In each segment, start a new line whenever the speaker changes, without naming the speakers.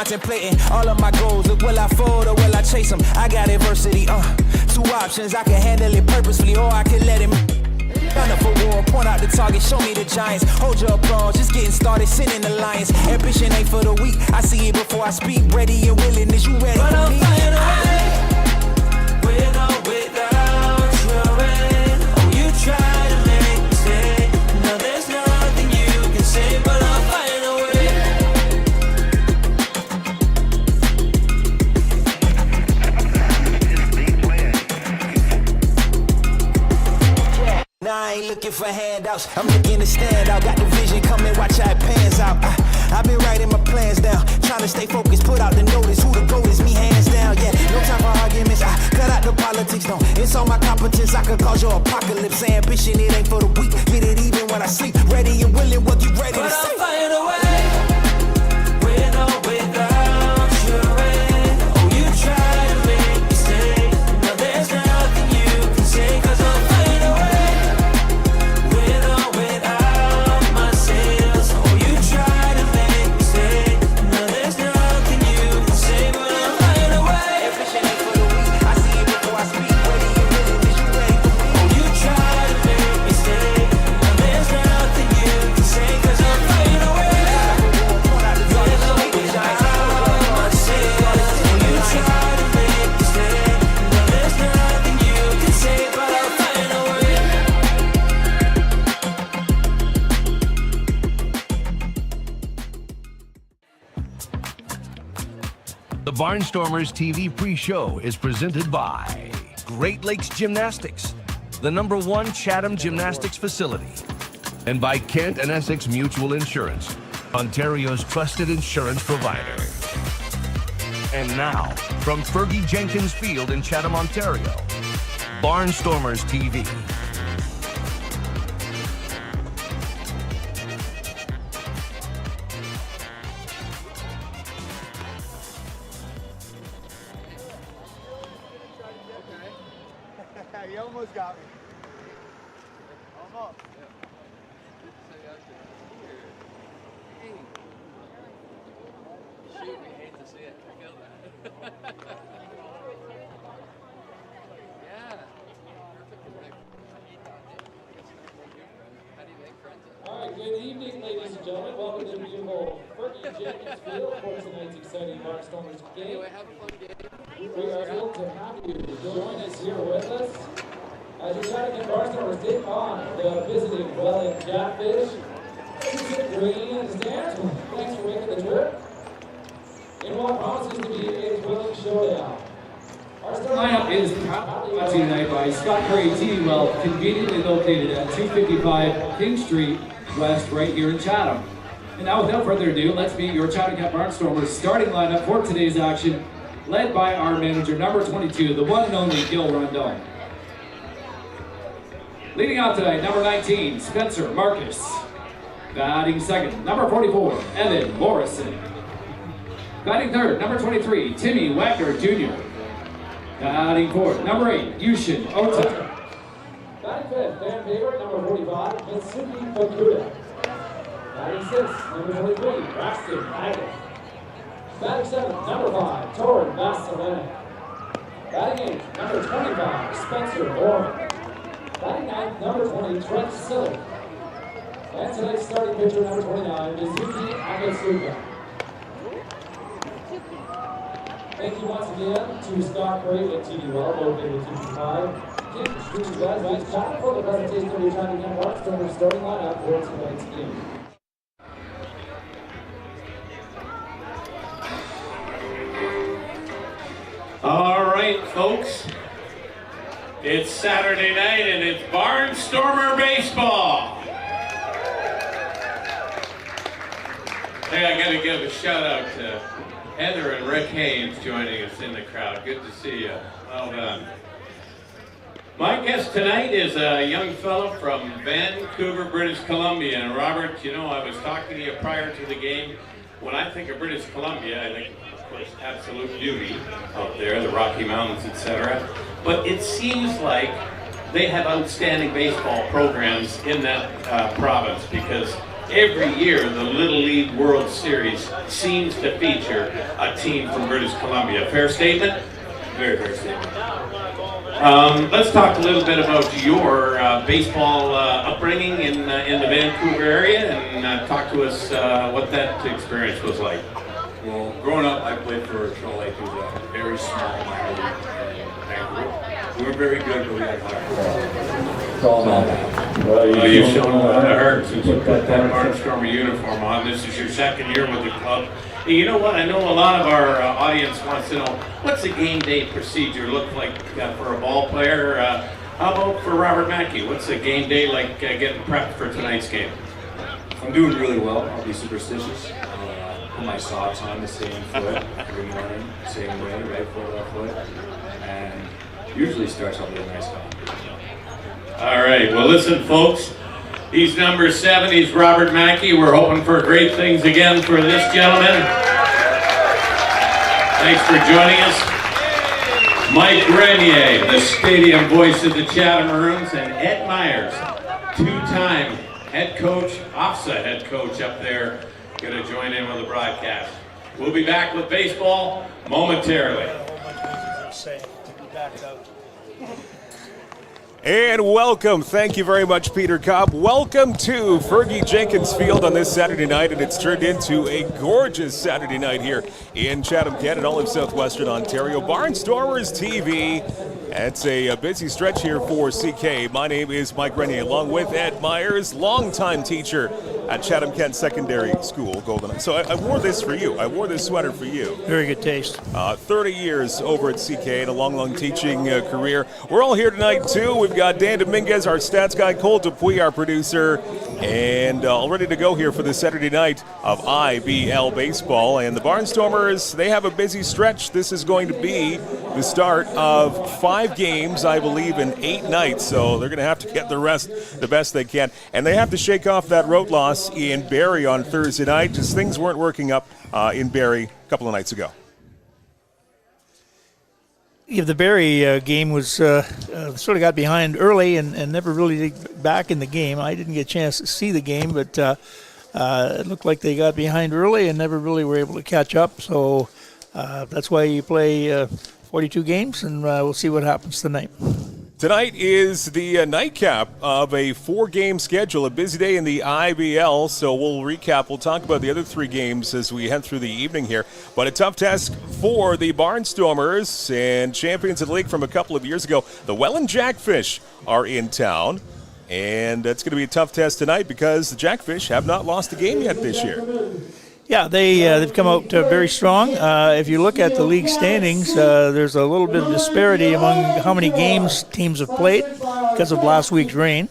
contemplating all of my goals. Look, will I fold or will I chase them? I got adversity, two options. I can handle it purposefully or I can let it. Gun up for war, point out the target, show me the giants. Hold your applause, just getting started, sending the lions. Ambition ain't for the weak, I see it before I speak. Ready and willing, is you ready
but
for
I'm
me?
flying away, with or without your rain. Oh, you try to make me stay. No, there's nothing you can say, but I'm flying away.
Nah, I ain't looking for handouts, I'm looking to stand out. Got the vision coming, watch how it pans out. I've been writing my plans down, trying to stay focused, put out the notice. Who the GOAT is, me hands down, yeah. No time for arguments, I cut out the politics, no. It's all my competence, I could cause your apocalypse. Ambition, it ain't for the weak, get it even when I sleep. Ready and willing, what you ready
but
to
I'm
say?
flying away, with or without your rain. Oh, you try to make me stay. No, there's nothing you can say, cause I'm flying away.
The Barnstormers TV pre-show is presented by Great Lakes Gymnastics, the #1 Chatham gymnastics facility, and by Kent and Essex Mutual Insurance, Ontario's trusted insurance provider. And now, from Fergie Jenkins Field in Chatham, Ontario, Barnstormers TV.
You almost got me. Almost.
Shoot, we hate to see it. I feel that. Yeah. How do you make friends?
All right, good evening, ladies and gentlemen. Welcome to the beautiful Fergie Jenkins Field for tonight's exciting Barnstormers game.
Anyway, have a fun game.
We are thrilled to have you join us here with us. As your Chatham-Kent Barnstormers take on the visiting Welland Jackfish. Green and stands. Thanks for making the trip. In what promises to be a thrilling showdown. Our
Lineup is proudly brought to you tonight by Scott Curry TV Well, conveniently located at 255 King Street West, right here in Chatham. And now, without further ado, let's meet your Chatham-Kent Barnstormers starting lineup for today's action, led by our manager, number 22, the one and only Gil Rondon. Leading out tonight, number 19, Spencer Marcus. Batting second, number 44, Evan Morrison. Batting third, number 23, Timmy Wagner Jr. Batting fourth, number 8, Yushin Ota.
Batting fifth, fan favorite, number 45, Mitsuki Fukuda. Batting sixth, number 23, Braxton Agatha. Batting seventh, number 5, Torin Vasilena. Batting eighth, number 25, Spencer Orman. Batting ninth, number 20, Trent Silly. And tonight's starting pitcher, number 29, Mizuki Akatsuka. Thank you once again to Scott Curry at TV Well, located at 255 King Street West, Chatham, for the presentation of your Chatham-Kent Barnstormers starting lineup for tonight's game.
All right, folks. It's Saturday night and it's Barnstormer baseball. Hey, I gotta give a shout out to Heather and Rick Haynes joining us in the crowd. Good to see you. Well done. My guest tonight is a young fellow from Vancouver, British Columbia. And Robert, you know, I was talking to you prior to the game. When I think of British Columbia, I think, of course, absolute beauty out there, the Rocky Mountains, etc. But it seems like they have outstanding baseball programs in that province, because every year the Little League World Series seems to feature a team from British Columbia. Fair statement? Very fair statement. Let's talk a little bit about your baseball upbringing in the Vancouver area, and talk to us what that experience was like.
Well, growing up, I played for Troll Lake, who's a very small minor league in Vancouver. We were very good, but we had
Well, you've shown a lot of heart since you put that Barnstormer uniform on. This is your second year with the club. And you know what? I know a lot of our audience wants to know, what's the game day procedure look like for a ball player? How about for Robert Mackey? What's the game day like getting prepped for tonight's game?
I'm doing really well. I'll be superstitious. Put my socks on the same foot every morning, same way, right foot, left foot, and usually starts off with a nice coffee.
All right, well listen folks, he's number 7, he's Robert Mackey. We're hoping for great things again for this gentleman. Thanks for joining us. Mike Grenier, the stadium voice of the Chatham Maroons, and Ed Myers, 2-time head coach, OFSA head coach up there, going to join in with the broadcast. We'll be back with baseball momentarily.
And welcome, thank you very much, Peter Cobb. Welcome to Fergie Jenkins Field on this Saturday night, and it's turned into a gorgeous Saturday night here in Chatham-Kent and all of southwestern Ontario. Barnstormers TV. It's a busy stretch here for CK. My name is Mike Renier, along with Ed Myers, longtime teacher at Chatham-Kent Secondary School, Golden. So I wore this for you. I wore this sweater for you.
Very good taste.
30 years over at CK and a long teaching career. We're all here tonight, too. We've got Dan Dominguez, our stats guy, Cole Dupuis, our producer, and all ready to go here for the Saturday night of IBL baseball. And the Barnstormers, they have a busy stretch. This is going to be the start of 5 games, I believe, in 8 nights. So they're going to have to get the rest the best they can. And they have to shake off that road loss in Barrie on Thursday night, just things weren't working up in Barrie a couple of nights ago.
Yeah, the Barrie game was sort of got behind early and never really back in the game. I didn't get a chance to see the game, but it looked like they got behind early and never really were able to catch up. So that's why you play 42 games, and we'll see what happens tonight.
Tonight is the nightcap of a 4-game schedule, a busy day in the IBL, so we'll recap. We'll talk about the other 3 games as we head through the evening here. But a tough task for the Barnstormers and champions of the league from a couple of years ago. The Welland Jackfish are in town, and it's going to be a tough test tonight because the Jackfish have not lost a game yet this year.
Yeah, they've come out very strong. If you look at the league standings, there's a little bit of disparity among how many games teams have played because of last week's rain.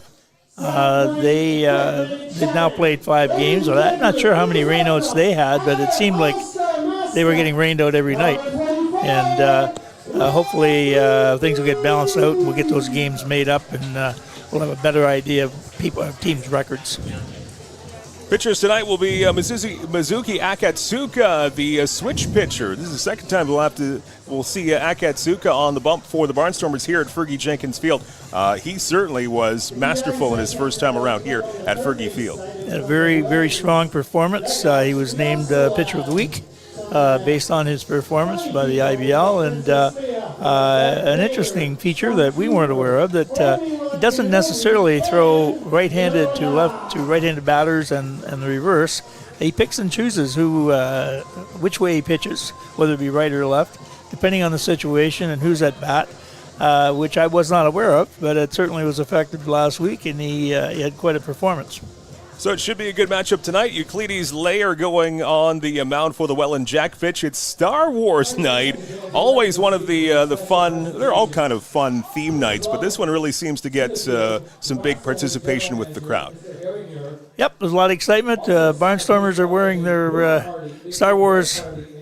They've now played 5 games. So I'm not sure how many rainouts they had, but it seemed like they were getting rained out every night. And hopefully things will get balanced out and we'll get those games made up and we'll have a better idea of teams' records.
Pitchers tonight will be Mizuki Akatsuka, the switch pitcher. This is the second time we'll see Akatsuka on the bump for the Barnstormers here at Fergie Jenkins Field. He certainly was masterful in his first time around here at Fergie Field.
A very, very strong performance. He was named Pitcher of the Week based on his performance by the IBL, and an interesting feature that we weren't aware of, that he doesn't necessarily throw right-handed to right-handed batters and the reverse. He picks and chooses which way he pitches, whether it be right or left, depending on the situation and who's at bat, which I was not aware of, but it certainly was effective last week, and he had quite a performance.
So it should be a good matchup tonight. Euclides Layer going on the mound for the Welland Jackfish. It's Star Wars night. Always one of the fun, they're all kind of fun theme nights, but this one really seems to get some big participation with the crowd.
Yep, there's a lot of excitement. Barnstormers are wearing their Star Wars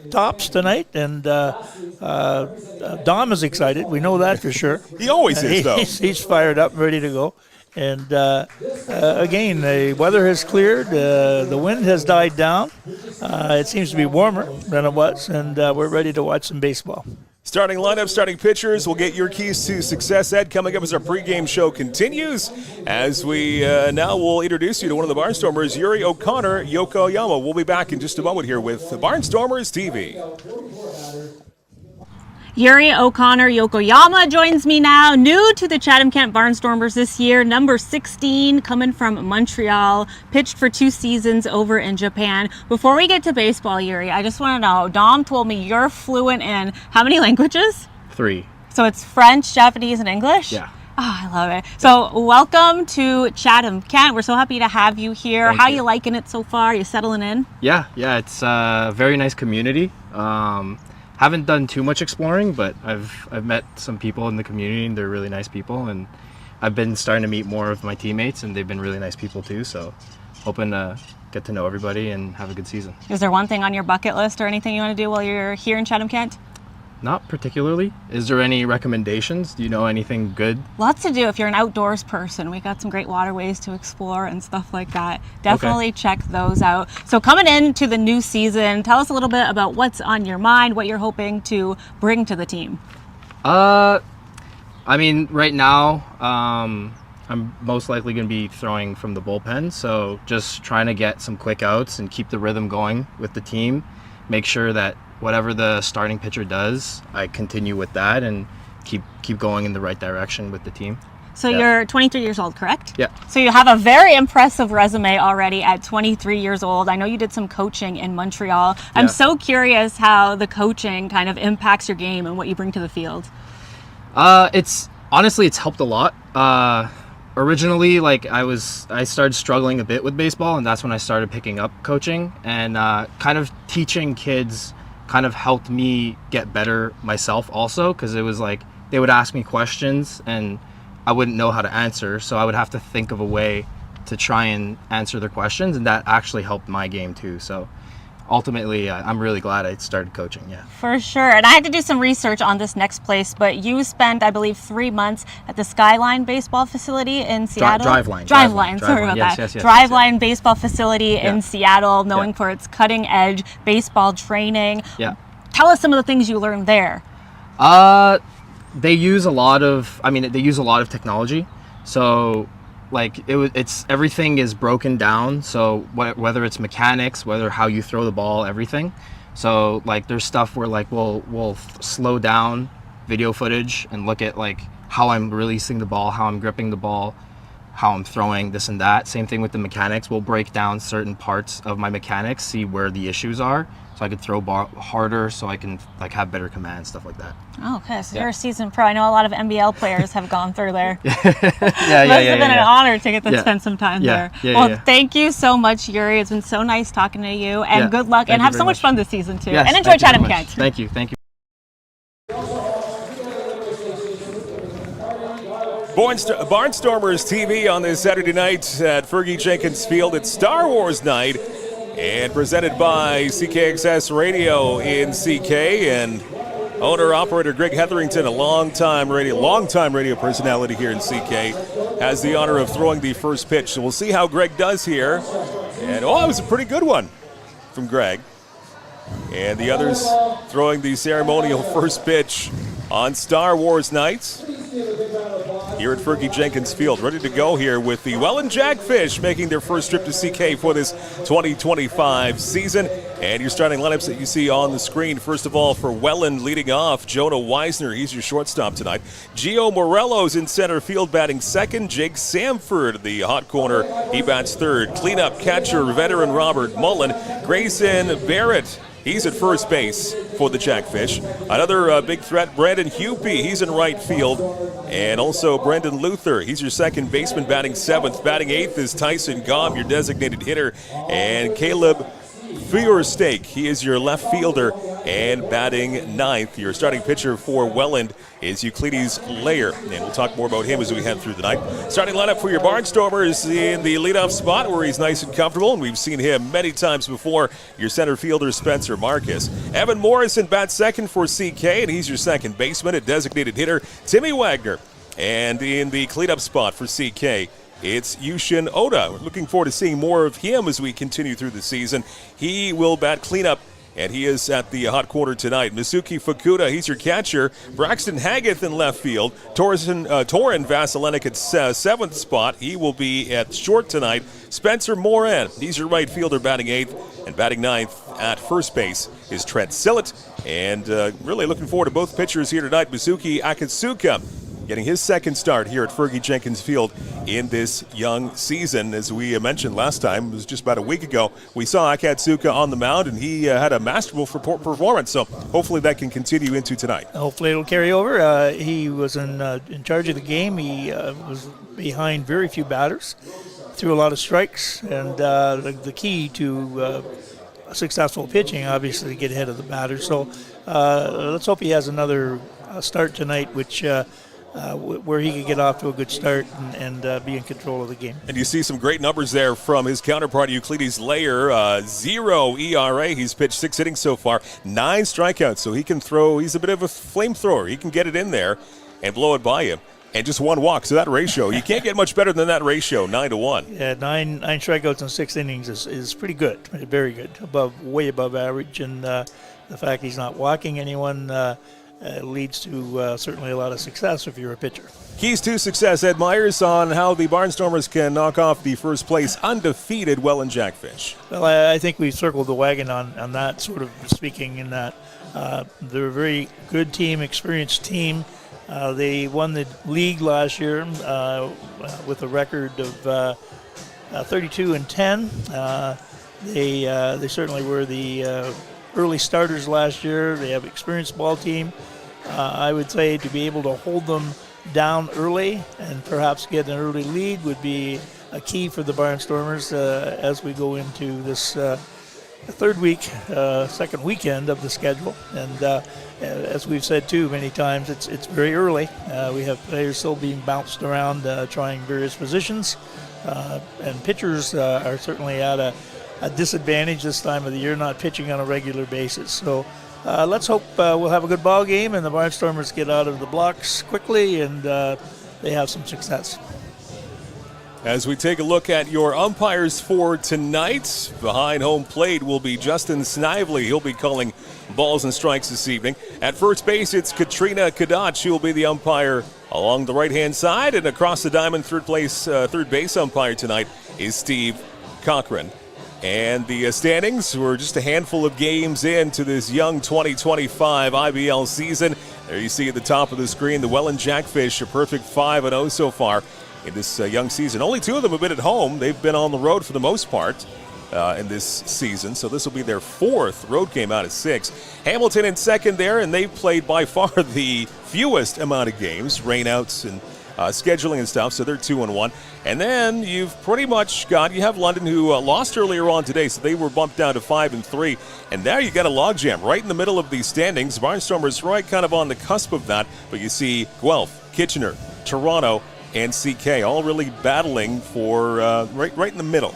tops tonight, and Dom is excited. We know that for sure.
He always is, though.
He's fired up, ready to go. And again, the weather has cleared. The wind has died down. It seems to be warmer than it was, and we're ready to watch some baseball.
Starting lineup, starting pitchers. We'll get your keys to success, Ed, coming up as our pregame show continues. As we now will introduce you to one of the Barnstormers, Yuri O'Connor Yokoyama. We'll be back in just a moment here with Barnstormers TV.
Yuri O'Connor Yokoyama joins me now, new to the Chatham-Kent Barnstormers this year, number 16, coming from Montreal, pitched for 2 seasons over in Japan. Before we get to baseball, Yuri, I just want to know, Dom told me you're fluent in how many languages?
3.
So it's French, Japanese, and English?
Yeah.
Oh, I love it. So welcome to Chatham-Kent. We're so happy to have you here.
Thank
How
you.
you liking it so far? You settling in?
Yeah, it's a very nice community. Haven't done too much exploring, but I've met some people in the community, and they're really nice people, and I've been starting to meet more of my teammates, and they've been really nice people too, so hoping to get to know everybody and have a good season.
Is there one thing on your bucket list or anything you want to do while you're here in Chatham-Kent?
Not particularly. Is there any recommendations? Do you know anything good?
Lots to do if you're an outdoors person. We got some great waterways to explore and stuff like that. Definitely check those out. So coming into the new season, tell us a little bit about what's on your mind, what you're hoping to bring to the team.
I mean, right now, I'm most likely going to be throwing from the bullpen, so just trying to get some quick outs and keep the rhythm going with the team. Make sure that whatever the starting pitcher does, I continue with that and keep going in the right direction with the team.
So you're 23 years old, correct?
Yeah.
So you have a very impressive resume already at 23 years old. I know you did some coaching in Montreal. I'm so curious how the coaching kind of impacts your game and what you bring to the field.
It's helped a lot. Originally, I started struggling a bit with baseball, and that's when I started picking up coaching, and kind of teaching kids kind of helped me get better myself also, because it was like they would ask me questions and I wouldn't know how to answer, so I would have to think of a way to try and answer their questions, and that actually helped my game too. So ultimately, I'm really glad I started coaching. Yeah,
for sure. And I had to do some research on this next place, but you spent, I believe, 3 months at the Skyline baseball facility in Seattle.
Driveline.
Sorry about that.
Yes,
Driveline baseball facility in Seattle, known for its cutting edge baseball training.
Yeah.
Tell us some of the things you learned there.
They use a lot of technology. So it's everything is broken down, so whether it's mechanics, whether how you throw the ball, everything. So there's stuff where we'll slow down video footage and look at how I'm releasing the ball, how I'm gripping the ball, how I'm throwing, this and that. Same thing with the mechanics. We'll break down certain parts of my mechanics, see where the issues are, so I could throw harder, so I can have better command, stuff like that.
Oh, okay, so you're a seasoned pro. I know a lot of NBL players have gone through there.
Yeah.
Must have been an honor to get to spend some time there. Thank you so much, Yuri. It's been so nice talking to you, and good luck, and have so much fun this season too.
Yes,
and enjoy Chatham-Kent.
Thank you.
Barnstormers TV on this Saturday night at Fergie Jenkins Field. It's Star Wars night, and presented by CKXS Radio in CK, and owner-operator Greg Hetherington, a longtime radio personality here in CK, has the honor of throwing the first pitch. So we'll see how Greg does here. And it was a pretty good one from Greg. And the others throwing the ceremonial first pitch on Star Wars nights here at Fergie Jenkins Field. Ready to go here with the Welland Jackfish making their first trip to CK for this 2025 season. And your starting lineups that you see on the screen. First of all, for Welland leading off, Jonah Weisner, he's your shortstop tonight. Gio Morello's in center field batting second. Jake Samford, the hot corner, he bats third. Cleanup catcher, veteran Robert Mullen. Grayson Barrett, he's at first base for the Jackfish. Another big threat, Brandon Hupy, he's in right field. And also Brendan Luther, he's your second baseman, batting seventh. Batting eighth is Tyson Gobb, your designated hitter. And Caleb Feuersteak, he is your left fielder and batting ninth. Your starting pitcher for Welland is Euclides Layer, and we'll talk more about him as we head through the night. Starting lineup for your Barnstormers in the leadoff spot where he's nice and comfortable, and we've seen him many times before, your center fielder Spencer Marcus. Evan Morrison bats second for CK, and he's your second baseman, a designated hitter Timmy Wagner. And in the cleanup spot for CK, it's Yushin Oda. We're looking forward to seeing more of him as we continue through the season. He will bat cleanup and he is at the hot corner tonight. Mizuki Fukuda, he's your catcher. Braxton Haggith in left field. Torin Vasilenik at 7th spot. He will be at short tonight. Spencer Moran, he's your right fielder, batting 8th. And batting 9th at first base is Trent Sillett. And really looking forward to both pitchers here tonight. Mizuki Akatsuka getting his second start here at Fergie Jenkins Field in this young season. As we mentioned last time, it was just about a week ago, we saw Akatsuka on the mound, and he had a masterful performance. So hopefully that can continue into tonight.
Hopefully it'll carry over. He was in charge of the game. He was behind very few batters, threw a lot of strikes, and the key to successful pitching, obviously, to get ahead of the batters. So let's hope he has another start tonight, which where he could get off to a good start and be in control of the game.
And you see some great numbers there from his counterpart, Euclides Layer. 0 ERA. He's pitched 6 innings so far, 9 strikeouts. So he can throw. He's a bit of a flamethrower. He can get it in there and blow it by you. And just 1 walk. So that ratio, you can't get much better than that ratio, 9-1.
Yeah, nine strikeouts in 6 innings is pretty good, very good, way above average. And the fact he's not walking anyone leads to certainly a lot of success if you're a pitcher.
Keys to success, Ed Myers, on how the Barnstormers can knock off the first place undefeated Welland Jackfish.
Well, I think we circled the wagon on that, sort of speaking, in that they're a very good team, experienced team. They won the league last year with a record of 32-10. They certainly were the early starters last year. They have an experienced ball team. I would say to be able to hold them down early and perhaps get an early lead would be a key for the Barnstormers as we go into this second weekend of the schedule. And as we've said too many times, it's very early. We have players still being bounced around trying various positions, and pitchers are certainly at a disadvantage this time of the year, not pitching on a regular basis. So let's hope we'll have a good ball game and the Barnstormers get out of the blocks quickly and they have some success.
As we take a look at your umpires for tonight, behind home plate will be Justin Snively. He'll be calling balls and strikes this evening. At first base, it's Katrina Kadach. She will be the umpire along the right-hand side. And across the diamond, third base umpire tonight is Steve Cochran. And the standings, we're just a handful of games into this young 2025 IBL season. There you see at the top of the screen, the Welland Jackfish, a perfect 5-0 so far in this young season. Only 2 of them have been at home. They've been on the road for the most part in this season, so this will be their 4th road game out of 6. Hamilton in second there, and they've played by far the fewest amount of games, rainouts and scheduling and stuff, so they're 2-1. And then you've pretty much got, you have London, who lost earlier on today, so they were bumped down to 5-3. And now you got a logjam right in the middle of these standings. Barnstormers right kind of on the cusp of that, but you see Guelph, Kitchener, Toronto, and CK all really battling for right in the middle.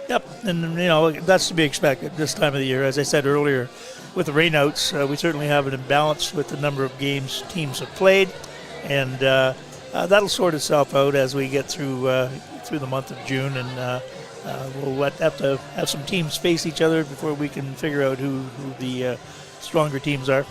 Yep, and that's to be expected this time of the year. As I said earlier, with the rainouts, we certainly have an imbalance with the number of games teams have played, and that'll sort itself out as we get through the month of June, and we'll have to have some teams face each other before we can figure out who the stronger teams are.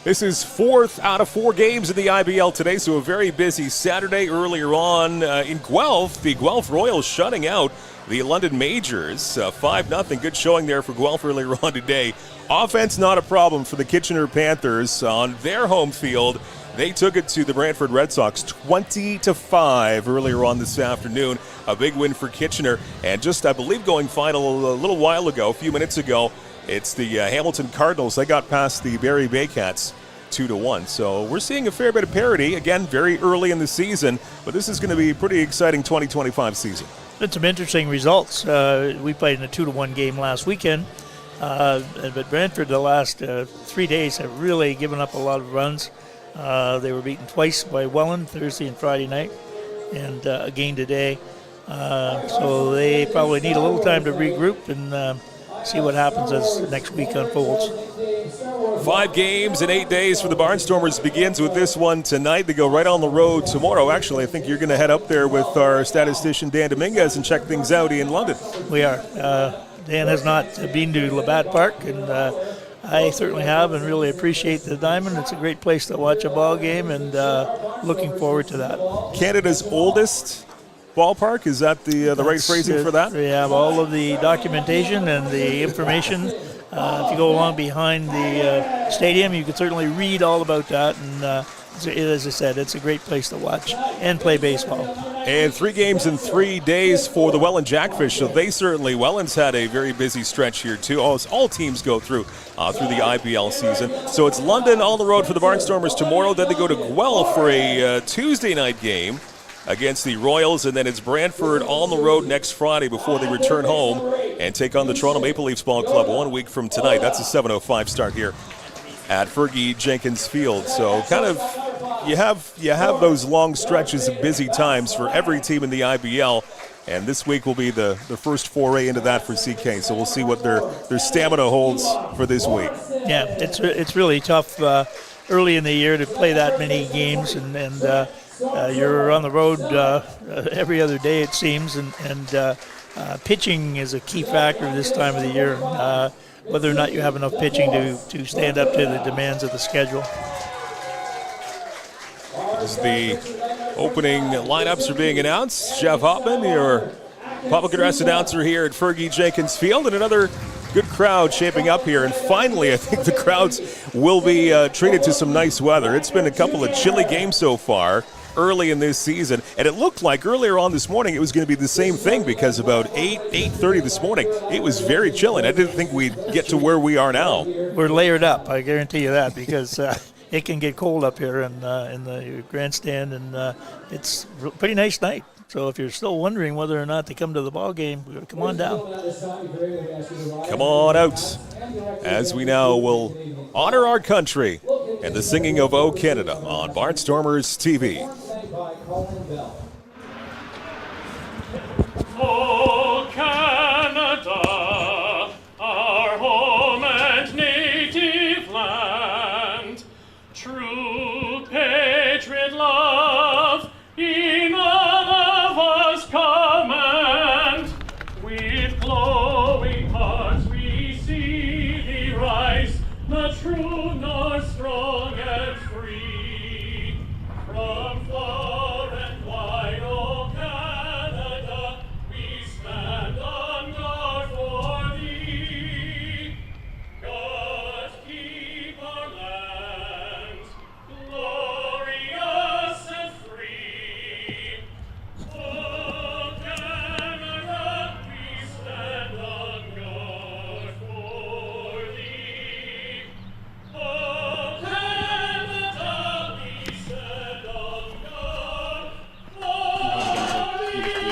This is 4th out of 4 games in the IBL today, so a very busy Saturday. Earlier on in Guelph, the Guelph Royals shutting out the London Majors, 5-0. Good showing there for Guelph earlier on today. Offense not a problem for the Kitchener Panthers on their home field. They took it to the Brantford Red Sox 20-5 earlier on this afternoon. A big win for Kitchener. And just, I believe, going final a little while ago, a few minutes ago, it's the Hamilton Cardinals. They got past the Barrie Baycats 2-1. So we're seeing a fair bit of parity. Again, very early in the season, but this is going to be a pretty exciting 2025 season.
Been some interesting results. We played in a 2-1 game last weekend, but Brantford the last 3 days have really given up a lot of runs. They were beaten twice by Welland, Thursday and Friday night, and again today. So they probably need a little time to regroup and see what happens as next week unfolds.
5 games in 8 days for the Barnstormers begins with this one tonight. They go right on the road tomorrow. Actually, I think you're going to head up there with our statistician Dan Dominguez and check things out in London.
We are. Dan has not been to Labatt Park, and I certainly have, and really appreciate the Diamond. It's a great place to watch a ball game, and looking forward to that.
Canada's oldest ballpark, is that the right phrasing for that?
We have all of the documentation and the information. If you go along behind the stadium, you can certainly read all about that, and as I said, it's a great place to watch and play baseball.
And 3 games in 3 days for the Welland Jackfish, so Welland's had a very busy stretch here too. All teams go through the IBL season. So it's London on the road for the Barnstormers tomorrow, then they go to Guelph for a Tuesday night game against the Royals, and then it's Brantford on the road next Friday before they return home and take on the Toronto Maple Leafs Ball Club 1 week from tonight. That's a 7:05 start here at Fergie Jenkins Field. So kind of you have those long stretches of busy times for every team in the IBL, and this week will be the first foray into that for CK. So we'll see what their stamina holds for this week.
Yeah, it's really tough early in the year to play that many games, and you're on the road every other day, it seems, and pitching is a key factor this time of the year, whether or not you have enough pitching to stand up to the demands of the schedule.
As the opening lineups are being announced, Jeff Hoffman, your public address announcer here at Fergie Jenkins Field, and another good crowd shaping up here. And finally, I think the crowds will be treated to some nice weather. It's been a couple of chilly games so far early in this season, and it looked like earlier on this morning it was going to be the same thing, because about 8:30 this morning it was very chilly. I didn't think we'd get to where we are now.
We're layered up, I guarantee you that, because it can get cold up here in the grandstand, and it's a pretty nice night. So if you're still wondering whether or not to come to the ball game, come on down.
Come on out, as we now will honor our country and the singing of O Canada on Barnstormers TV.
Oh, Canada, our home and native land, true patriot love in all of us command. With glowing hearts we see thee rise, the true north strong and free. From far and wide, O Canada, we stand on guard for thee. God keep our land glorious and free. O Canada, we stand on guard for thee. O Canada, we stand on guard for thee.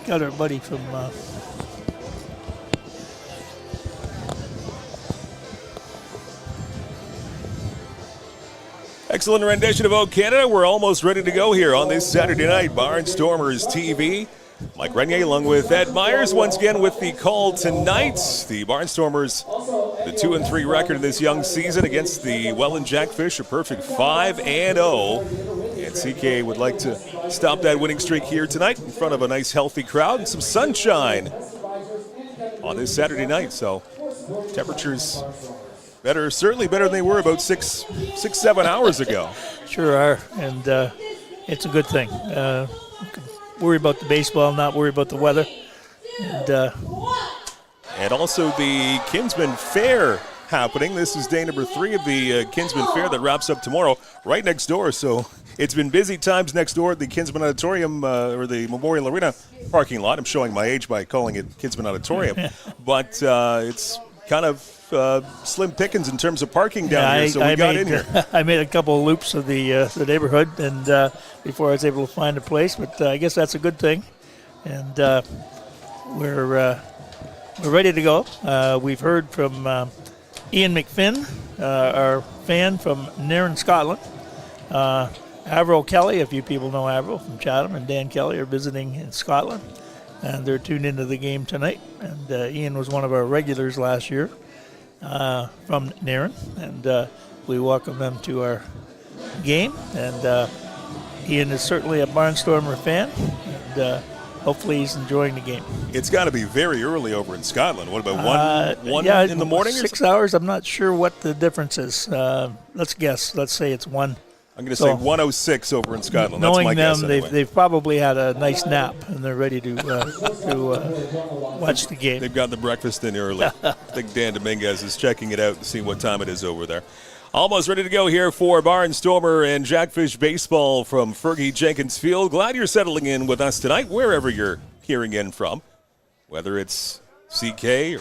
Got our buddy from
Excellent rendition of O Canada. We're almost ready to go here on this Saturday night, Barnstormers TV. Mike Renier along with Ed Myers once again with the call tonight. The Barnstormers, the 2-3 record in this young season against the Welland Jackfish, a perfect 5-0. And CK would like to stop that winning streak here tonight in front of a nice healthy crowd and some sunshine on this Saturday night. So temperatures better, certainly better than they were about 6-7 hours ago.
Sure are, and it's a good thing. Worry about the baseball, not worry about the weather.
And also the Kinsman Fair happening. This is day number 3 of the Kinsman Fair that wraps up tomorrow right next door. So it's been busy times next door at the Kinsman Auditorium or the Memorial Arena parking lot. I'm showing my age by calling it Kinsman Auditorium. But it's kind of slim pickings in terms of parking down here, so we got in here.
I made a couple of loops of the neighborhood, and before I was able to find a place, but I guess that's a good thing. And we're ready to go. We've heard from Ian McFinn, our fan from Nairn, Scotland. Avril Kelly, a few people know Avril from Chatham, and Dan Kelly are visiting in Scotland, and they're tuned into the game tonight. And Ian was one of our regulars last year from Nairn, and we welcome them to our game, and Ian is certainly a Barnstormer fan, and hopefully he's enjoying the game.
It's got to be very early over in Scotland. What about one in the morning?
6 hours. I'm not sure what the difference is. Let's guess. Let's say it's 1.
I'm going to say 1:06 over in Scotland. That's
Knowing
my
them,
guess anyway.
they've probably had a nice nap and they're ready to watch the game.
They've got the breakfast in early. I think Dan Dominguez is checking it out to see what time it is over there. Almost ready to go here for Barnstormer and Jackfish baseball from Fergie Jenkins Field. Glad you're settling in with us tonight, wherever you're hearing in from, whether it's CK or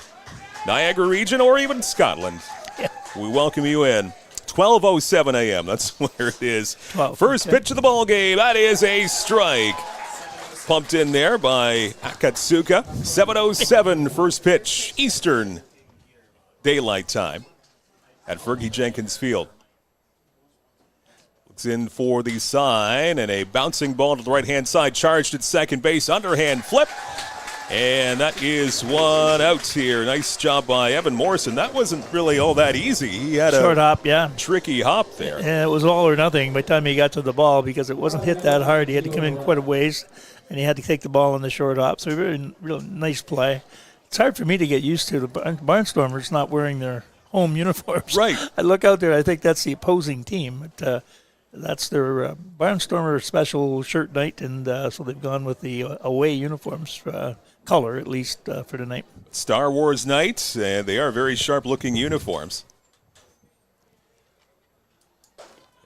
Niagara region or even Scotland.
Yeah.
We welcome you in. 12:07 a.m. That's where it is.
12,
First
okay.
pitch of the ball game. That is a strike. Pumped in there by Akatsuka. 7:07 first pitch, Eastern Daylight Time at Fergie Jenkins Field. Looks in for the sign, and a bouncing ball to the right-hand side, charged at second base, underhand flip. And that is one out here. Nice job by Evan Morrison. That wasn't really all that easy. He had
Short
a
hop, yeah.
tricky hop there.
And it was all or nothing by the time he got to the ball because it wasn't hit that hard. He had to come in quite a ways, and he had to take the ball in the short hop. So real nice play. It's hard for me to get used to the Barnstormers not wearing their home uniforms.
Right.
I look out there, I think that's the opposing team. But, that's their Barnstormer special shirt night, and so they've gone with the away uniforms, color at least, for tonight.
Star Wars night, and they are very sharp-looking uniforms.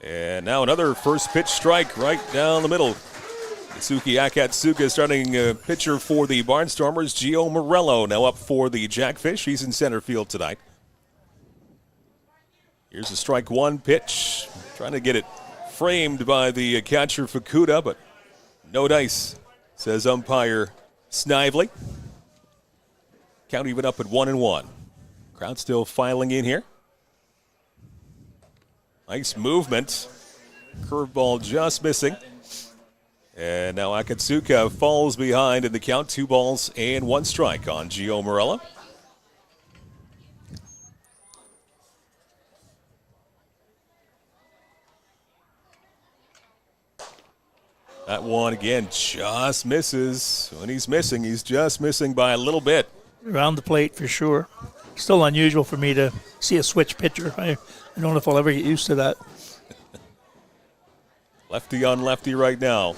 And now another first pitch strike right down the middle. Mitsuki Akatsuka starting pitcher for the Barnstormers. Gio Morello now up for the Jackfish. He's in center field tonight. Here's a strike one pitch. Trying to get it framed by the catcher Fukuda, but no dice, says umpire Snively. Count even up at 1-1. Crowd still filing in here. Nice movement. Curveball just missing. And now Akatsuka falls behind in the count. 2 balls and 1 strike on Gio Morello. That one, again, just misses. When he's missing, he's just missing by a little bit.
Around the plate for sure. Still unusual for me to see a switch pitcher. I don't know if I'll ever get used to that.
Lefty on lefty right now.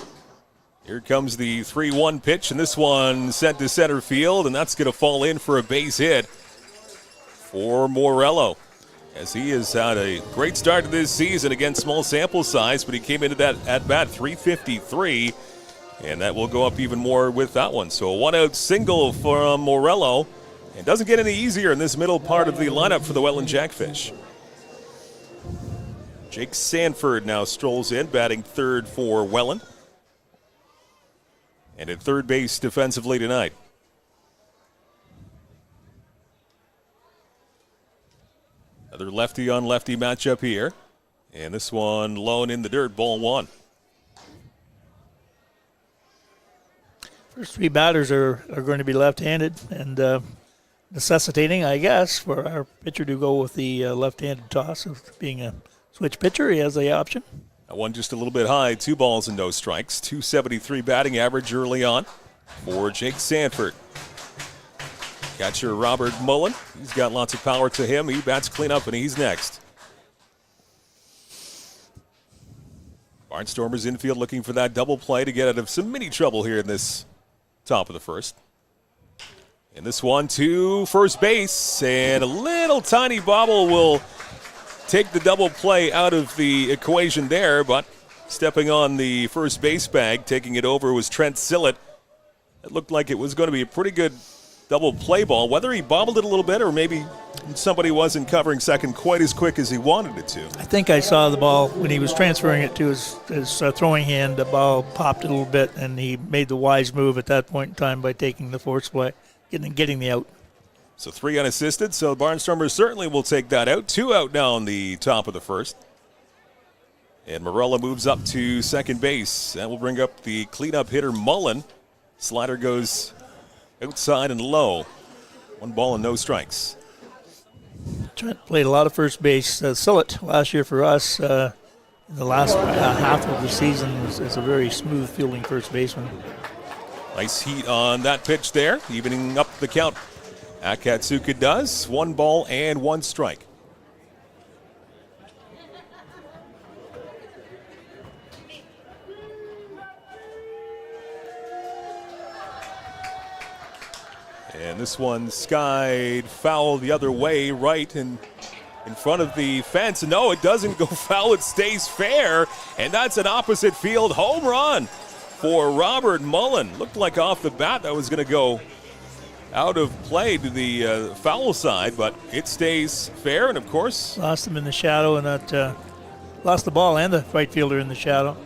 Here comes the 3-1 pitch, and this one sent to center field, and that's going to fall in for a base hit for Morello. As he has had a great start to this season against small sample size, but he came into that at-bat 353, and that will go up even more with that one. So a one-out single from Morello, and doesn't get any easier in this middle part of the lineup for the Welland Jackfish. Jake Sanford now strolls in, batting third for Welland. And at third base defensively tonight. Another lefty-on-lefty matchup here. And this one low and in the dirt, ball 1.
First 3 batters are going to be left-handed and necessitating, I guess, for our pitcher to go with the left-handed toss. Of being a switch pitcher, he has the option.
That one just a little bit high, 2 balls and no strikes. 273 batting average early on for Jake Sanford. Catcher Robert Mullen, he's got lots of power to him. He bats clean up, and he's next. Barnstormers infield looking for that double play to get out of some mini trouble here in this top of the first. And this one to first base, and a little tiny bobble will take the double play out of the equation there, but stepping on the first base bag, taking it over was Trent Sillett. It looked like it was going to be a pretty good double play ball. Whether he bobbled it a little bit or maybe somebody wasn't covering second quite as quick as he wanted it to.
I think I saw the ball when he was transferring it to his throwing hand. The ball popped a little bit, and he made the wise move at that point in time by taking the force play, getting the out.
So 3 unassisted, so Barnstormers certainly will take that out. 2 out now in the top of the first. And Morella moves up to second base. That will bring up the cleanup hitter Mullen. Slider goes outside and low. 1 ball and no strikes.
Trent played a lot of first base. Sillett last year for us in the last half of the season is a very smooth fielding first baseman.
Nice heat on that pitch there, evening up the count. Akatsuka does. 1 ball and 1 strike. And this one skied foul the other way, right in front of the fence. No, it doesn't go foul. It stays fair. And that's an opposite field home run for Robert Mullen. Looked like off the bat that was going to go out of play to the foul side, but it stays fair. And, of course,
lost him in the shadow, and that lost the ball and the right fielder in the shadow.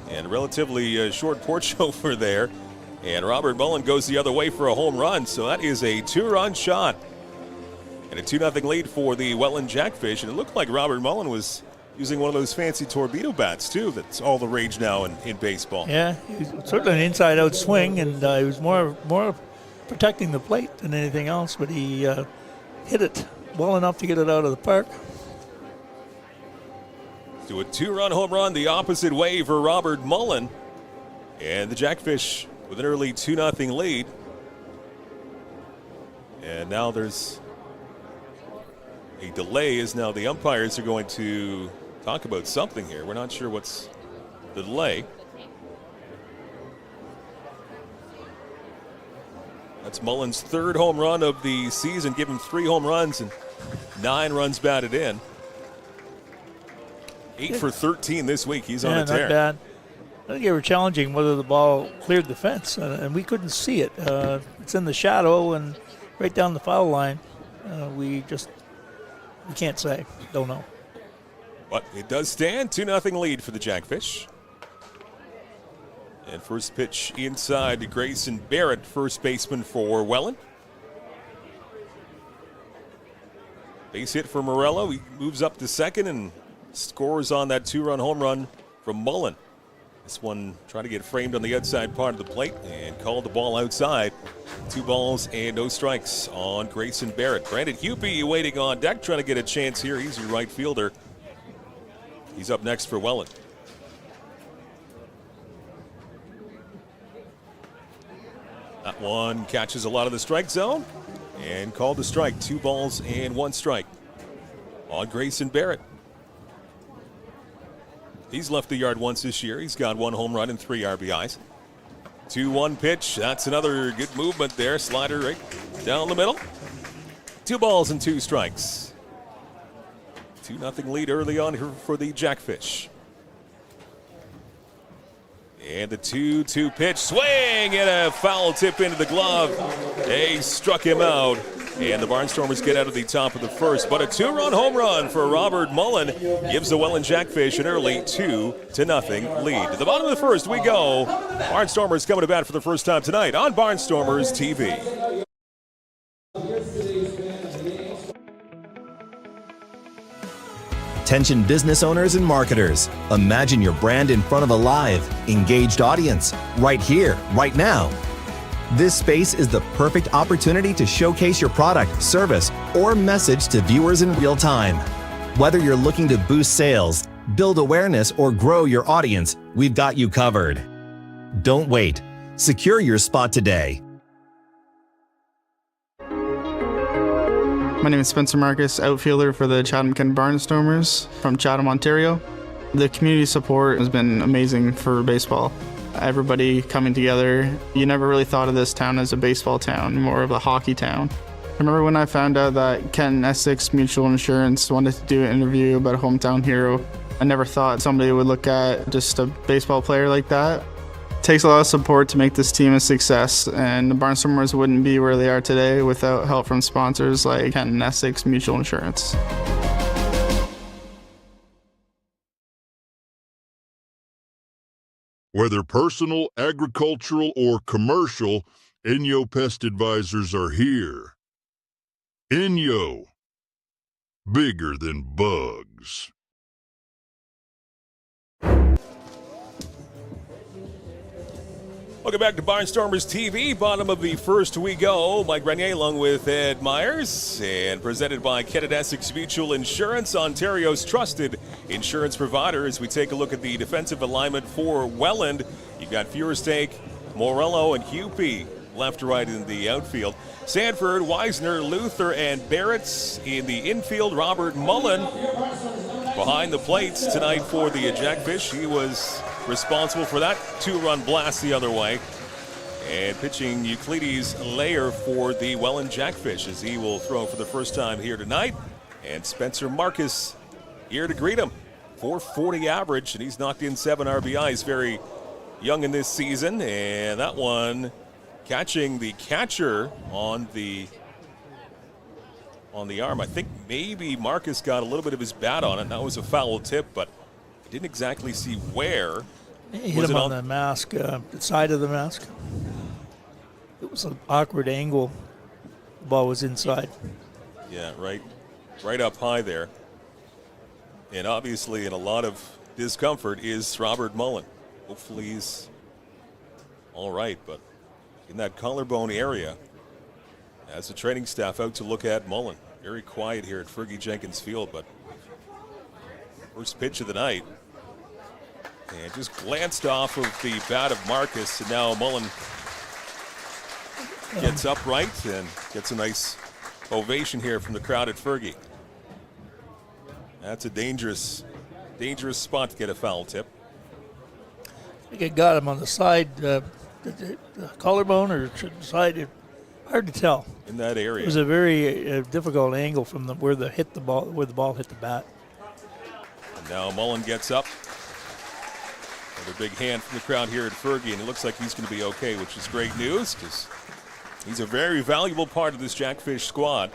And a relatively short porch over there. And Robert Mullen goes the other way for a home run. So that is a 2-run shot. And a 2-0 lead for the Welland Jackfish. And it looked like Robert Mullen was using one of those fancy torpedo bats, too. That's all the rage now in baseball.
Yeah, he was certainly an inside-out swing, and he was more protecting the plate than anything else. But he hit it well enough to get it out of the park.
To a 2-run home run the opposite way for Robert Mullen. And the Jackfish with an early 2-0 lead. And now there's a delay, as now the umpires are going to talk about something here. We're not sure what's the delay. That's Mullen's 3rd home run of the season, give him 3 home runs and 9 runs batted in. 8 for 13 this week. He's on a tear.
Not bad. I think they were challenging whether the ball cleared the fence, and we couldn't see it. It's in the shadow and right down the foul line. We can't say. Don't know.
But it does stand. 2-0 lead for the Jackfish. And first pitch inside to Grayson Barrett, first baseman for Welland. Base hit for Morello. He moves up to second and scores on that 2-run home run from Mullen. This one trying to get framed on the outside part of the plate and called the ball outside. 2 balls and no strikes on Grayson Barrett. Brandon Hupy waiting on deck, trying to get a chance here. He's your right fielder. He's up next for Welland. That one catches a lot of the strike zone and called a strike. 2 balls and 1 strike on Grayson Barrett. He's left the yard once this year. He's got 1 home run and 3 RBIs. 2-1 pitch. That's another good movement there. Slider right down the middle. 2 balls and 2 strikes. 2-0 lead early on here for the Jackfish. And the 2-2 pitch. Swing and a foul tip into the glove. They struck him out. And the Barnstormers get out of the top of the first. But a 2-run home run for Robert Mullen gives the Welland Jackfish an early 2-0 lead. To the bottom of the first we go. Barnstormers coming to bat for the first time tonight on Barnstormers TV.
Attention business owners and marketers. Imagine your brand in front of a live, engaged audience right here, right now. This space is the perfect opportunity to showcase your product, service, or message to viewers in real time. Whether you're looking to boost sales, build awareness, or grow your audience, we've got you covered. Don't wait. Secure your spot today.
My name is Spencer Marcus, outfielder for the Chatham-Kent Barnstormers from Chatham, Ontario. The community support has been amazing for baseball. Everybody coming together. You never really thought of this town as a baseball town, more of a hockey town. I remember when I found out that Kent Essex Mutual Insurance wanted to do an interview about a hometown hero. I never thought somebody would look at just a baseball player like that. It takes a lot of support to make this team a success, and the Barnstormers wouldn't be where they are today without help from sponsors like Kent Essex Mutual Insurance.
Whether personal, agricultural, or commercial, Inyo Pest Advisors are here. Inyo. Bigger than bugs.
Welcome back to Barnstormers TV. Bottom of the first we go. Mike Grenier along with Ed Myers. And presented by Kent Essex Mutual Insurance, Ontario's trusted insurance provider. As we take a look at the defensive alignment for Welland, you've got Feuerstake, Morello, and Hupy left to right in the outfield. Sanford, Weisner, Luther, and Barrett's in the infield. Robert Mullen behind the plates tonight for the Jackfish. He was responsible for that 2-run blast the other way. And pitching Euclides Layer for the Welland Jackfish, as he will throw for the first time here tonight. And Spencer Marcus here to greet him. .440 average, and he's knocked in 7 RBIs. Very young in this season. And that one catching the catcher on the arm. I think maybe Marcus got a little bit of his bat on it. That was a foul tip, but I didn't exactly see where.
He hit him on the mask, the side of the mask. It was an awkward angle. The ball was inside.
Yeah, right up high there. And obviously in a lot of discomfort is Robert Mullen. Hopefully he's all right, but in that collarbone area, as the training staff out to look at Mullen. Very quiet here at Fergie Jenkins Field, but first pitch of the night. And just glanced off of the bat of Marcus, and now Mullen gets upright and gets a nice ovation here from the crowd at Fergie. That's a dangerous spot to get a foul tip.
I think it got him on the side, the collarbone or side. Hard to tell.
In that area.
It was a very difficult angle from where the ball hit the bat.
And now Mullen gets up. Another big hand from the crowd here at Fergie, and it looks like he's going to be okay, which is great news because he's a very valuable part of this Jackfish squad.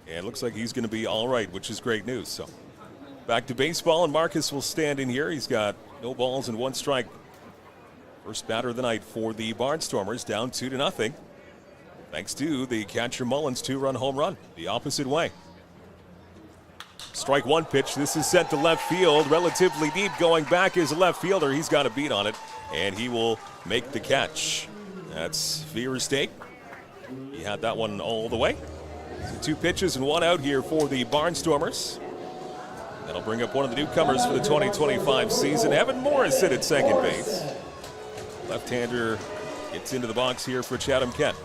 And it looks like he's going to be all right, which is great news. So back to baseball, and Marcus will stand in here. He's got no balls and 1 strike. First batter of the night for the Barnstormers, down 2-0. Thanks to the catcher Mullins' 2-run home run the opposite way. Strike 1 pitch. This is sent to left field, relatively deep. Going back is a left fielder. He's got a beat on it, and he will make the catch. That's Feuerstake. He had that one all the way. So 2 pitches and 1 out here for the Barnstormers. That'll bring up one of the newcomers for the 2025 season, Evan Morrison at second base. Left-hander gets into the box here for Chatham-Kent.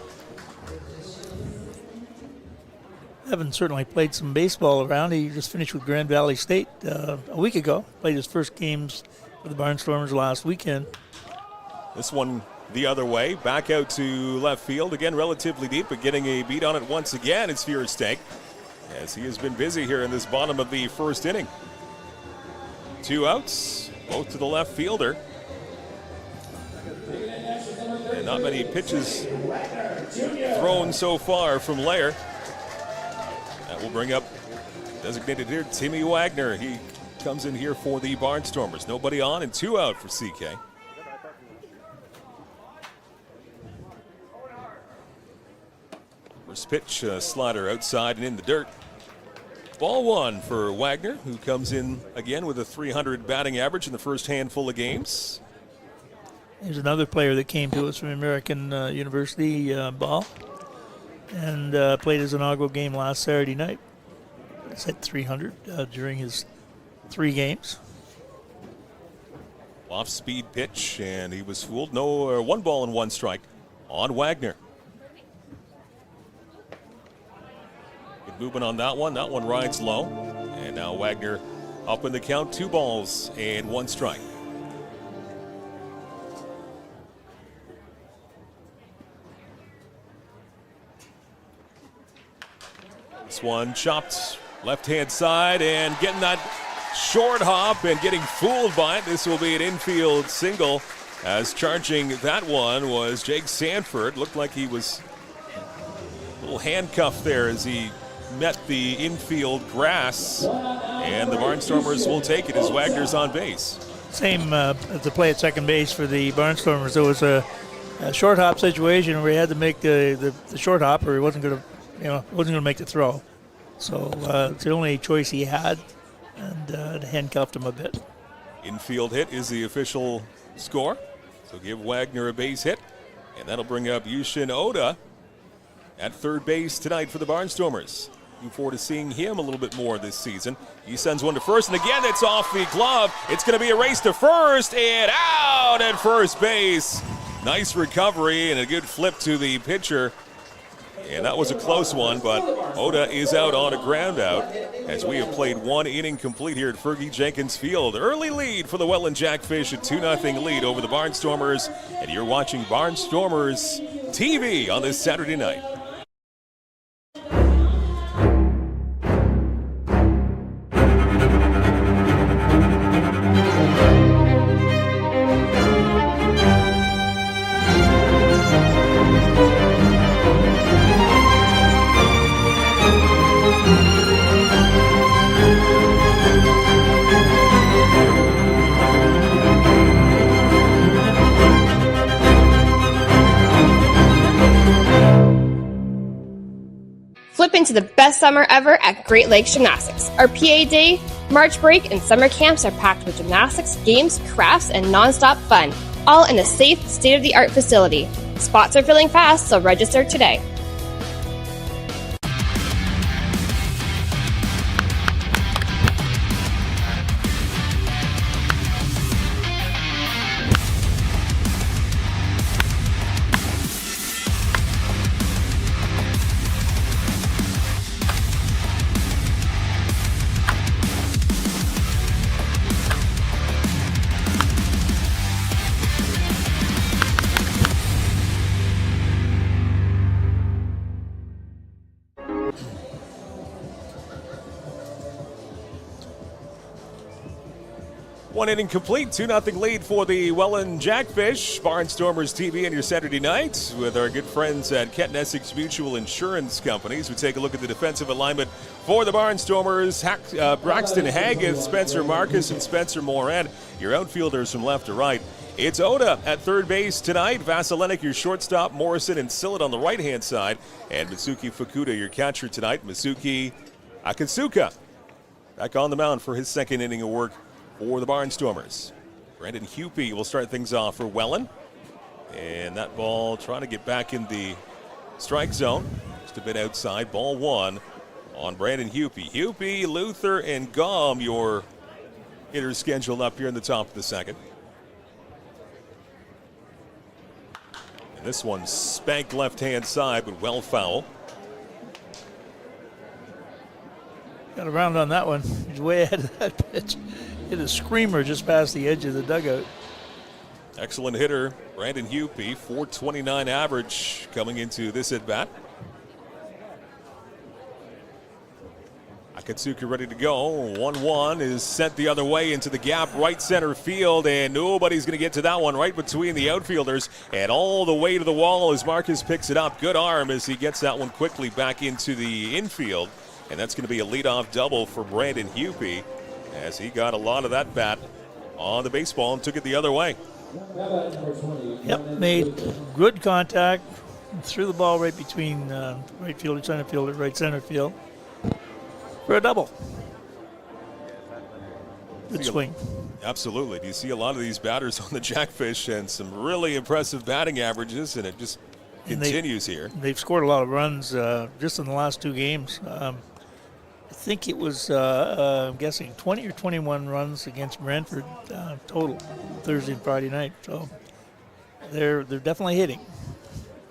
Evan certainly played some baseball around. He just finished with Grand Valley State a week ago. Played his first games for the Barnstormers last weekend.
This one the other way, back out to left field. Again, relatively deep, but getting a beat on it once again is Feuerstake, as he has been busy here in this bottom of the first inning. 2 outs, both to the left fielder. And not many pitches thrown so far from Lair. That will bring up designated hitter Timmy Wagner. He comes in here for the Barnstormers. Nobody on and 2 out for CK. First pitch, slider outside and in the dirt. Ball 1 for Wagner, who comes in again with a .300 batting average in the first handful of games.
There's another player that came to us from American University, Ball, and played his inaugural game last Saturday night. He's hit .300 during his 3 games.
Off-speed pitch, and he was fooled. No, 1 ball and 1 strike on Wagner. Good movement on that one. That one rides low. And now Wagner up in the count. 2 balls and 1 strike. This one chopped left-hand side and getting that short hop and getting fooled by it. This will be an infield single, as charging that one was Jake Sanford. Looked like he was a little handcuffed there as he met the infield grass, and the Barnstormers will take it as Wagner's on base.
Same as the play at second base for the Barnstormers. There was a short hop situation where he had to make the short hop, or he wasn't going to make the throw. So it's the only choice he had, and it handcuffed him a bit.
Infield hit is the official score, so give Wagner a base hit, and that'll bring up Yushin Oda at third base tonight for the Barnstormers. Looking forward to seeing him a little bit more this season. He sends one to first, and again, it's off the glove. It's going to be a race to first, and out at first base. Nice recovery and a good flip to the pitcher. And that was a close one, but Oda is out on a ground out as we have played 1 inning complete here at Fergie Jenkins Field. Early lead for the Welland Jackfish, a 2-0 lead over the Barnstormers. And you're watching Barnstormers TV on this Saturday night.
Flip into the best summer ever at Great Lakes Gymnastics. Our PA Day, March break, and summer camps are packed with gymnastics, games, crafts, and non-stop fun, all in a safe, state-of-the-art facility. Spots are filling fast, so register today.
One inning complete, 2-0 lead for the Welland Jackfish. Barnstormers TV on your Saturday night with our good friends at Kent Essex Mutual Insurance Companies. We take a look at the defensive alignment for the Barnstormers. Braxton Haggith, Spencer Marcus, and Spencer Moran. Your outfielders from left to right. It's Oda at third base tonight. Vasilinek, your shortstop. Morrison and Sillett on the right-hand side. And Mitsuki Fukuda, your catcher tonight. Mitsuki Akatsuka back on the mound for his second inning of work for the Barnstormers. Brandon Hupy will start things off for Welland. And that ball trying to get back in the strike zone. Just a bit outside. Ball one on Brandon Hupy. Hupy, Luther, and Gom, your hitters scheduled up here in the top of the second. And this one spanked left-hand side, but well foul.
Got around on that one. He's way ahead of that pitch. Hit a screamer just past the edge of the dugout.
Excellent hitter, Brandon Hupy, .429 average coming into this at-bat. Akatsuka ready to go. 1-1 is sent the other way into the gap, right center field, and nobody's going to get to that one, right between the outfielders, and all the way to the wall as Marcus picks it up. Good arm as he gets that one quickly back into the infield, and that's going to be a leadoff double for Brandon Hupy as he got a lot of that bat on the baseball and took it the other way.
Yep, made good contact, threw the ball right between right fielder, center fielder, right center field for a double. Good swing.
Absolutely. You see a lot of these batters on the Jackfish and some really impressive batting averages, and it just continues here.
They've scored a lot of runs just in the last two games. I think it was, I'm guessing, 20 or 21 runs against Brentford total Thursday and Friday night. So they're definitely hitting.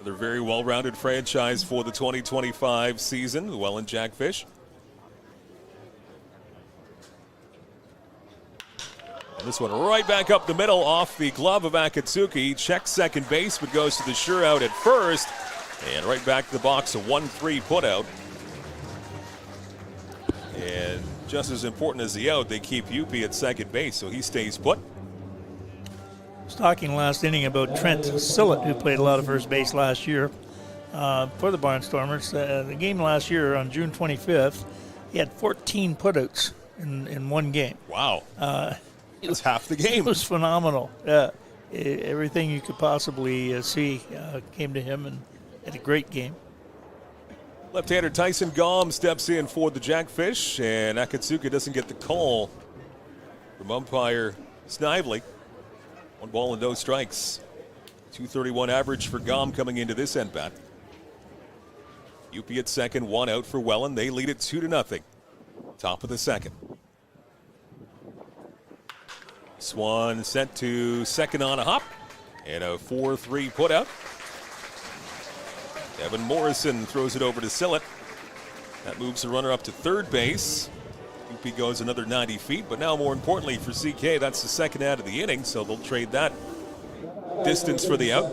They're a very well-rounded franchise for the 2025 season, the Welland Jackfish. And this one right back up the middle off the glove of Akatsuki. Checks second base, but goes to the sure out at first. And right back to the box, a 1-3 putout. And just as important as the out, they keep Hupy at second base, so he stays put.
I was talking last inning about Trent Sillett, who played a lot of first base last year for the Barnstormers. The game last year on June 25th, he had 14 putouts in one game.
Wow. That's half the game.
It was phenomenal. Everything you could possibly see came to him, and had a great game.
Left-hander Tyson Gom steps in for the Jackfish, and Akatsuka doesn't get the call from umpire Snively. 1 ball and no strikes. .231 average for Gom coming into this end bat. UP at second, 1 out for Welland. They lead it 2-0. Top of the second. Swan sent to second on a hop. And a 4-3 putout. Evan Morrison throws it over to Sillett. That moves the runner up to third base. UP goes another 90 feet, but now more importantly for CK, that's the second out of the inning, so they'll trade that distance for the out.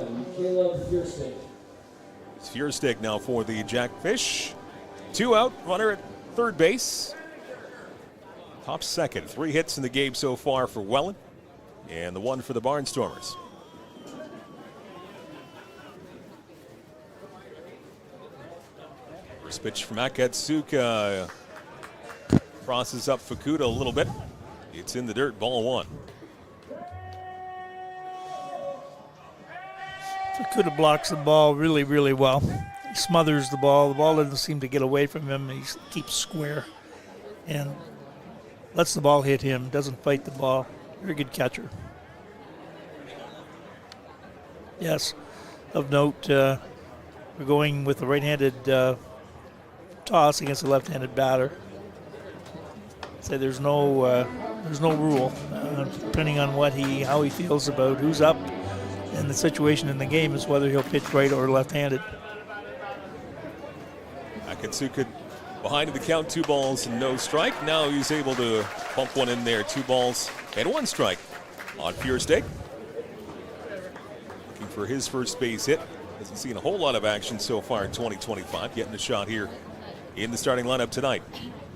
It's Fierstick now for the Jackfish. 2 out, runner at third base. Top second, 3 hits in the game so far for Welland, and the 1 for the Barnstormers. First pitch from Akatsuka. Crosses up Fukuda a little bit. It's in the dirt, ball 1.
Fukuda blocks the ball really, really well. He smothers the ball. The ball doesn't seem to get away from him. He keeps square and lets the ball hit him. Doesn't fight the ball. Very good catcher. Yes, of note, we're going with the right-handed toss against the left-handed batter. Say there's no rule, depending on how he feels about who's up, and the situation in the game is whether he'll pitch right or left-handed.
Akatsuka behind the count, 2 balls and no strike. Now he's able to bump one in there, 2 balls and 1 strike on Fierstick. Looking for his first base hit. Hasn't seen a whole lot of action so far in 2025. Getting a shot here in the starting lineup tonight.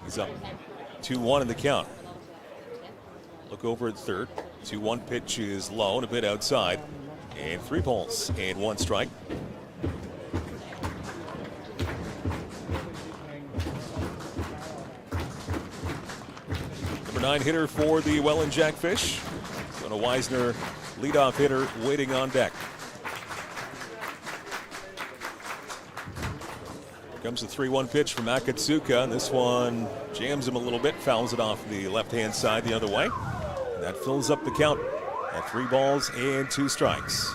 He's up 2-1 in the count. Look over at third. 2-1 pitch is low and a bit outside. And 3 balls and 1 strike. Number 9 hitter for the Welland Jackfish. Jonah Weisner, leadoff hitter, waiting on deck. Comes the 3-1 pitch from Akatsuka, and this one jams him a little bit, fouls it off the left-hand side the other way. And that fills up the count at 3 balls and 2 strikes.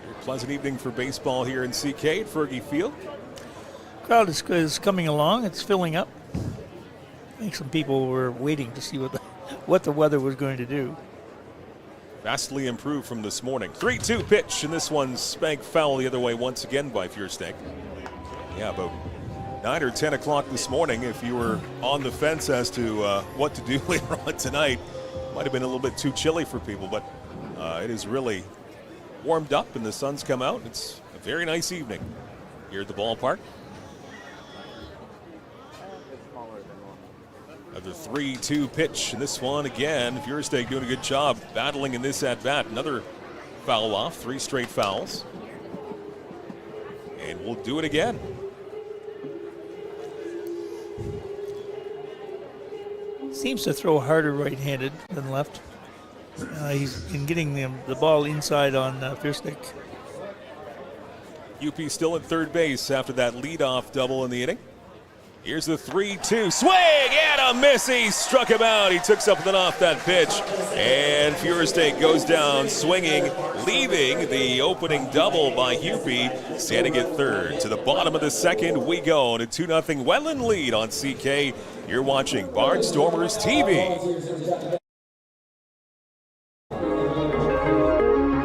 A pleasant evening for baseball here in CK at Fergie Field.
Crowd is coming along. It's filling up. I think some people were waiting to see what the weather was going to do.
Vastly improved from this morning. 3-2 pitch, and this one's spanked foul the other way once again by Fierstick. Yeah, about 9 or 10 o'clock this morning, if you were on the fence as to what to do later on tonight, might have been a little bit too chilly for people, but it is really warmed up and the sun's come out. It's a very nice evening here at the ballpark. Another 3-2 pitch, and this one again, Fierstick doing a good job battling in this at-bat. Another foul off, 3 straight fouls. And we'll do it again.
Seems to throw harder right-handed than left. He's been getting the ball inside on Fierstick.
UP still at third base after that leadoff double in the inning. Here's the 3-2 swing and a miss. He struck him out. He took something off that pitch, and Fierstick goes down swinging, leaving the opening double by UP, standing at third. To the bottom of the second we go, and a 2-0 Welland lead on CK. You're watching Barnstormers TV.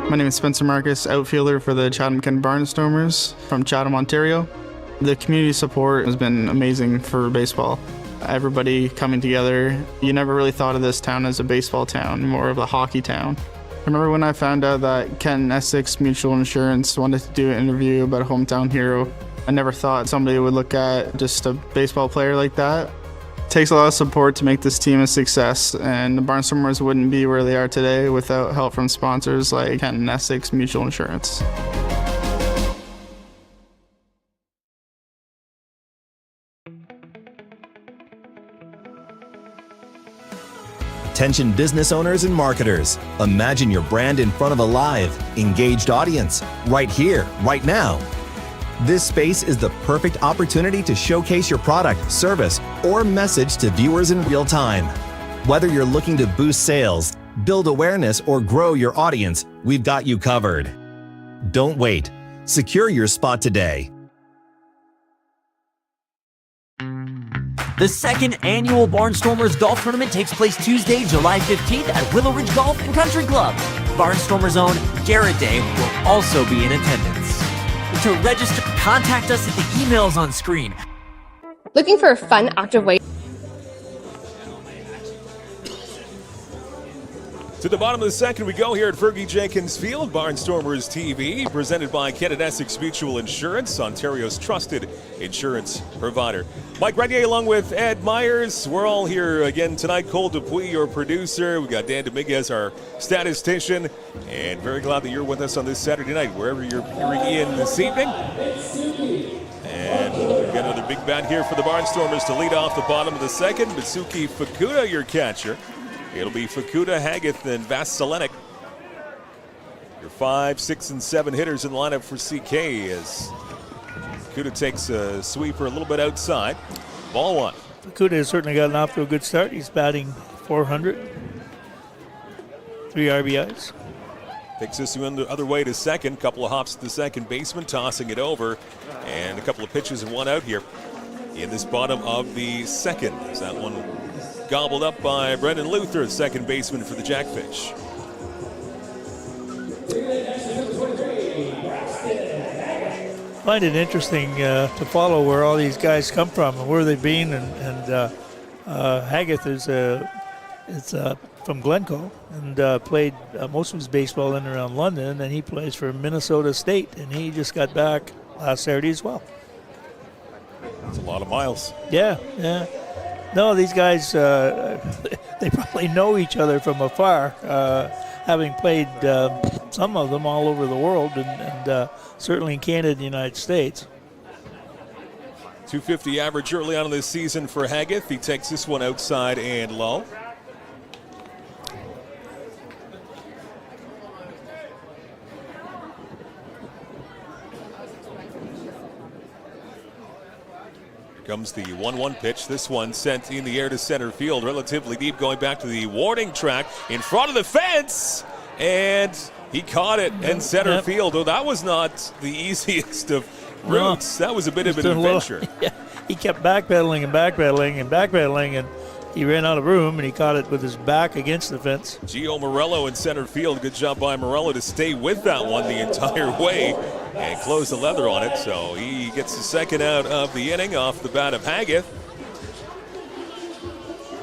My name is Spencer Marcus, outfielder for the Chatham-Kent Barnstormers from Chatham, Ontario. The community support has been amazing for baseball. Everybody coming together. You never really thought of this town as a baseball town, more of a hockey town. I remember when I found out that Kent Essex Mutual Insurance wanted to do an interview about a hometown hero. I never thought somebody would look at just a baseball player like that. It takes a lot of support to make this team a success, and the Barnstormers wouldn't be where they are today without help from sponsors like Kent Essex Mutual Insurance.
Attention business owners and marketers. Imagine your brand in front of a live, engaged audience, right here, right now. This space is the perfect opportunity to showcase your product, service, or message to viewers in real time. Whether you're looking to boost sales, build awareness, or grow your audience, we've got you covered. Don't wait. Secure your spot today.
The second annual Barnstormers Golf Tournament takes place Tuesday, July 15th at Willow Ridge Golf and Country Club. Barnstormers own Garrett Day will also be in attendance. To register, contact us at the emails on screen.
Looking for a fun, active way?
To the bottom of the second we go here at Fergie Jenkins Field. Barnstormers TV, presented by Kent Essex Mutual Insurance, Ontario's trusted insurance provider. Mike Renier along with Ed Myers. We're all here again tonight. Cole Dupuis, your producer. We got Dan Dominguez, our statistician. And very glad that you're with us on this Saturday night, wherever you're hearing in this evening. And we've got another big bat here for the Barnstormers to lead off the bottom of the second. Mitsuki Fukuda, your catcher. It'll be Fukuda, Haggith, and Vasilinek. Your 5, 6, and 7 hitters in the lineup for CK as Fukuda takes a sweeper a little bit outside. Ball one.
Fukuda has certainly gotten off to a good start. He's batting .400. 3 RBIs.
Takes this one the other way to second. Couple of hops to the second baseman, tossing it over. And a couple of pitches and one out here in this bottom of the second. Is that one gobbled up by Brendan Luther, second baseman for the Jackfish.
Find it interesting to follow where all these guys come from and where they've been. And Haggith is from Glencoe and played most of his baseball in and around London, and he plays for Minnesota State, and he just got back last Saturday as well.
That's a lot of miles.
Yeah. No, these guys, they probably know each other from afar, having played some of them all over the world and certainly in Canada and the United States.
.250 average early on in this season for Haggith. He takes this one outside and low. Comes the 1-1 pitch. This one sent in the air to center field, relatively deep, going back to the warning track in front of the fence, and he caught it in center field. Oh, that was not the easiest of routes. That was a bit of an adventure.
He kept backpedaling and he ran out of room, and he caught it with his back against the fence.
Gio Morello in center field. Good job by Morello to stay with that one the entire way and close the leather on it. So he gets the second out of the inning off the bat of Haggith.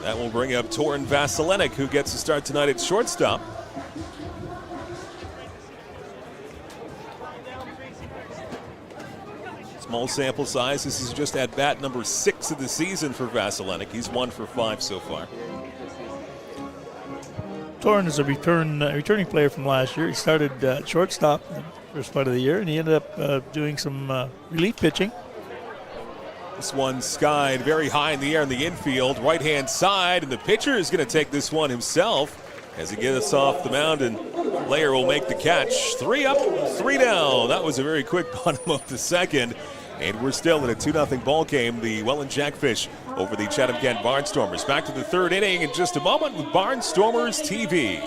That will bring up Torin Vasilinek, who gets to start tonight at shortstop. Small sample size. This is just at bat number 6 of the season for Vasilinek. He's 1 for 5 so far.
Torin is a returning player from last year. He started at shortstop the first part of the year, and he ended up doing some relief pitching.
This one skied very high in the air in the infield, right-hand side, and the pitcher is going to take this one himself as he gets off the mound, and Lair will make the catch. 3 up, 3 down. That was a very quick bottom of the second, and we're still in a 2-0 ball game. The Welland Jackfish over the Chatham-Kent Barnstormers. Back to the third inning in just a moment with Barnstormers TV.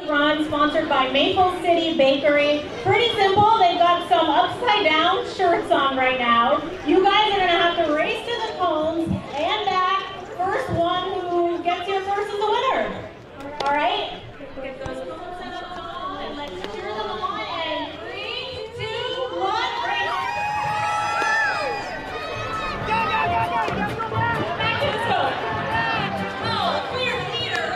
Ron, sponsored by Maple City Bakery. Pretty simple. They've got some upside down shirts on right now. You guys are going to have to race to the cones and back. First one who gets here first is the winner. All right? Get those cones set up tall and let's cheer them on. And 3, 2, 1, race. Back to the stone. Oh, clear leader.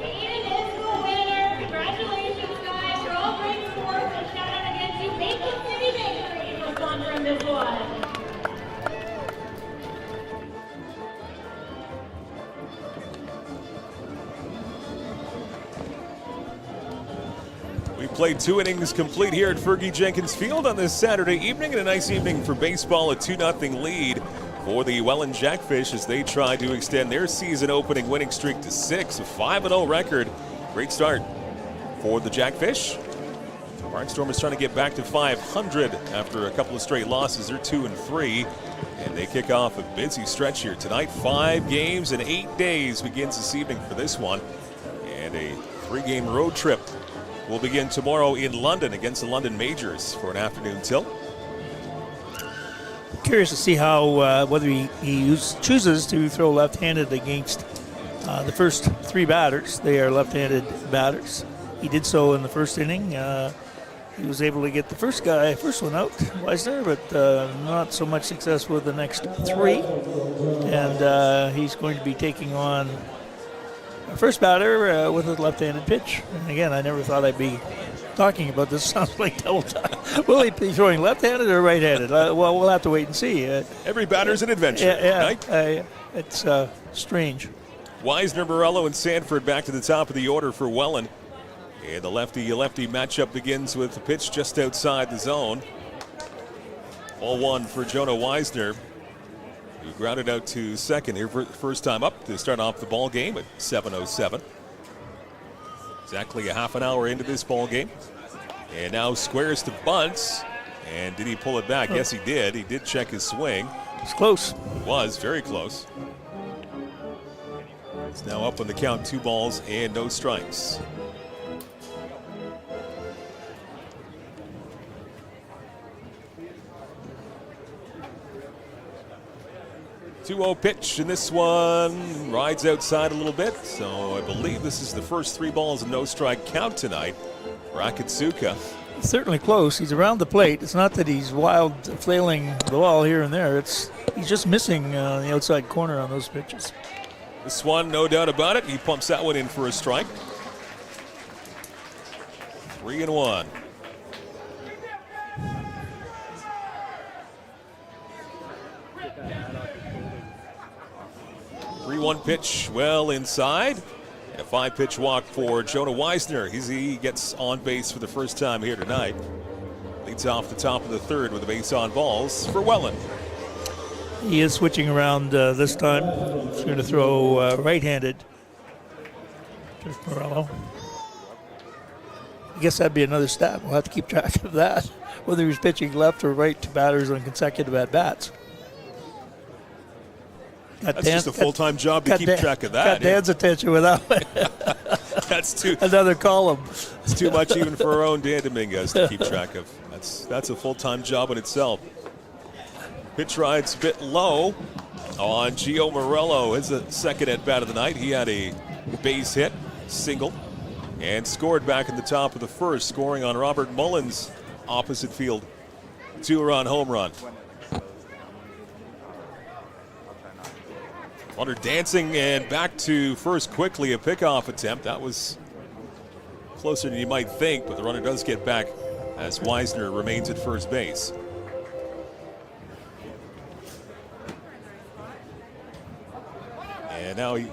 Aiden is the winner. Congratulations, guys. You're all great sports. And shout out again to Maple City Bakery for sponsoring this one.
We played 2 innings complete here at Fergie Jenkins Field on this Saturday evening, and a nice evening for baseball. A 2-0 lead for the Welland Jackfish as they try to extend their season-opening winning streak to 6, a 5-0 record. Great start for the Jackfish. Barnstormers trying to get back to 500 after a couple of straight losses. They're 2-3, and they kick off a busy stretch here tonight. 5 games in 8 days begins this evening for this one, and a 3-game road trip will begin tomorrow in London against the London Majors for an afternoon tilt.
Curious to see how whether he chooses to throw left-handed against the first 3 batters. They are left-handed batters. He did so in the first inning. He was able to get the first one out, Weisner, but not so much success with the next 3. And he's going to be taking on our first batter with a left-handed pitch. And again, I never thought I'd be talking about this. Sounds like double time. Will he be throwing left-handed or right-handed? Well, we'll have to wait and see.
Every batter's an adventure.
Yeah, it's strange.
Weisner, Morello, and Sanford back to the top of the order for Welland. And the lefty-lefty matchup begins with the pitch just outside the zone. 0-1 for Jonah Weisner, who grounded out to second here for first time up to start off the ball game at 7:07. Exactly a half an hour into this ball game. And now squares to bunts. And did he pull it back? Yes, he did. He did check his swing.
It's close.
It was very close. It's now up on the count, 2 balls and no strikes. 2-0 pitch, and this one rides outside a little bit. So I believe this is the first 3 balls and no strike count tonight for Akatsuka.
Certainly close. He's around the plate. It's not that he's wild flailing the ball here and there. He's just missing the outside corner on those pitches.
This one, no doubt about it. He pumps that one in for a strike. 3-1. 3-1 pitch, well inside. A 5-pitch walk for Jonah Weisner. He gets on base for the first time here tonight. Leads off the top of the 3rd with a base on balls for Welland.
He is switching around this time. He's going to throw right-handed to Morello. I guess that'd be another stat. We'll have to keep track of that, whether he's pitching left or right to batters on consecutive at-bats.
That's just a full-time job to keep track of that.
Got Dan's attention with that one.
That's
another column.
It's too much even for our own Dan Dominguez to keep track of. That's a full-time job in itself. Pitch ride's a bit low on Gio Morello. His second at-bat of the night. He had a base hit, single, and scored back in the top of the 1st, scoring on Robert Mullins' opposite field 2-run home run. Runner dancing and back to first quickly, a pickoff attempt. That was closer than you might think, but the runner does get back as Weisner remains at first base. And now he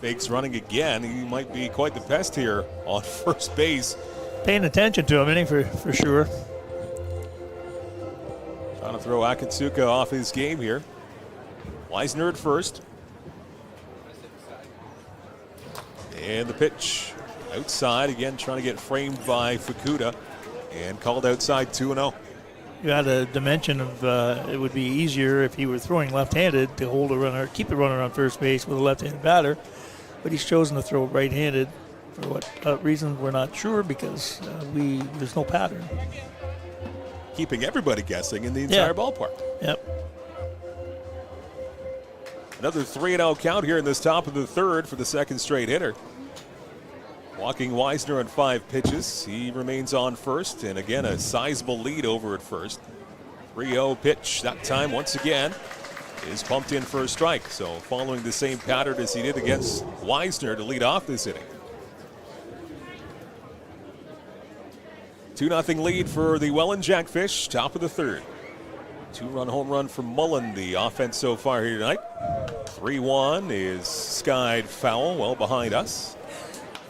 fakes running again. He might be quite the pest here on first base.
Paying attention to him, isn't he, for sure.
Trying to throw Akatsuka off his game here. Weisner at first. And the pitch outside again, trying to get framed by Fukuda and called outside 2-0.
You had a dimension of it would be easier if he were throwing left-handed to hold a runner, keep the runner on first base with a left-handed batter, but he's chosen to throw right-handed for what reason we're not sure because there's no pattern.
Keeping everybody guessing in the entire ballpark.
Yep.
Another 3-0 count here in this top of the 3rd for the second straight hitter. Walking Weisner on 5 pitches. He remains on first, and again, a sizable lead over at first. 3-0 pitch, that time once again, is pumped in for a strike. So following the same pattern as he did against Weisner to lead off this inning. 2-0 lead for the Welland Jackfish, top of the 3rd. 2-run home run from Mullen, the offense so far here tonight. 3-1 is skied foul, well behind us.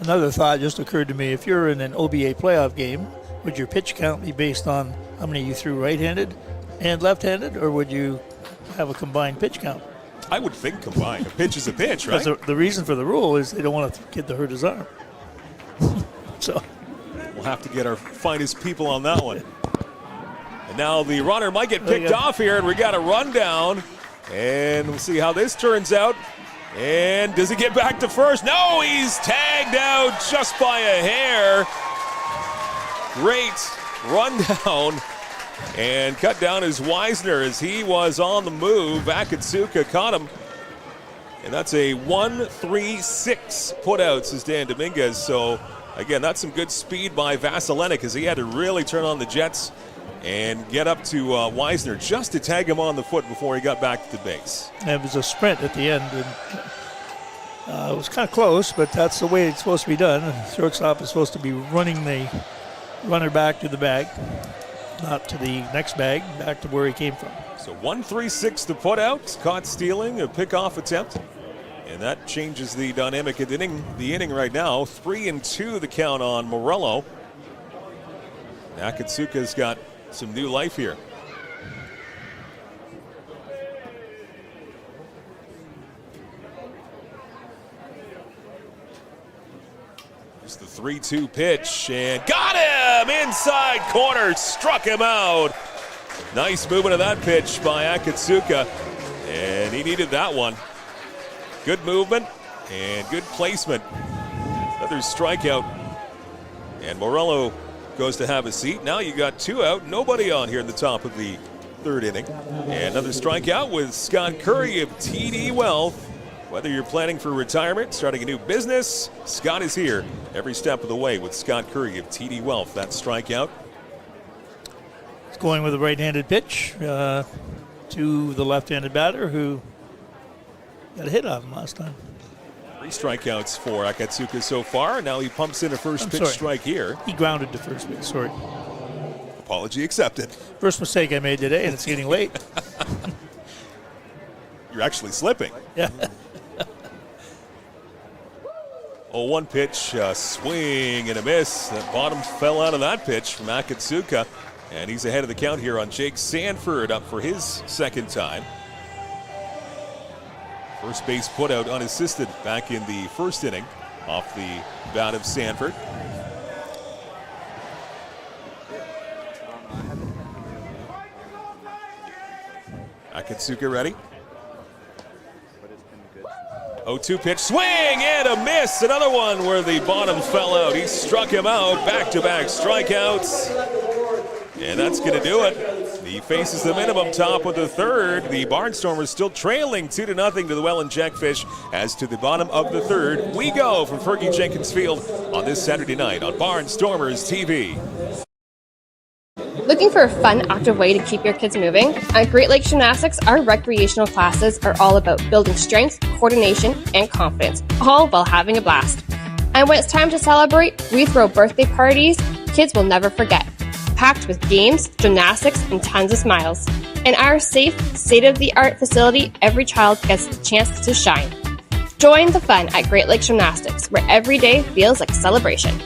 Another thought just occurred to me. If you're in an OBA playoff game, would your pitch count be based on how many you threw right-handed and left-handed, or would you have a combined pitch count?
I would think combined. A pitch is a pitch, right?
Because the reason for the rule is they don't want a kid to hurt his arm. So
we'll have to get our finest people on that one. And now the runner might get picked off here, and we got a rundown. And we'll see how this turns out. And does he get back to first? No, he's tagged out just by a hair. Great rundown and cut down as Weisner as he was on the move. Akatsuka caught him. And that's a 1-3-6 put-out, says Dan Dominguez. So, again, that's some good speed by Vasilenic as he had to really turn on the jets and get up to Weisner just to tag him on the foot before he got back to the base.
It was a sprint at the end. And, it was kind of close, but that's the way it's supposed to be done. The shortstop is supposed to be running the runner back to the bag, not to the next bag, back to where he came from.
So 1-3-6 to put out, caught stealing, a pickoff attempt. And that changes the dynamic of the inning right now. 3-2 the count on Morello. Akatsuka's got some new life here. It's the 3-2 pitch and got him inside corner, struck him out. Nice movement of that pitch by Akatsuka, and he needed that one. Good movement and good placement. Another strikeout, and Morello goes to have a seat. Now you got 2 out, nobody on here in the top of the 3rd inning. And another strikeout with Scott Curry of TD Wealth. Whether you're planning for retirement, starting a new business, Scott is here every step of the way with Scott Curry of TD Wealth. That strikeout.
It's going with a right-handed pitch to the left-handed batter who got a hit off him last time.
3 strikeouts for Akatsuka so far. Now he pumps in a first-pitch strike here.
He grounded to first base, sorry.
Apology accepted.
First mistake I made today, and it's getting late.
You're actually slipping.
Yeah.
0-1 pitch, swing and a miss. That bottom fell out of that pitch from Akatsuka. And he's ahead of the count here on Jake Sanford, up for his 2nd time. First base put out unassisted back in the 1st inning off the bat of Sanford. Akatsuka ready. 0-2 pitch, swing and a miss. Another one where the bottom fell out. He struck him out. Back-to-back strikeouts. And that's going to do it. He faces the minimum top of the 3rd. The Barnstormers still trailing 2-0 to the Welland Jackfish. As to the bottom of the 3rd, we go from Fergie Jenkins Field on this Saturday night on Barnstormers TV.
Looking for a fun, active way to keep your kids moving? At Great Lakes Gymnastics, our recreational classes are all about building strength, coordination, and confidence, all while having a blast. And when it's time to celebrate, we throw birthday parties kids will never forget, packed with games, gymnastics, and tons of smiles. In our safe, state-of-the-art facility, every child gets the chance to shine. Join the fun at Great Lakes Gymnastics, where every day feels like a celebration.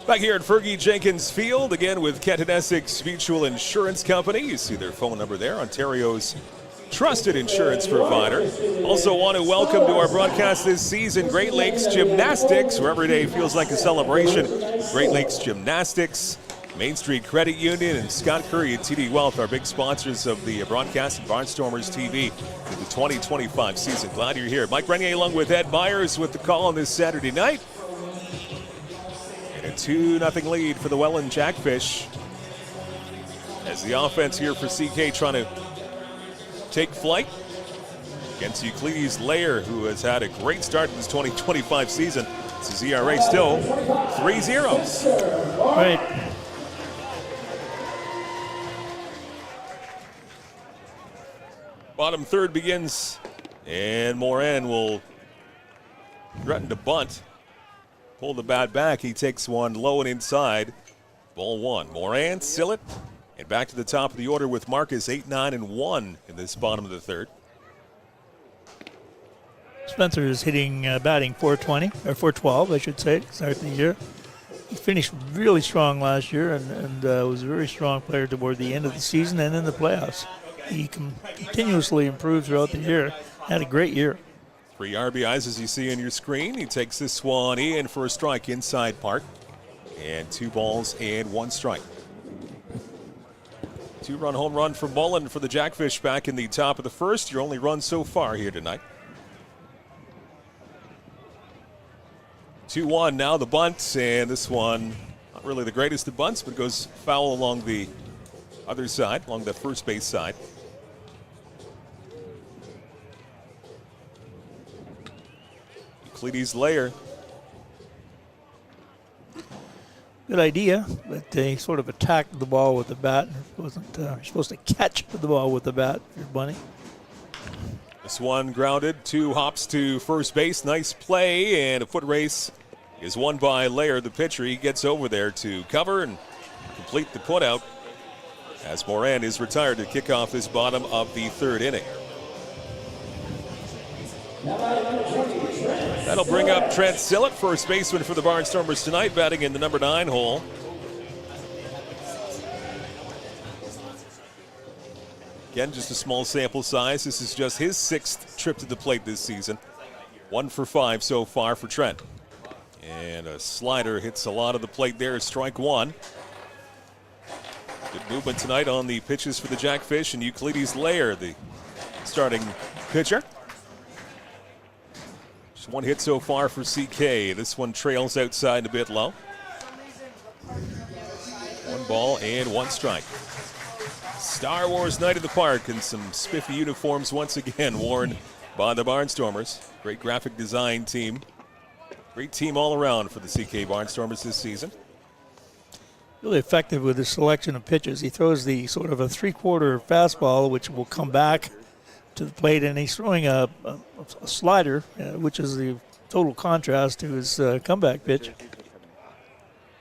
Back here at Fergie Jenkins Field, again with Kent Essex Mutual Insurance Company. You see their phone number there, Ontario's trusted insurance provider. Also want to welcome to our broadcast this season Great Lakes Gymnastics, where every day feels like a celebration. Great Lakes Gymnastics, Main Street Credit Union, and Scott Curry at TD Wealth are big sponsors of the broadcast and Barnstormers TV for the 2025 season. Glad you're here. Mike Renier along with Ed Myers with the call on this Saturday night. A 2-0 lead for the Welland Jackfish as the offense here for CK trying to take flight against Euclides Layer, who has had a great start in this 2025 season. It's his ERA still 3-0.
Right.
Bottom third begins, and Moran will threaten to bunt. Pull the bat back. He takes one low and inside. Ball one. Moran, Sillett, and back to the top of the order with Marcus 8, 9, and 1 in this bottom of the third.
Spencer is hitting batting 420 or 412, I should say, to start the year. He finished really strong last year and was a very strong player toward the end of the season and in the playoffs. He continuously improved throughout the year. Had a great year.
3 RBIs as you see on your screen. He takes this one in for a strike inside part. And 2 balls and 1 strike. 2-run home run from Welland for the Jackfish back in the top of the first. Your only run so far here tonight. 2-1 now the bunt, and this one not really the greatest of bunts, but goes foul along the other side, along the first base side. Euclides Layer.
Good idea, but they sort of attacked the ball with the bat. You're supposed to catch the ball with the bat if you're bunting.
This one grounded, 2 hops to first base. Nice play, and a foot race is won by Lair, the pitcher. He gets over there to cover and complete the putout as Moran is retired to kick off this bottom of the third inning. That'll bring up Trent Sillett, first baseman for the Barnstormers tonight, batting in the number 9 hole. Again, just a small sample size. This is just his 6th trip to the plate this season. 1 for 5 so far for Trent. And a slider hits a lot of the plate there. Strike 1. Good movement tonight on the pitches for the Jackfish, and Euclides Layer, the starting pitcher. Just 1 hit so far for CK. This one trails outside a bit low. 1 ball and 1 strike. Star Wars night at the park, and some spiffy uniforms once again worn by the Barnstormers. Great graphic design team. Great team all around for the CK Barnstormers this season.
Really effective with his selection of pitches. He throws the sort of a 3/4 fastball, which will come back to the plate, and he's throwing a slider, which is the total contrast to his comeback pitch.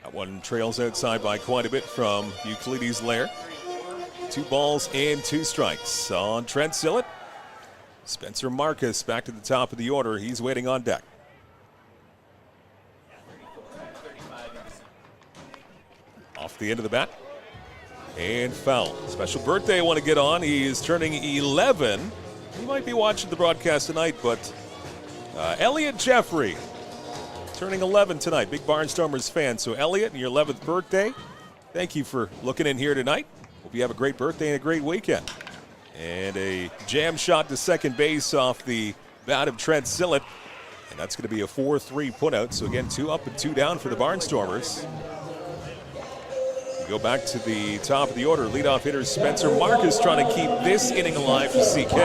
That one trails outside by quite a bit from Euclides Lair. 2 balls and 2 strikes on Trent Sillett. Spencer Marcus back to the top of the order. He's waiting on deck. Off the end of the bat. And foul. Special birthday I want to get on. He is turning 11. You might be watching the broadcast tonight, but Elliot Jeffrey turning 11 tonight. Big Barnstormers fan. So Elliot, on your 11th birthday, thank you for looking in here tonight. Hope you have a great birthday and a great weekend. And a jam shot to second base off the bat of Trent Sillett. And that's going to be a 4-3 putout. So again, 2 up and 2 down for the Barnstormers. We go back to the top of the order. Leadoff hitter Spencer Marcus trying to keep this inning alive for CK.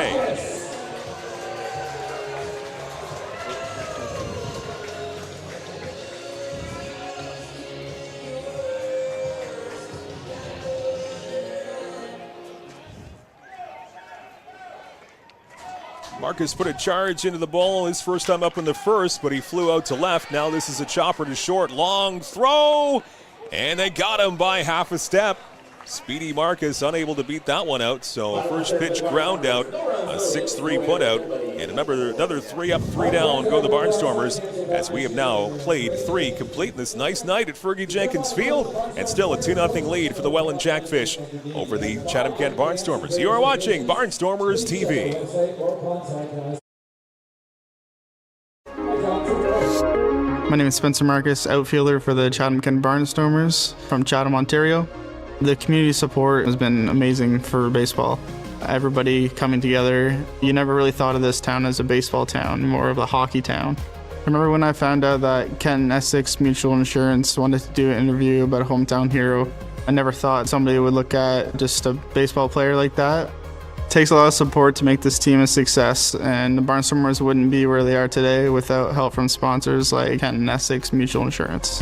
Marcus put a charge into the ball his first time up in the first, but he flew out to left. Now this is a chopper to short. Long throw, and they got him by half a step. Speedy Marcus unable to beat that one out, so first pitch ground out, a 6-3 put out, and another 3 up, 3 down go the Barnstormers, as we have now played 3 complete in this nice night at Fergie Jenkins Field, and still a 2-0 lead for the Welland Jackfish over the Chatham-Kent Barnstormers. You are watching Barnstormers TV.
My name is Spencer Marcus, outfielder for the Chatham-Kent Barnstormers from Chatham, Ontario. The community support has been amazing for baseball. Everybody coming together. You never really thought of this town as a baseball town, more of a hockey town. I remember when I found out that Kent Essex Mutual Insurance wanted to do an interview about a hometown hero. I never thought somebody would look at just a baseball player like that. It takes a lot of support to make this team a success, and the Barnstormers wouldn't be where they are today without help from sponsors like Kent Essex Mutual Insurance.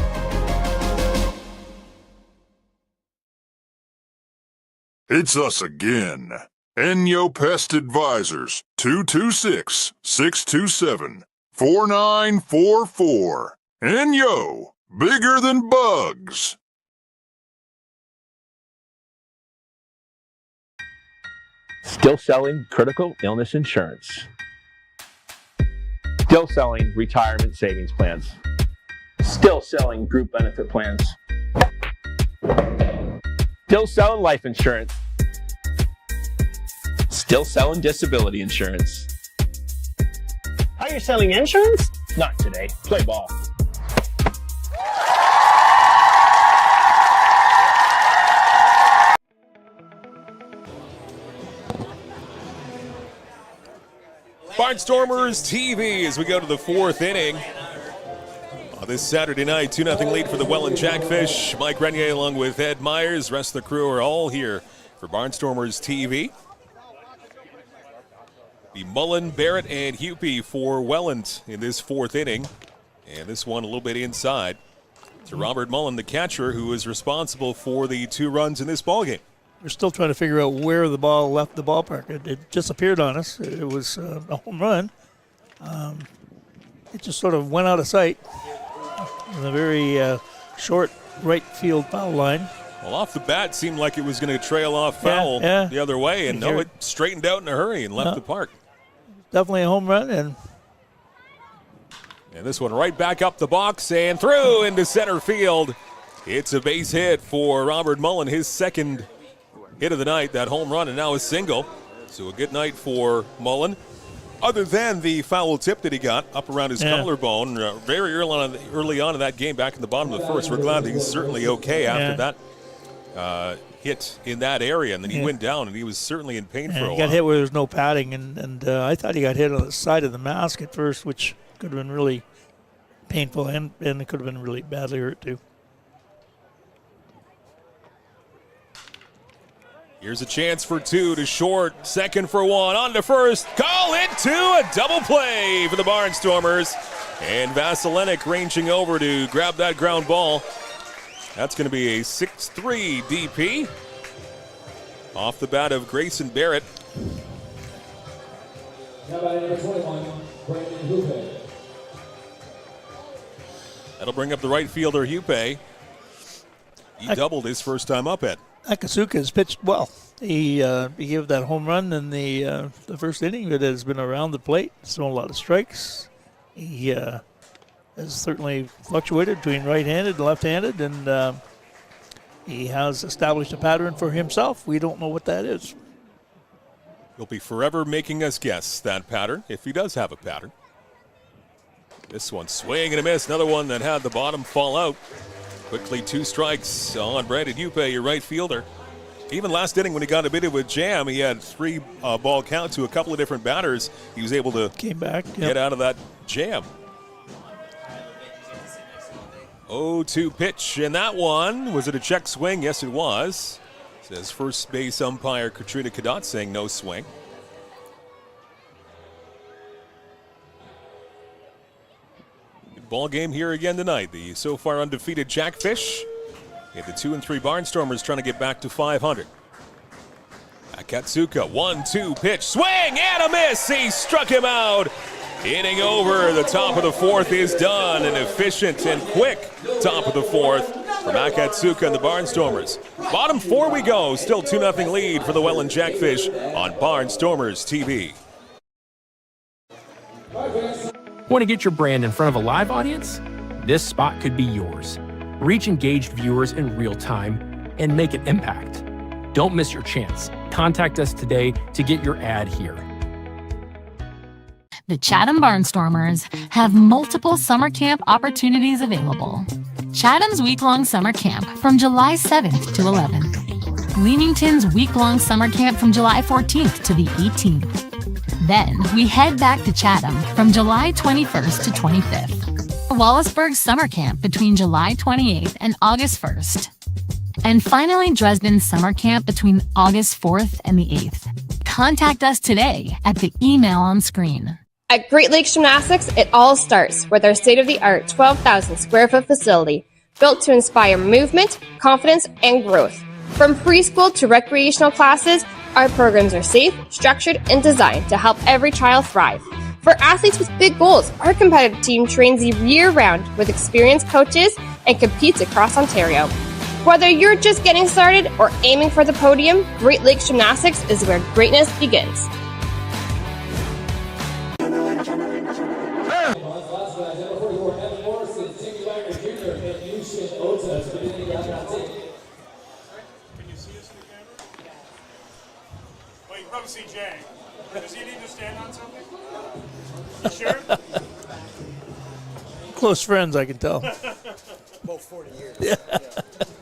It's us again. Enyo Pest Advisors, 226-627-4944. Enyo, bigger than bugs.
Still selling critical illness insurance. Still selling retirement savings plans. Still selling group benefit plans. Still selling life insurance. Still selling disability insurance.
Are you selling insurance? Not today. Play ball.
Barnstormers TV as we go to the fourth inning. This Saturday night, 2-0 lead for the Welland Jackfish. Mike Renier along with Ed Myers. Rest of the crew are all here for Barnstormers TV. Be Mullen, Barrett, and Hupy for Welland in this fourth inning. And this one a little bit inside to Robert Mullen, the catcher, who is responsible for the 2 runs in this ballgame.
We're still trying to figure out where the ball left the ballpark. It disappeared on us. It was a home run. It just sort of went out of sight in a very short right field foul line.
Well, off the bat, seemed like it was going to trail off foul the other way, and no, it straightened out in a hurry and left the park.
Definitely a home run, and
this one right back up the box and through into center field. It's a base hit for Robert Mullen, his second hit of the night, that home run, and now a single. So a good night for Mullen. Other than the foul tip that he got up around his collarbone very early on in that game back in the bottom of the first. We're glad that he's certainly okay after that hit in that area. And then he went down, and he was certainly in pain for a while.
He got hit where there's no padding, and I thought he got hit on the side of the mask at first, which could have been really painful, and it could have been really badly hurt too.
Here's a chance for 2 to short, second for 1, on to first, call into a double play for the Barnstormers. And Vasilenik ranging over to grab that ground ball. That's going to be a 6-3 DP off the bat of Grayson Barrett.
Now batting number 21, Brandon Hupe.
That'll bring up the right fielder, Hupe. He doubled his first time up at.
Akasuka has pitched well. He gave that home run in the first inning that has been around the plate. Thrown a lot of strikes. He has certainly fluctuated between right-handed and left-handed, and he has established a pattern for himself. We don't know what that is.
He'll be forever making us guess that pattern, if he does have a pattern. This one swing and a miss. Another one that had the bottom fall out. Quickly 2 strikes on Brandon Hupe, your right fielder. Even last inning when he got a bit of a jam, he had 3 ball count to a couple of different batters. He was able to get out of that jam. 0-2 pitch, and that one, was it a check swing? Yes, it was. Says first base umpire Katrina Kadot saying no swing. Ball game here again tonight. The so far undefeated Jackfish and the 2-3 Barnstormers trying to get back to 500. Akatsuka, 1-2 pitch, swing and a miss. He struck him out. Hitting over the top of the fourth is done. An efficient and quick top of the fourth from Akatsuka and the Barnstormers. Bottom 4 we go. Still 2-0 lead for the Welland Jackfish on Barnstormers TV.
Want to get your brand in front of a live audience? This spot could be yours. Reach engaged viewers in real time and make an impact. Don't miss your chance. Contact us today to get your ad here.
The Chatham Barnstormers have multiple summer camp opportunities available. Chatham's week-long summer camp from July 7th to 11th. Leamington's week-long summer camp from July 14th to the 18th. Then we head back to Chatham from July 21st to 25th. Wallaceburg's summer camp between July 28th and August 1st. And finally Dresden's summer camp between August 4th and the 8th. Contact us today at the email on screen.
At Great Lakes Gymnastics, it all starts with our state-of-the-art 12,000 square foot facility built to inspire movement, confidence, and growth. From preschool to recreational classes, Our programs are safe, structured, and designed to help every child thrive. For athletes with big goals, our competitive team trains year-round with experienced coaches and competes across Ontario. Whether you're just getting started or aiming for the podium, Great Lakes Gymnastics is where greatness begins.
Well, you probably see Jay. Does he need to stand on something? You sure?
Close friends, I can tell.
About 40 years.
Yeah.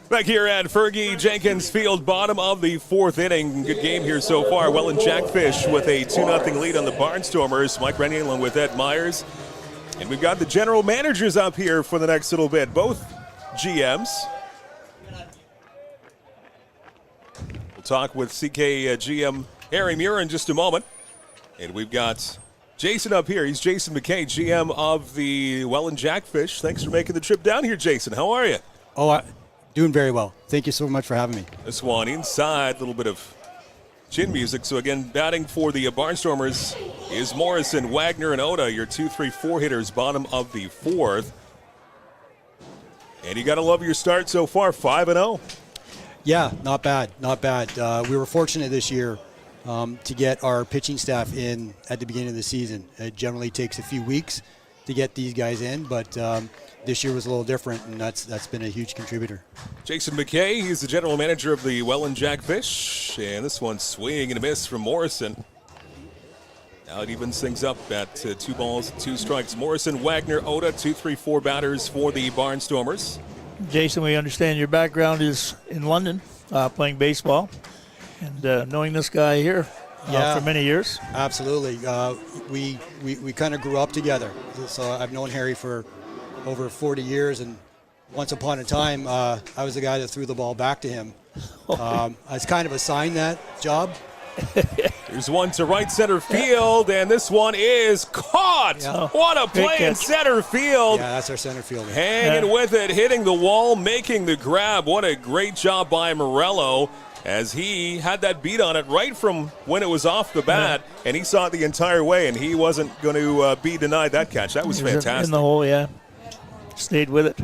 Back here at Fergie Jenkins Field, bottom of the fourth inning. Good game here so far. Welland Jackfish with a 2-0 lead on the Barnstormers. Mike Rennie along with Ed Myers. And we've got the general managers up here for the next little bit. Both GMs. We'll talk with CK GM Harry Muir in just a moment. And we've got Jason up here. He's Jason McKay, GM of the Welland Jackfish. Thanks for making the trip down here, Jason. How are you?
Oh, doing very well. Thank you so much for having me.
This one inside, a little bit of chin music. So again, batting for the Barnstormers is Morrison, Wagner, and Oda, your 2-3-4 hitters, bottom of the fourth. And you got to love your start so far, 5-0.
Yeah, not bad, not bad. We were fortunate this year to get our pitching staff in at the beginning of the season. It generally takes a few weeks to get these guys in, but this year was a little different, and that's been a huge contributor.
Jason McKay, he's the general manager of the Welland Jackfish, and this one swing and a miss from Morrison. Now it evens things up at 2 balls, 2 strikes. Morrison, Wagner, Oda, 2-3-4 batters for the Barnstormers.
Jason, we understand your background is in London, playing baseball, and knowing this guy here for many years.
Absolutely. We kind of grew up together. So I've known Harry for over 40 years, and once upon a time, I was the guy that threw the ball back to him. I was kind of assigned that job.
There's one to right center field, and this one is caught.
Yeah.
What a play in center field.
Yeah, that's our center fielder.
Hanging with it, hitting the wall, making the grab. What a great job by Morello, as he had that beat on it right from when it was off the bat, and he saw it the entire way, and he wasn't going to be denied that catch. That was fantastic.
In the hole, yeah. Stayed with it.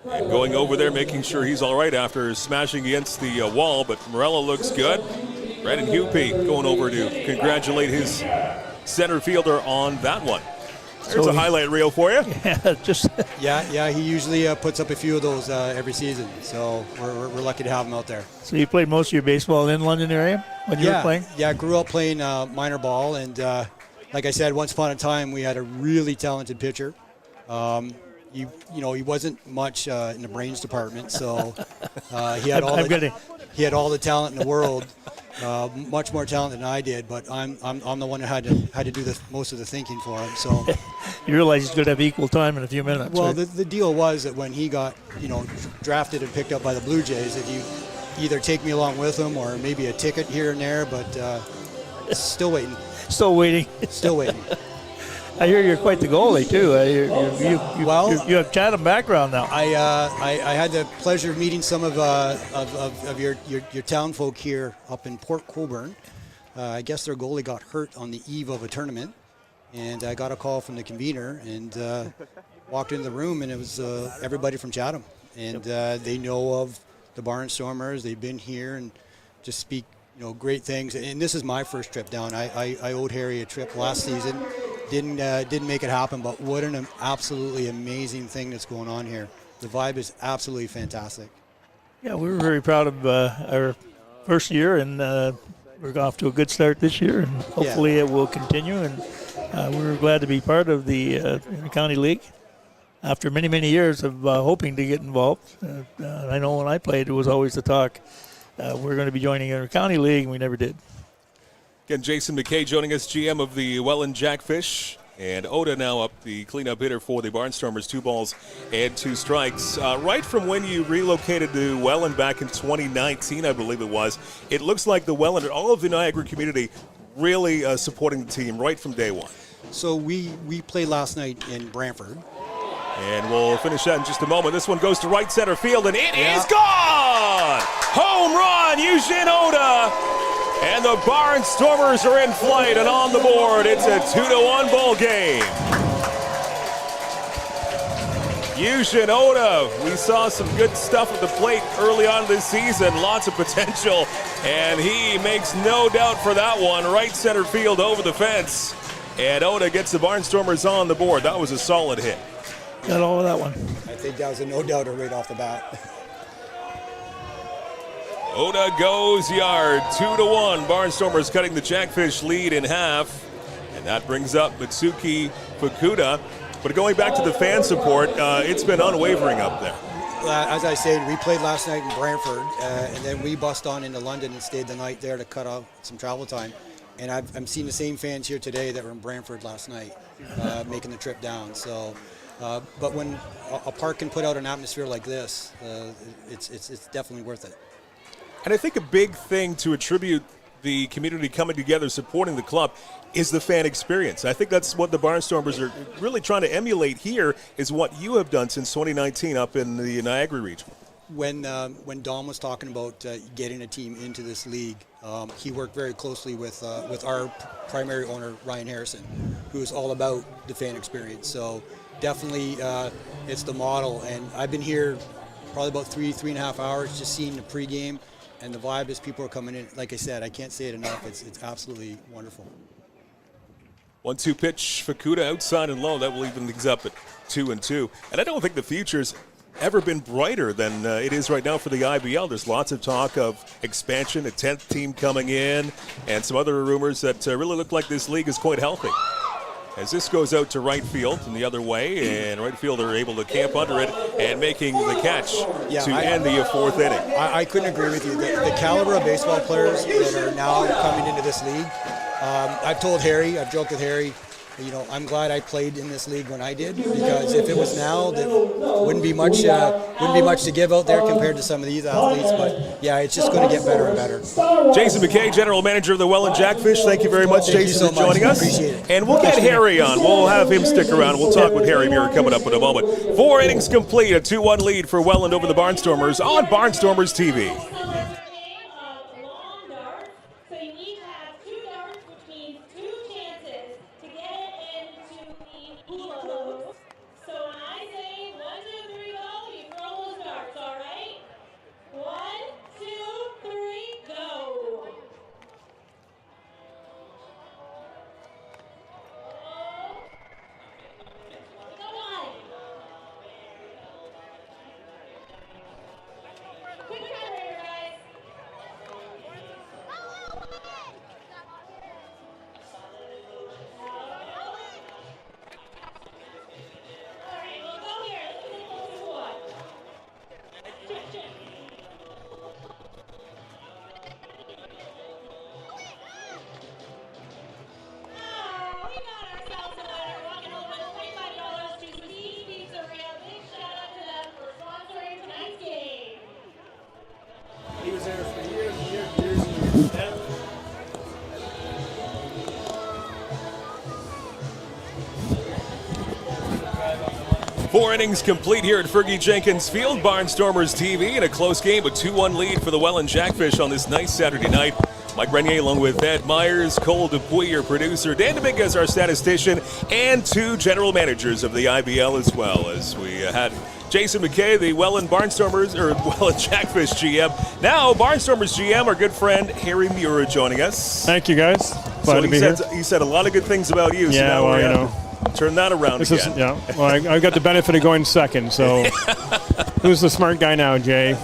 And going over there, making sure he's all right after smashing against the wall, but Morello looks good. Brandon Hupy going over to congratulate his center fielder on that one. There's a highlight reel for you.
Yeah, he usually puts up a few of those every season, so we're lucky to have him out there.
So you played most of your baseball in London area when you were playing?
Yeah, I grew up playing minor ball, and like I said, once upon a time we had a really talented pitcher. He wasn't much in the brains department, so he had all the talent in the world. Much more talent than I did, but I'm the one who had to do most of the thinking for him. So
you realize he's going to have equal time in a few minutes.
Well,
right?
the deal was that when he got drafted and picked up by the Blue Jays, that you either take me along with him or maybe a ticket here and there, but still waiting.
Still waiting.
Still waiting.
I hear you're quite the goalie too. You have Chatham background now.
I had the pleasure of meeting some of your town folk here up in Port Colborne. I guess their goalie got hurt on the eve of a tournament, and I got a call from the convener and walked into the room, and it was everybody from Chatham, and they know of the Barnstormers. They've been here and just speak great things. And this is my first trip down. I owed Harry a trip last season. Didn't make it happen, but what an absolutely amazing thing that's going on here. The vibe is absolutely fantastic.
Yeah, we were very proud of our first year, and we're off to a good start this year, and hopefully it will continue. And we were glad to be part of the Intercounty League after many, many years of hoping to get involved. I know when I played, it was always the talk. We're going to be joining Intercounty League, and we never did.
Again, Jason McKay joining us, GM of the Welland Jackfish. And Oda now up, the cleanup hitter for the Barnstormers, 2 balls and 2 strikes. Right from when you relocated to Welland back in 2019, I believe it was, it looks like the Welland and all of the Niagara community really supporting the team right from day one.
So we played last night in Brantford.
And we'll finish that in just a moment. This one goes to right center field, and it is gone! Home run, Eugene Oda And the Barnstormers are in flight and on the board. It's a 2-1 ball game. Yushin Oda, we saw some good stuff at the plate early on this season, lots of potential, and he makes no doubt for that one. Right center field over the fence, and Oda gets the Barnstormers on the board. That was a solid hit.
Got all of that one.
I think that was a no-doubter right off the bat.
Oda goes yard, 2-1. Barnstormers cutting the Jackfish lead in half, and that brings up Mitsuki Fukuda. But going back to the fan support, it's been unwavering up there.
As I said, we played last night in Brantford, and then we bussed on into London and stayed the night there to cut off some travel time. And I'm seeing the same fans here today that were in Brantford last night, making the trip down. So, but when a park can put out an atmosphere like this, it's definitely worth it.
And I think a big thing to attribute the community coming together, supporting the club, is the fan experience. I think that's what the Barnstormers are really trying to emulate here, is what you have done since 2019 up in the Niagara region.
When Dom was talking about getting a team into this league, he worked very closely with our primary owner, Ryan Harrison, who is all about the fan experience. So definitely it's the model. And I've been here probably about 3.5 hours just seeing the pregame. And the vibe as people are coming in, like I said, I can't say it enough. It's absolutely wonderful.
1-2 pitch, Fukuda outside and low. That will even things up at 2-2. And I don't think the future's ever been brighter than it is right now for the IBL. There's lots of talk of expansion, a 10th team coming in, and some other rumors that really look like this league is quite healthy. As this goes out to right field and the other way, and right field are able to camp under it and making the catch to end the fourth inning.
I couldn't agree with you. The caliber of baseball players that are now coming into this league, I've told Harry, I've joked with Harry, you know, I'm glad I played in this league when I did, because if it was now, there wouldn't be much to give out there compared to some of these athletes. But yeah, it's just going to get better and better.
Jason McKay, General Manager of the Welland Jackfish. Thank you very much, Jason, for joining us.
Appreciate it.
And we'll get Harry on. We'll have him stick around. We'll talk with Harry Muir coming up in a moment. 4 innings complete, a 2-1 lead for Welland over the Barnstormers on Barnstormers TV. Four innings complete here at Fergie Jenkins Field. Barnstormers TV in a close game, a 2-1 lead for the Welland Jackfish on this nice Saturday night. Mike Renier along with Ed Myers, Cole Dupuy, your producer, Dan Dominguez, our statistician, and 2 general managers of the IBL as well, as we had Jason McKay, the Welland Barnstormers, or Welland Jackfish GM. Now, Barnstormers GM, our good friend Harry Muir joining us.
Thank you, guys. Glad to be here.
He said a lot of good things about you.
Yeah,
so now
well, you know.
Turn that around again.
Well, I got the benefit of going second, so who's the smart guy now, Jay?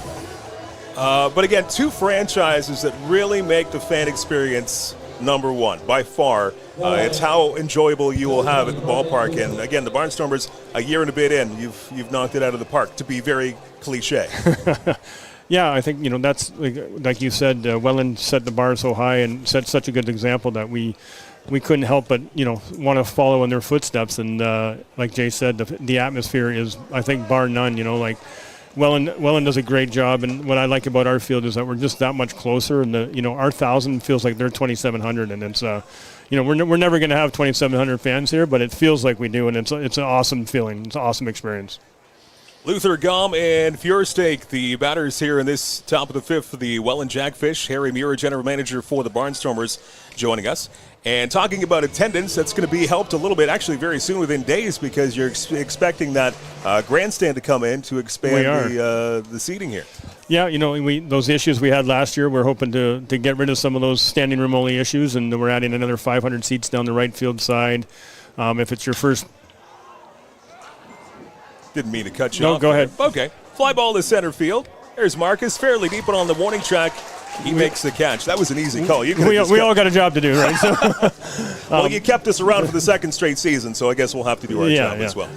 But again, 2 franchises that really make the fan experience number one by far. It's how enjoyable you will have at the ballpark. And again, the Barnstormers, a year and a bit in, you've knocked it out of the park, to be very cliche.
Yeah, I think, that's like you said, Welland set the bar so high and set such a good example that we couldn't help but, want to follow in their footsteps. And like Jay said, the atmosphere is, I think, bar none. Welland does a great job. And what I like about our field is that we're just that much closer. And our 1,000 feels like they're 2,700. And it's, we're never going to have 2,700 fans here, but it feels like we do. And it's an awesome feeling. It's an awesome experience.
Luther Gom and Furstake, the batters here in this top of the fifth. The Welland Jackfish, Harry Muir, general manager for the Barnstormers, joining us. And talking about attendance, that's going to be helped a little bit, actually very soon, within days, because you're expecting that grandstand to come in to expand the seating here.
Yeah, those issues we had last year, we're hoping to get rid of some of those standing room only issues, and we're adding another 500 seats down the right field side. If it's your first...
Didn't mean to cut you
off. No, go ahead.
Okay. Fly ball to center field. There's Marcus, fairly deep on the warning track. He makes the catch. That was an easy call.
We all got a job to do, right? So,
well, you kept us around for the second straight season, so I guess we'll have to do our job as well.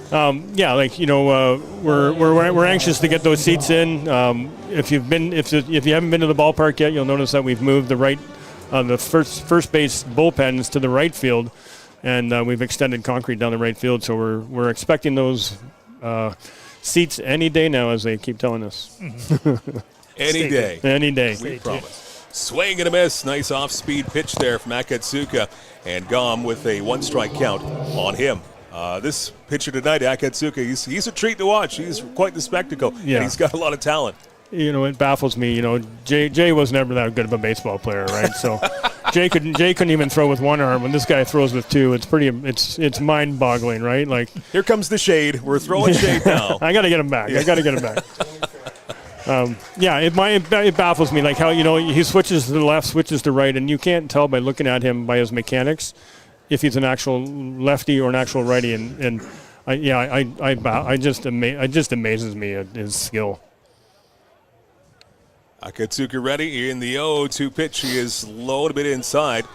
We're anxious to get those seats in. If you haven't been to the ballpark yet, you'll notice that we've moved the first base bullpens to the right field, and we've extended concrete down the right field. So we're expecting those seats any day now, as they keep telling us.
Any day. We promise. Swing and a miss. Nice off-speed pitch there from Akatsuka. And Gom with a one-strike count on him. This pitcher tonight, Akatsuka, he's a treat to watch. He's quite the spectacle.
Yeah.
And he's got a lot of talent.
It baffles me. Jay was never that good of a baseball player, right? So Jay couldn't even throw with one arm. When this guy throws with two, it's mind-boggling, right? Like,
here comes the shade. We're throwing shade now.
I got to get him back. It baffles me, like how he switches to the left, switches to right, and you can't tell by looking at him by his mechanics if he's an actual lefty or an actual righty. And it just amazes me at his skill.
Akatsuka ready in the 0-2 pitch. He is low a bit inside,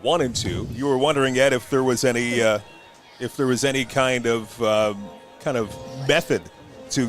1-2. You were wondering, Ed, if there was any kind of method to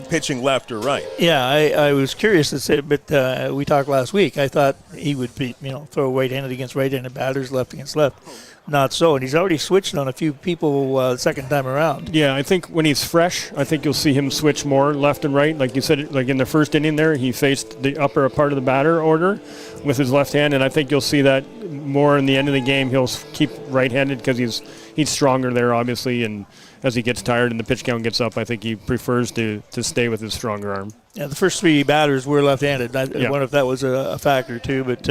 pitching left or right.
Yeah, I was curious to say, but we talked last week. I thought he would be, throw right-handed against right-handed batters, left against left. Not so, and he's already switched on a few people the second time around.
Yeah, I think when he's fresh, I think you'll see him switch more left and right. Like you said, like in the first inning there, he faced the upper part of the batter order with his left hand, and I think you'll see that more in the end of the game. He'll keep right-handed because he's stronger there, obviously, and as he gets tired and the pitch count gets up, I think he prefers to stay with his stronger arm.
Yeah, the first three batters were left-handed. I wonder if that was a factor too, but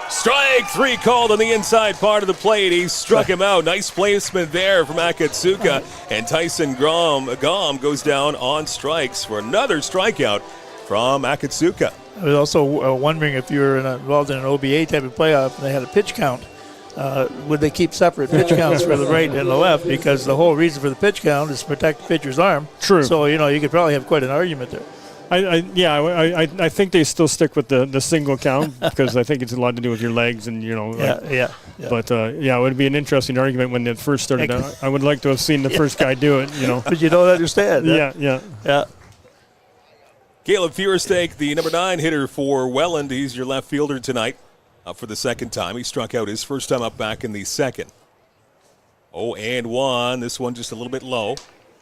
Strike three called on the inside part of the plate. He struck him out. Nice placement there from Akatsuka, and Tyson Grom goes down on strikes for another strikeout from Akatsuka.
I was also wondering if you were involved in an OBA type of playoff and they had a pitch count. Would they keep separate pitch counts for the right and the left? Because the whole reason for the pitch count is to protect the pitcher's arm.
True.
So, you could probably have quite an argument there.
I think they still stick with the single count because I think it's a lot to do with your legs and,
Yeah.
But, it would be an interesting argument when it first started. I would like to have seen the first guy do it,
But you don't understand.
Yeah.
Caleb Furstake, the number 9 hitter for Welland. He's your left fielder tonight. Up for the second time. He struck out his first time up back in the second. 0-1. This one just a little bit low.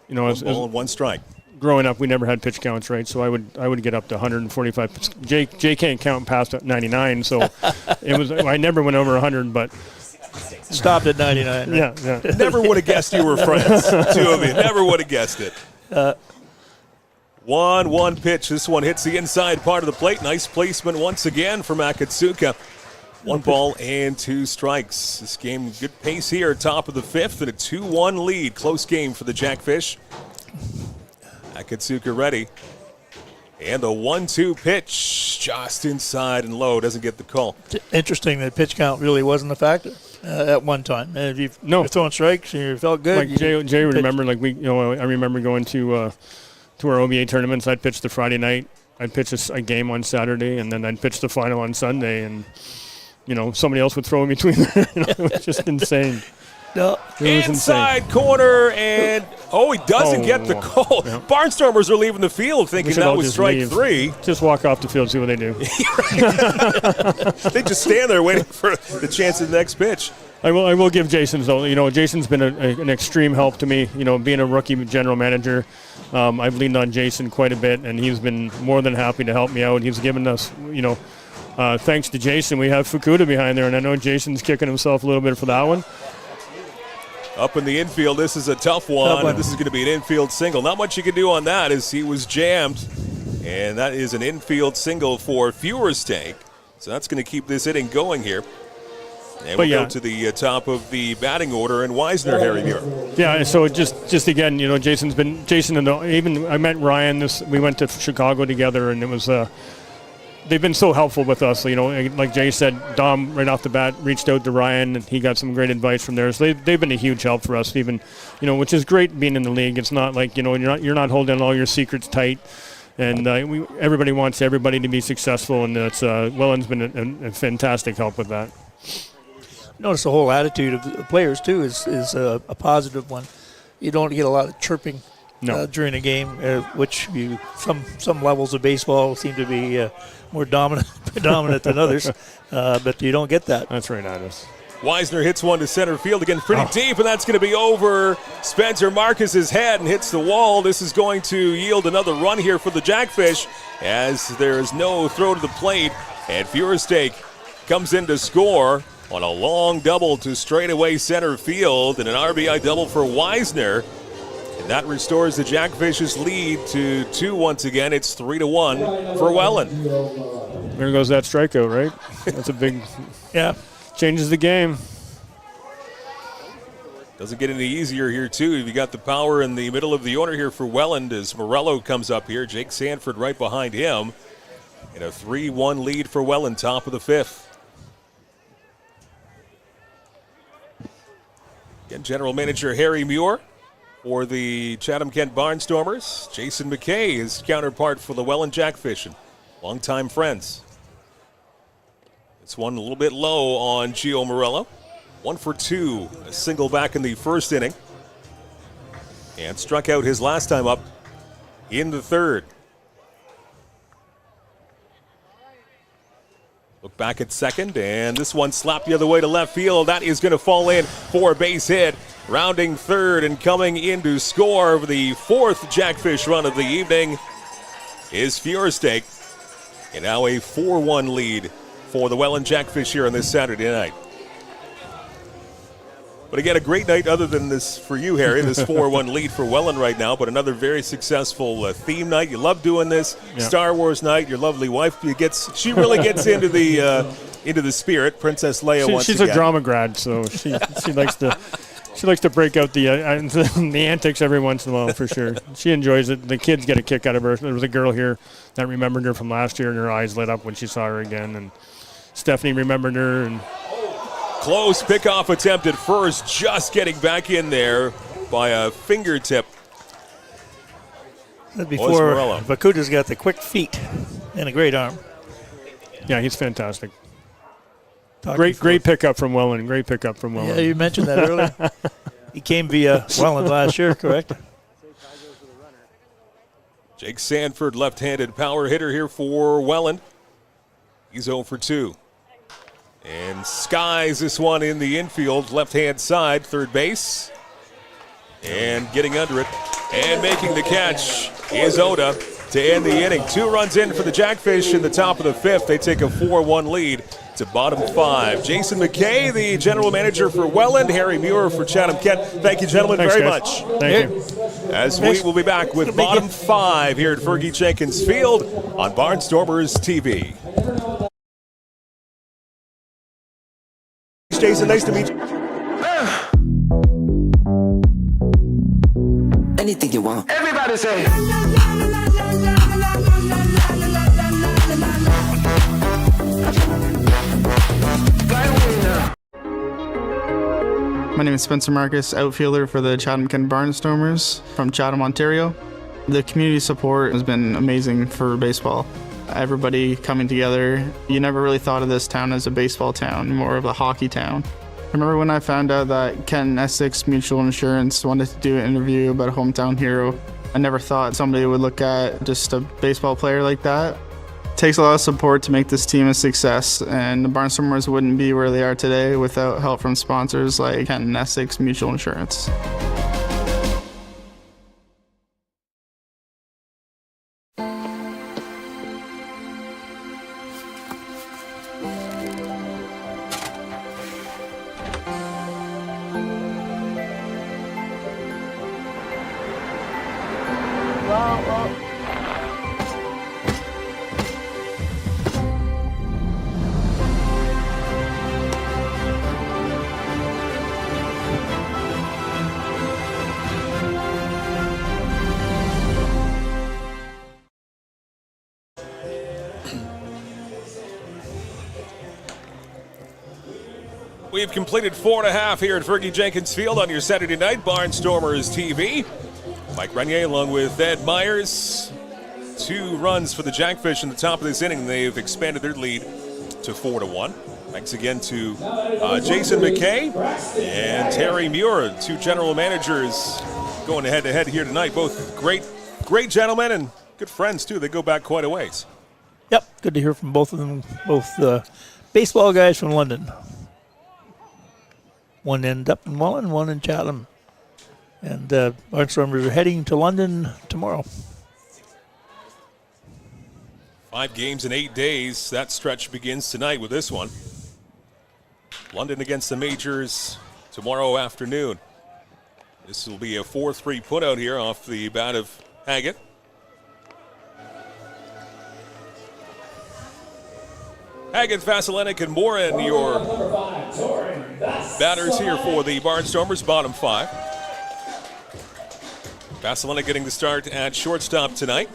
One ball and one strike.
Growing up, we never had pitch counts, right? So I would get up to 145. Jay can't count past 99, so I never went over 100, but
stopped at 99. Right?
Yeah.
Never would have guessed you were friends. Two of you never would have guessed it. 1-1 pitch. This one hits the inside part of the plate. Nice placement once again from Akatsuka. 1 ball and 2 strikes. This game, good pace here, top of the fifth, and a 2-1 lead. Close game for the Jackfish. Akatsuka ready. And the 1-2 pitch, just inside and low, doesn't get the call.
Interesting that pitch count really wasn't a factor at one time. And if you're throwing strikes and you felt good.
Like Jay would remember, I remember going to our OBA tournaments. I'd pitch the Friday night. I'd pitch a game on Saturday, and then I'd pitch the final on Sunday, and somebody else would throw in between there. It was just insane.
No.
Inside corner, and he doesn't get the call.
Yeah.
Barnstormers are leaving the field thinking that was strike
leave.
3.
Just walk off the field, see what they do.
They just stand there waiting for the chance of the next pitch.
I will give Jason, though. Jason's been an extreme help to me. Being a rookie general manager, I've leaned on Jason quite a bit, and he's been more than happy to help me out. He's given us, thanks to Jason, we have Fukuda behind there, and I know Jason's kicking himself a little bit for that one.
Up in the infield, this is a tough one, and this is going to be an infield single. Not much you can do on that as he was jammed, and that is an infield single for Feuerstake. So that's going to keep this inning going here. And we'll go to the top of the batting order, and Wisner, Harry Muir.
Yeah, so just again, Jason and even I met Ryan. We went to Chicago together, and it was they've been so helpful with us. Like Jay said, Dom right off the bat reached out to Ryan, and he got some great advice from there. So they've been a huge help for us, even which is great being in the league. It's not like you're not holding all your secrets tight. And everybody wants everybody to be successful, and it's Welland's been a fantastic help with that.
Notice the whole attitude of the players too is a positive one. You don't get a lot of chirping during a game, which some levels of baseball seem to be more predominant than others, but you don't get that.
That's right, Addis.
Wisner hits one to center field again, pretty deep, and that's going to be over Spencer Marcus's head and hits the wall. This is going to yield another run here for the Jackfish, as there is no throw to the plate, and Feuerstake comes in to score on a long double to straightaway center field, and an RBI double for Wisner. And that restores the Jackfish's lead to 2 once again. It's 3-1 for Welland.
There goes that strikeout, right? That's a big changes the game.
Doesn't get any easier here, too. You got the power in the middle of the order here for Welland as Morello comes up here. Jake Sanford right behind him. And a 3-1 lead for Welland, top of the 5th. Again, General Manager Harry Muir for the Chatham-Kent Barnstormers. Jason McKay, his counterpart for the Welland Jackfish, and longtime friends. This one a little bit low on Gio Morello. 1 for 2, a single back in the first inning. And struck out his last time up in the third. Look back at second, and this one slapped the other way to left field. That is going to fall in for a base hit. Rounding third and coming in to score for the 4th Jackfish run of the evening is Feuerstake. And now a 4-1 lead for the Welland Jackfish here on this Saturday night. But again, a great night other than this for you, Harry, this 4-1 lead for Welland right now, but another very successful theme night. You love doing this. Yeah. Star Wars night. Your lovely wife, she really gets into the spirit. Princess Leia
She's a drama grad, so she likes to break out the antics every once in a while, for sure. She enjoys it. The kids get a kick out of her. There was a girl here that remembered her from last year, and her eyes lit up when she saw her again. And Stephanie remembered her. And
close pickoff attempt at first, just getting back in there by a fingertip.
Before Bakuta's got the quick feet and a great arm.
Yeah, he's fantastic. Great pickup from Welland. Great pickup from Welland.
Yeah, you mentioned that earlier. He came via Welland last year, correct?
Jake Sanford, left-handed power hitter here for Welland. He's 0 for 2. And skies this one in the infield, left-hand side, third base. And getting under it and making the catch is Oda to end the inning. 2 runs in for the Jackfish in the top of the 5th. They take a 4-1 lead to bottom 5. Jason McKay, the general manager for Welland. Harry Muir for Chatham-Kent. Thank you, gentlemen, very much.
Thank you.
As we will be back with bottom 5 here at Fergie Jenkins Field on Barnstormers TV. Jason, nice to meet you.
Anything you want.
Everybody say.
My name is Spencer Marcus, outfielder for the Chatham-Kent Barnstormers from Chatham, Ontario. The community support has been amazing for baseball. Everybody coming together. You never really thought of this town as a baseball town, more of a hockey town. I remember when I found out that Kent Essex Mutual Insurance wanted to do an interview about a hometown hero. I never thought somebody would look at just a baseball player like that. It takes a lot of support to make this team a success, and the Barnstormers wouldn't be where they are today without help from sponsors like Kent Essex Mutual Insurance.
We've completed 4.5 here at Fergie Jenkins Field on your Saturday night Barnstormers TV. Mike Renier along with Ed Myers. 2 runs for the Jackfish in the top of this inning. They've expanded their lead to 4-1. Thanks again to Jason McKay and Terry Muir, 2 general managers going head-to-head here tonight. Both great gentlemen and good friends, too. They go back quite a ways.
Yep, good to hear from both of them, both baseball guys from London. One ended up in Welland, one in Chatham. And Barnstormers are heading to London tomorrow.
5 games in 8 days. That stretch begins tonight with this one. London against the Majors tomorrow afternoon. This will be a 4-3 putout here off the bat of Haggett. Haggett, Vasilenic, and Morin, your batters here for the Barnstormers, bottom 5. Vasilenic getting the start at shortstop tonight.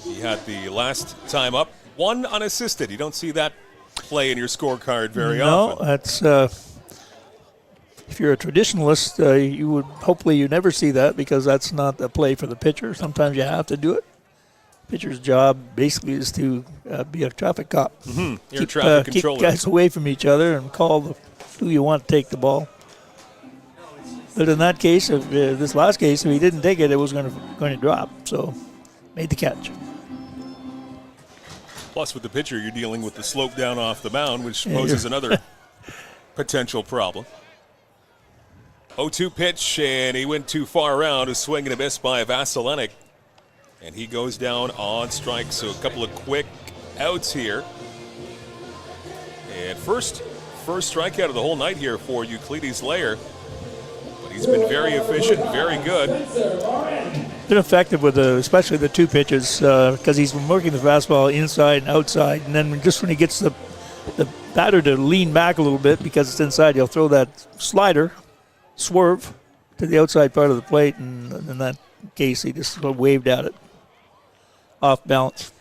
He had the last time up, 1 unassisted. You don't see that play in your scorecard very often.
No, that's if you're a traditionalist, you would hopefully you never see that because that's not the play for the pitcher. Sometimes you have to do it. Pitcher's job basically is to be a traffic cop.
You're a traffic controller.
Keep guys away from each other and call who you want to take the ball. But in that case, this last case, if he didn't take it, it was going to drop. So made the catch.
Plus, with the pitcher, you're dealing with the slope down off the mound, which poses another potential problem. 0-2 pitch, and he went too far around. A swing and a miss by Vasilenic. And he goes down on strike, so a couple of quick outs here. And first strikeout of the whole night here for Euclides Layer. But he's been very efficient, very good.
Been effective with especially the 2 pitches because he's been working the fastball inside and outside. And then just when he gets the batter to lean back a little bit because it's inside, he'll throw that slider, swerve to the outside part of the plate. And in that case, he just sort of waved at it. Off balance.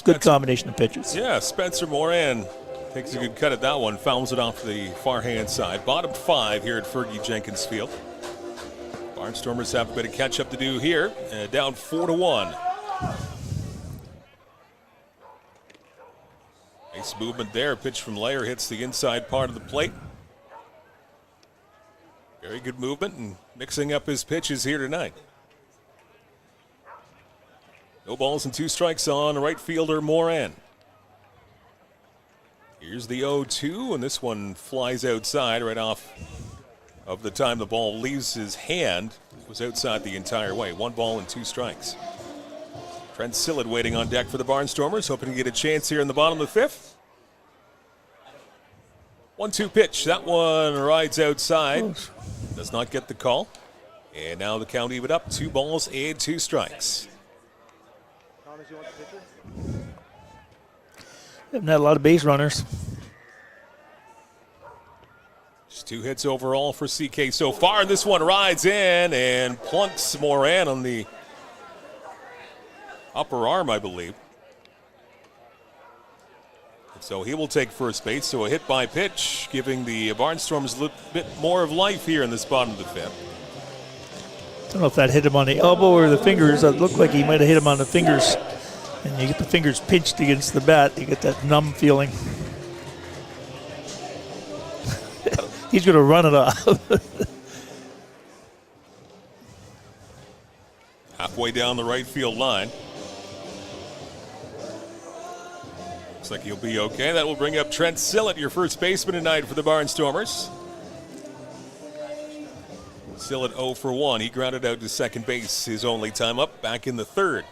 Good combination of pitches.
Yeah, Spencer Moran takes a good cut at that one. Fouls it off the far hand side. Bottom 5 here at Fergie Jenkins Field. Barnstormers have a bit of catch up to do here. Down 4-1. Nice movement there. Pitch from Layer hits the inside part of the plate. Very good movement and mixing up his pitches here tonight. No balls and 2 strikes on right fielder Moran. Here's the 0-2, and this one flies outside right off of the time the ball leaves his hand. It was outside the entire way. 1 ball and 2 strikes. Trent Sillett waiting on deck for the Barnstormers, hoping to get a chance here in the bottom of the 5th. 1-2 pitch. That one rides outside. Does not get the call. And now the count even up. 2 balls and 2 strikes.
Haven't had a lot of base runners.
Just 2 hits overall for CK so far. This one rides in and plunks Moran on the upper arm, I believe. So he will take first base. So a hit by pitch, giving the Barnstormers a little bit more of life here in this bottom of the 5th.
I don't know if that hit him on the elbow or the fingers. It looked like he might have hit him on the fingers. And you get the fingers pinched against the bat, you get that numb feeling. He's going to run it off.
Halfway down the right field line. Looks like he'll be okay. That will bring up Trent Sillett, your first baseman tonight for the Barnstormers. Sillett 0 for 1. He grounded out to second base his only time up, back in the 3rd.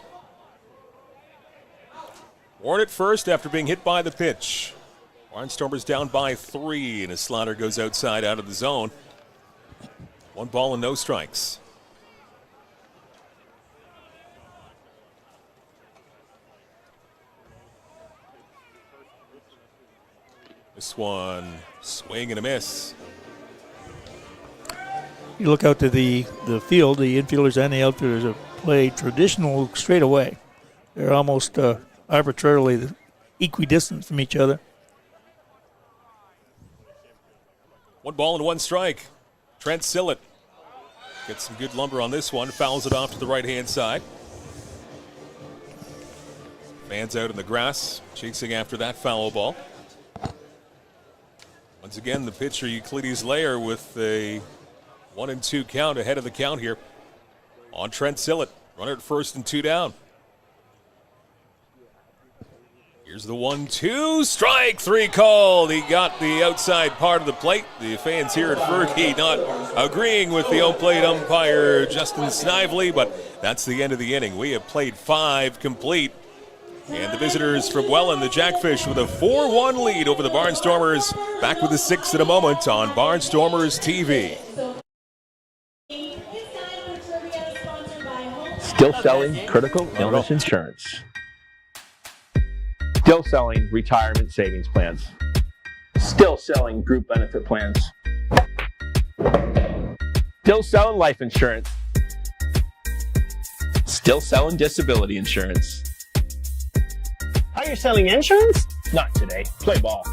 Warren at first after being hit by the pitch. Barnstormers down by 3, and his slider goes outside out of the zone. 1 ball and no strikes. This one, swing and a miss.
You look out to the field, the infielders and the outfielders play traditional straightaway. They're almost arbitrarily equidistant from each other.
1 ball and 1 strike. Trent Sillett gets some good lumber on this one, fouls it off to the right-hand side. Fans out in the grass, chasing after that foul ball. Once again, the pitcher Euclides Layer with a 1-2 count ahead of the count here on Trent Sillett. Runner at first and 2 down. Here's the 1-2, strike 3 called. He got the outside part of the plate. The fans here at Fergie not agreeing with the on-plate umpire Justin Snively, but that's the end of the inning. We have played 5 complete. And the visitors from Welland, the Jackfish, with a 4-1 lead over the Barnstormers. Back with the 6th in a moment on Barnstormers TV.
Still selling critical illness insurance. Still selling retirement savings plans. Still selling group benefit plans. Still selling life insurance. Still selling disability insurance.
Are you selling insurance? Not today. Play ball.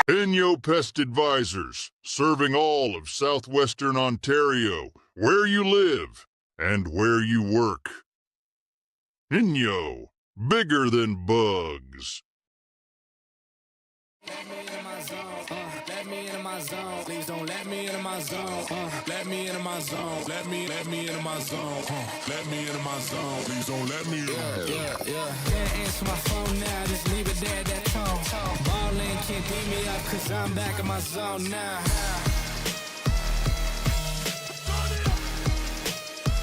Inyo Pest Advisors, serving all of southwestern Ontario, where you live and where you work. Inyo, bigger than bugs.
Let me into my zone. Please don't let me into my zone. Let me into my zone. Let me into my zone. Let me into my zone. Please don't let me in. Yeah. Can't answer my phone now. Just leave it there, that tone. Ballin' can't beat me up, cause I'm back in my zone now.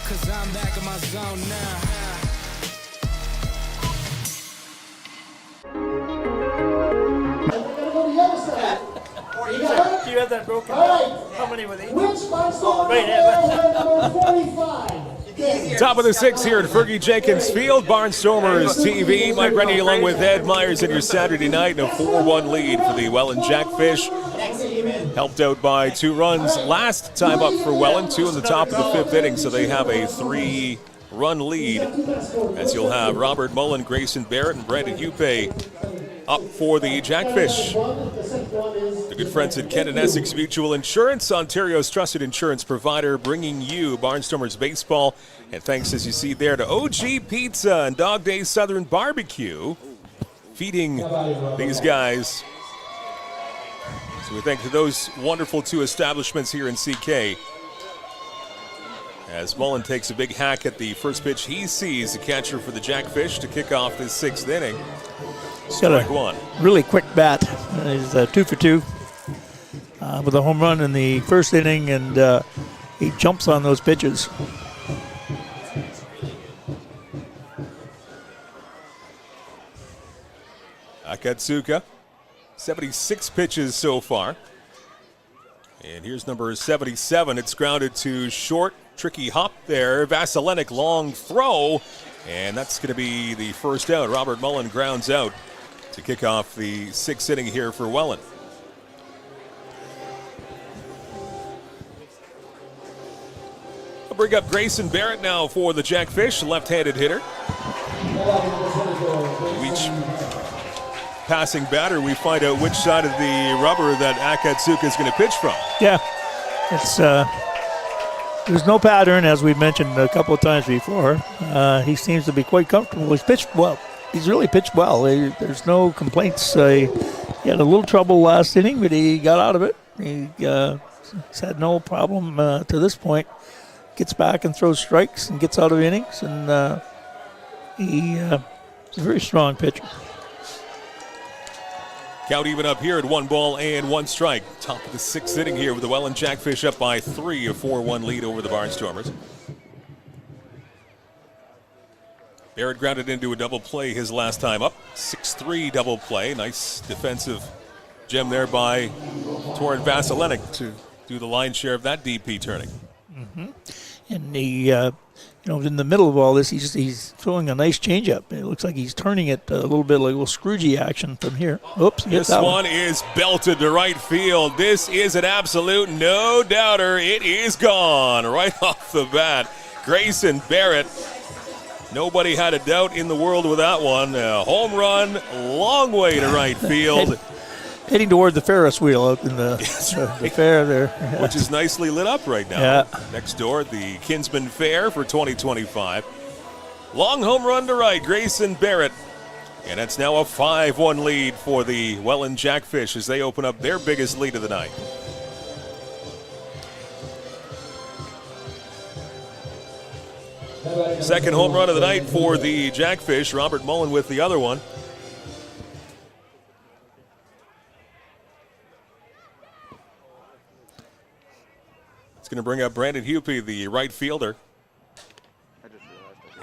Cause I'm back in my zone now.
Do you have that broken? How many were they? Right.
Top of the 6th here at Fergie Jenkins Field. Barnstormers TV. Mike Rennie along with Ed Myers in your Saturday night. And a 4-1 lead for the Welland Jackfish. Helped out by 2 runs last time up for Welland. 2 in the top of the 5th inning. So they have a 3-run lead. As you'll have Robert Mullen, Grayson Barrett, and Brandon Hupe up for the Jackfish. The good friends at Kent Essex Mutual Insurance, Ontario's trusted insurance provider, bringing you Barnstormers baseball. And thanks, as you see there, to OG Pizza and Dog Day Southern Barbecue, feeding these guys. So we thank to those wonderful 2 establishments here in CK. As Mullen takes a big hack at the first pitch he sees, the catcher for the Jackfish to kick off this 6th inning. Strike 1.
Really quick bat. He's 2 for 2 with a home run in the first inning, and he jumps on those pitches.
Akatsuka, 76 pitches so far. And here's number 77. It's grounded to short. Tricky hop there. Vasilenic long throw. And that's going to be the first out. Robert Mullen grounds out to kick off the 6th inning here for Welland. I'll bring up Grayson Barrett now for the Jackfish, left-handed hitter. Each passing batter, we find out which side of the rubber that Akatsuka is going to pitch from.
Yeah, it's there's no pattern, as we've mentioned a couple of times before. He seems to be quite comfortable. He's pitched well. He's really pitched well. There's no complaints. He had a little trouble last inning, but he got out of it. He's had no problem to this point. Gets back and throws strikes and gets out of innings, and he's a very strong pitcher.
Count even up here at 1 ball and 1 strike. Top of the 6th inning here with the Welland Jackfish up by 3, a 4-1 lead over the Barnstormers. Barrett grounded into a double play his last time up. 6-3 double play. Nice defensive gem there by Torin Vasilenic to do the lion's share of that DP turning.
And he, in the middle of all this, he's throwing a nice changeup. It looks like he's turning it a little bit like a little Scroogey action from here. Oops,
This one is belted to right field. This is an absolute no-doubter. It is gone right off the bat. Grayson Barrett. Nobody had a doubt in the world with that one. A home run, long way to right field.
Heading toward the Ferris wheel out in the fair there.
Which is nicely lit up right now.
Yeah.
Next door at the Kinsman Fair for 2025. Long home run to right, Grayson Barrett. And it's now a 5-1 lead for the Welland Jackfish as they open up their biggest lead of the night. Second home run of the night for the Jackfish. Robert Mullen with the other one. It's going to bring up Brandon Hupy, the right fielder.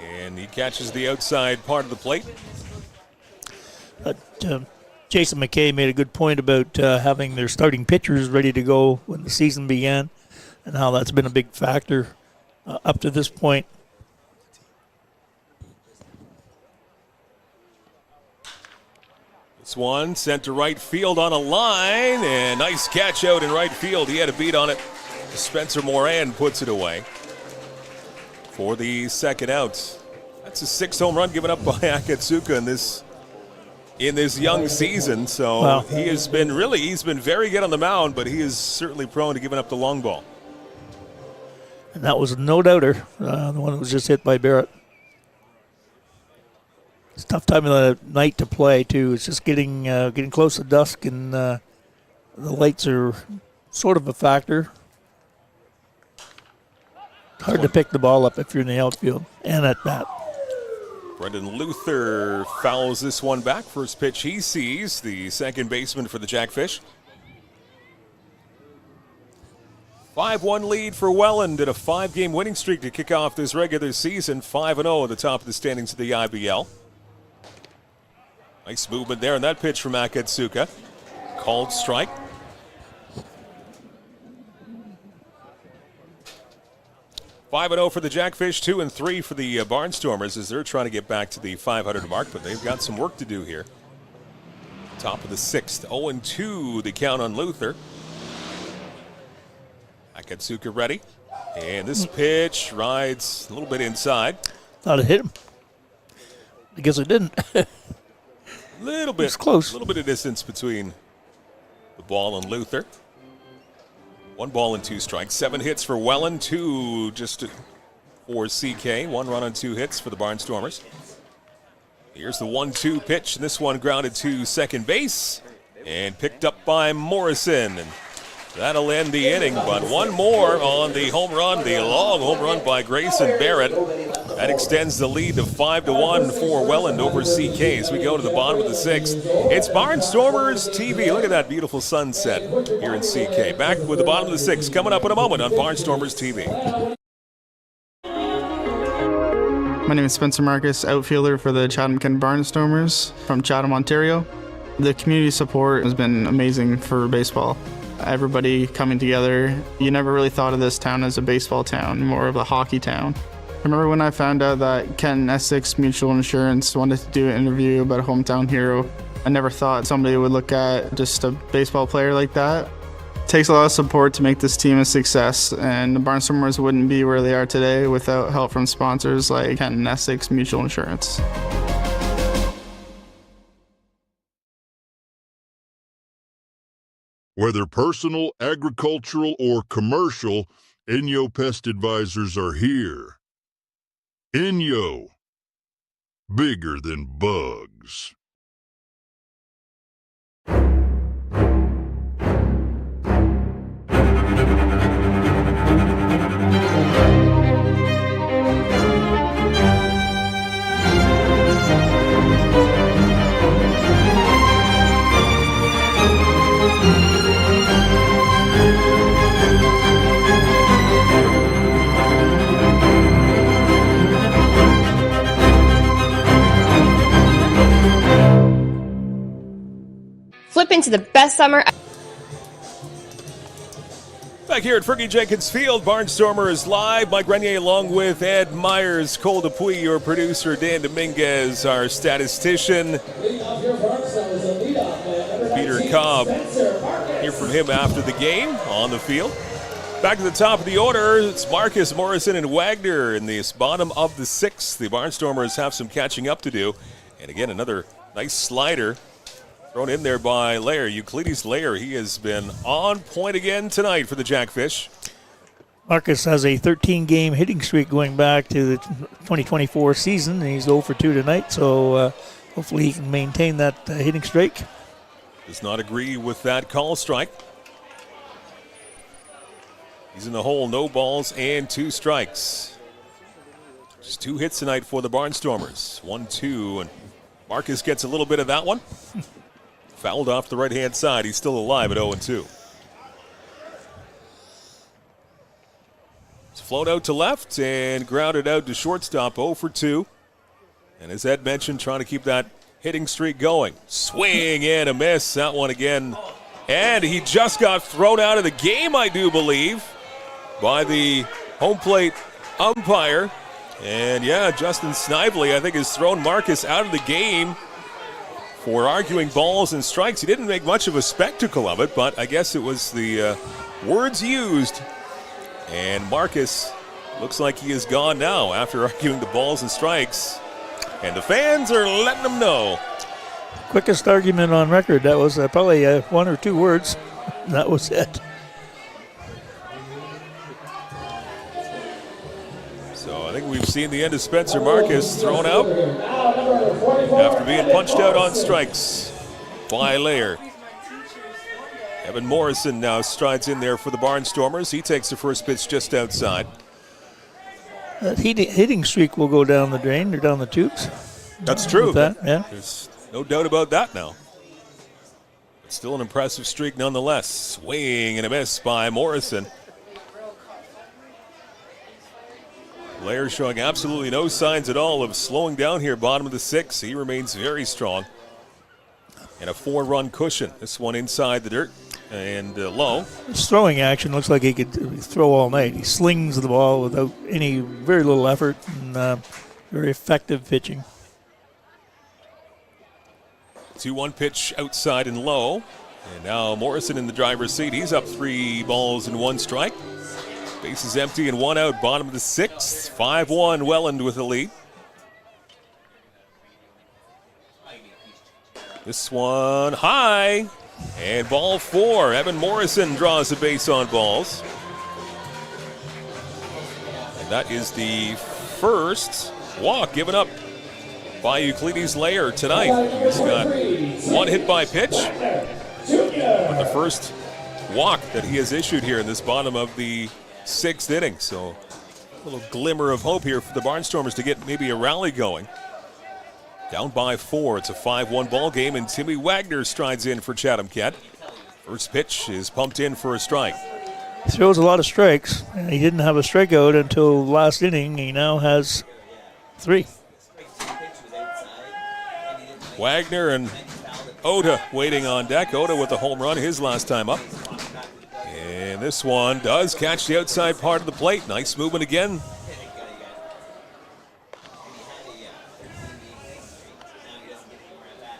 And he catches the outside part of the plate.
Jason McKay made a good point about having their starting pitchers ready to go when the season began, and how that's been a big factor up to this point.
This one sent to right field on a line, and nice catch out in right field. He had a beat on it. Spencer Moran puts it away for the second out. That's a 6th home run given up by Akatsuka in this young season. So
wow.
he's been very good on the mound, but he is certainly prone to giving up the long ball.
And that was no doubter, the one that was just hit by Barrett. It's a tough time of the night to play too. It's just getting close to dusk, and the lights are sort of a factor. Hard to pick the ball up if you're in the outfield and at bat.
Brendan Luther fouls this one back. First pitch he sees, the second baseman for the Jackfish. 5-1 lead for Welland and a 5-game winning streak to kick off this regular season. 5-0 at the top of the standings of the IBL. Nice movement there on that pitch from Akatsuka. Called strike. 5-0 for the Jackfish, 2-3 for the Barnstormers as they're trying to get back to the 500 mark, but they've got some work to do here. Top of the 6th, 0-2 the count on Luther. Akatsuka ready, and this pitch rides a little bit inside.
Thought it hit him. I guess it didn't.
Little bit,
it's close.
A little bit of distance between the ball and Luther. 1 ball and 2 strikes. 7 hits for Welland, 2 just for CK. 1 run on 2 hits for the Barnstormers. Here's the 1-2 pitch, and this one grounded to second base and picked up by Morrison. And that'll end the inning, but one more on the home run, the long home run by Grayson Barrett. That extends the lead to 5-1 for Welland over CK as we go to the bottom of the 6th. It's Barnstormers TV. Look at that beautiful sunset here in CK. Back with the bottom of the 6th coming up in a moment on Barnstormers TV.
My name is Spencer Marcus, outfielder for the Chatham-Kent Barnstormers from Chatham, Ontario. The community support has been amazing for baseball. Everybody coming together. You never really thought of this town as a baseball town, more of a hockey town. I remember when I found out that Kent Essex Mutual Insurance wanted to do an interview about a hometown hero. I never thought somebody would look at just a baseball player like that. It takes a lot of support to make this team a success, and the Barnstormers wouldn't be where they are today without help from sponsors like Kent Essex Mutual Insurance.
Whether personal, agricultural, or commercial, Inyo Pest Advisors are here. Inyo. Bigger than bugs.
into the best summer.
Back here at Fergie Jenkins Field, Barnstormers live. Mike Grenier along with Ed Myers, Cole Dupuis, your producer, Dan Dominguez, our statistician, Peter Cobb. Hear from him after the game on the field. Back to the top of the order, it's Marcus, Morrison, and Wagner in the bottom of the sixth. The Barnstormers have some catching up to do. And again, another nice slider thrown in there by Lair. Euclides Lair, he has been on point again tonight for the Jackfish.
Marcus has a 13-game hitting streak going back to the 2024 season, and he's 0 for 2 tonight, so hopefully he can maintain that hitting streak.
Does not agree with that call strike. He's in the hole, no balls and 2 strikes. Just 2 hits tonight for the Barnstormers. 1-2, and Marcus gets a little bit of that one. Fouled off the right-hand side. He's still alive at 0-2. It's flown out to left and grounded out to shortstop, 0 for 2. And as Ed mentioned, trying to keep that hitting streak going. Swing and a miss. That one again. And he just got thrown out of the game, I do believe, by the home plate umpire. And yeah, Justin Snively, I think, has thrown Marcus out of the game for arguing balls and strikes. He didn't make much of a spectacle of it, but I guess it was the words used. And Marcus looks like he is gone now after arguing the balls and strikes. And the fans are letting him know.
Quickest argument on record. That was probably 1 or 2 words. That was it.
So I think we've seen the end of Spencer Marcus thrown out after being punched out on strikes by Lair. Evan Morrison now strides in there for the Barnstormers. He takes the first pitch just outside.
That hitting streak will go down the drain or down the tubes.
That's true.
That, yeah.
There's no doubt about that now. It's still an impressive streak nonetheless. Swing and a miss by Morrison. Lair showing absolutely no signs at all of slowing down here, bottom of the 6th. He remains very strong. And a 4-run cushion. This one inside the dirt and low.
His throwing action looks like he could throw all night. He slings the ball without very little effort, and very effective pitching.
2-1 pitch outside and low. And now Morrison in the driver's seat. He's up 3 balls and 1 strike. Bases empty and 1 out, bottom of the 6th. 5-1 Welland with the lead. This one high, and ball 4. Evan Morrison draws a base on balls. And that is the first walk given up by Euclides Lair tonight. He's got 1 hit by pitch, but the first walk that he has issued here in this bottom of the 6th inning. So a little glimmer of hope here for the Barnstormers to get maybe a rally going. Down by 4. It's a 5-1 ball game, and Timmy Wagner strides in for Chatham-Kent. First pitch is pumped in for a strike.
He throws a lot of strikes. He didn't have a strikeout until last inning. He now has 3.
Wagner and Oda waiting on deck. Oda with a home run his last time up. And this one does catch the outside part of the plate. Nice movement again.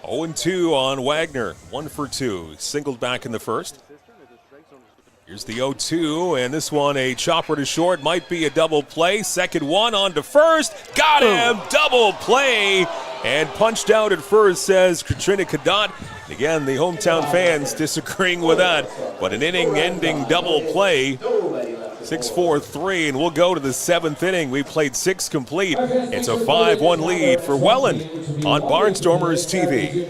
Oh, 0-2 on Wagner. 1 for 2. Singled back in the first. Here's the 0-2, and this one a chopper to short. Might be a double play. Second one on to first. Got him! Double play! And punched out at first, says Katrina Kadot. Again, the hometown fans disagreeing with that. But an inning-ending double play. 6-4-3, and we'll go to the 7th inning. We played 6 complete. It's a 5-1 lead for Welland on Barnstormers TV.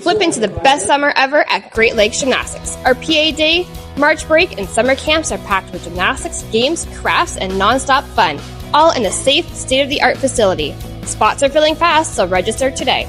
Flip into the best summer ever at Great Lakes Gymnastics. Our PA Day, March break, and summer camps are packed with gymnastics, games, crafts, and non-stop fun, all in a safe, state-of-the-art facility. Spots are filling fast, so register today.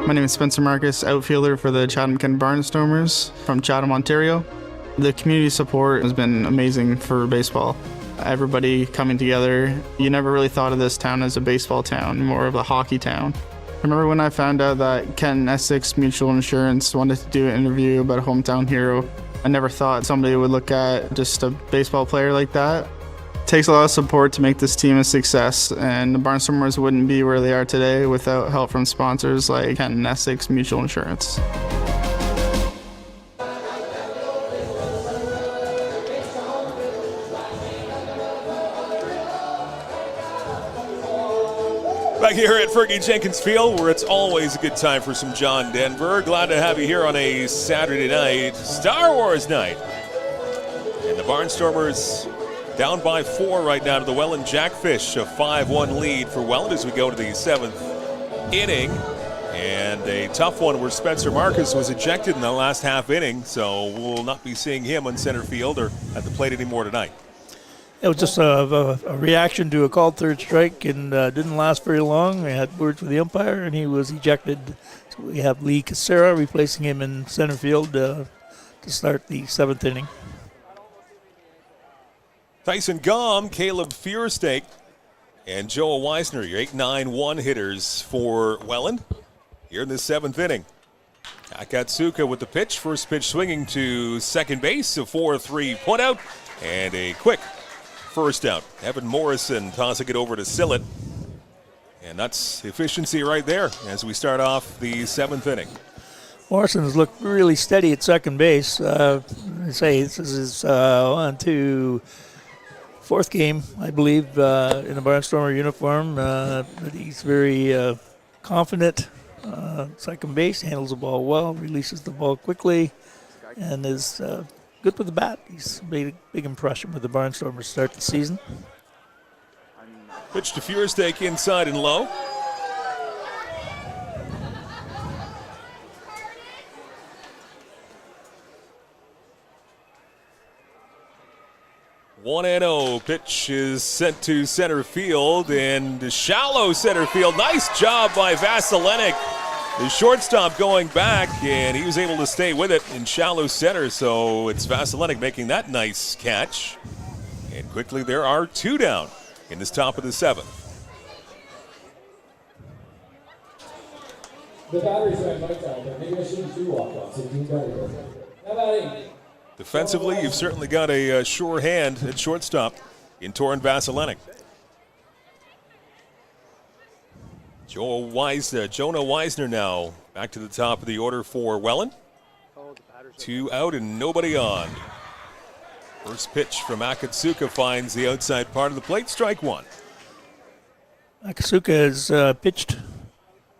My name is Spencer Marcus, outfielder for the Chatham-Kent Barnstormers from Chatham, Ontario. The community support has been amazing for baseball. Everybody coming together. You never really thought of this town as a baseball town, more of a hockey town. I remember when I found out that Kent Essex Mutual Insurance wanted to do an interview about a hometown hero. I never thought somebody would look at just a baseball player like that. It takes a lot of support to make this team a success, and the Barnstormers wouldn't be where they are today without help from sponsors like Kent Essex Mutual Insurance.
Back here at Fergie Jenkins Field, where it's always a good time for some John Denver. Glad to have you here on a Saturday night, Star Wars night. And the Barnstormers down by 4 right now to the Welland Jackfish, a 5-1 lead for Welland as we go to the 7th inning. And a tough one where Spencer Marcus was ejected in the last half inning, so we'll not be seeing him on center field or at the plate anymore tonight.
It was just a reaction to a called third strike and didn't last very long. We had words with the umpire, and he was ejected. So we have Lee Casera replacing him in center field to start the 7th inning.
Tyson Gom, Caleb Fiersteak, and Joe Weisner, your 8-9-1 hitters for Welland here in the 7th inning. Akatsuka with the pitch. First pitch swinging to second base, a 4-3 put out, and a quick first out. Evan Morrison tossing it over to Sillett. And that's efficiency right there as we start off the 7th inning.
Morrison has looked really steady at second base. I say this is his 4th game, I believe, in a Barnstormer uniform. But he's very confident. Second base, handles the ball well, releases the ball quickly, and is good with the bat. He's made a big impression with the Barnstormers to start the season.
Pitch to Fiersteak inside and low. One and 0. Pitch is sent to center field and shallow center field. Nice job by Vasilenik. The shortstop going back, and he was able to stay with it in shallow center, so it's Vasilenik making that nice catch. And quickly there are 2 down in this top of the 7th.
The batteries are mic'd out, but maybe I shouldn't do walk-offs. So do better. How about
Defensively, you've certainly got a sure hand at shortstop in Torin Vasilenik. Jonah Weisner now back to the top of the order for Welland. 2 out and nobody on. First pitch from Akatsuka finds the outside part of the plate, strike 1.
Akatsuka has pitched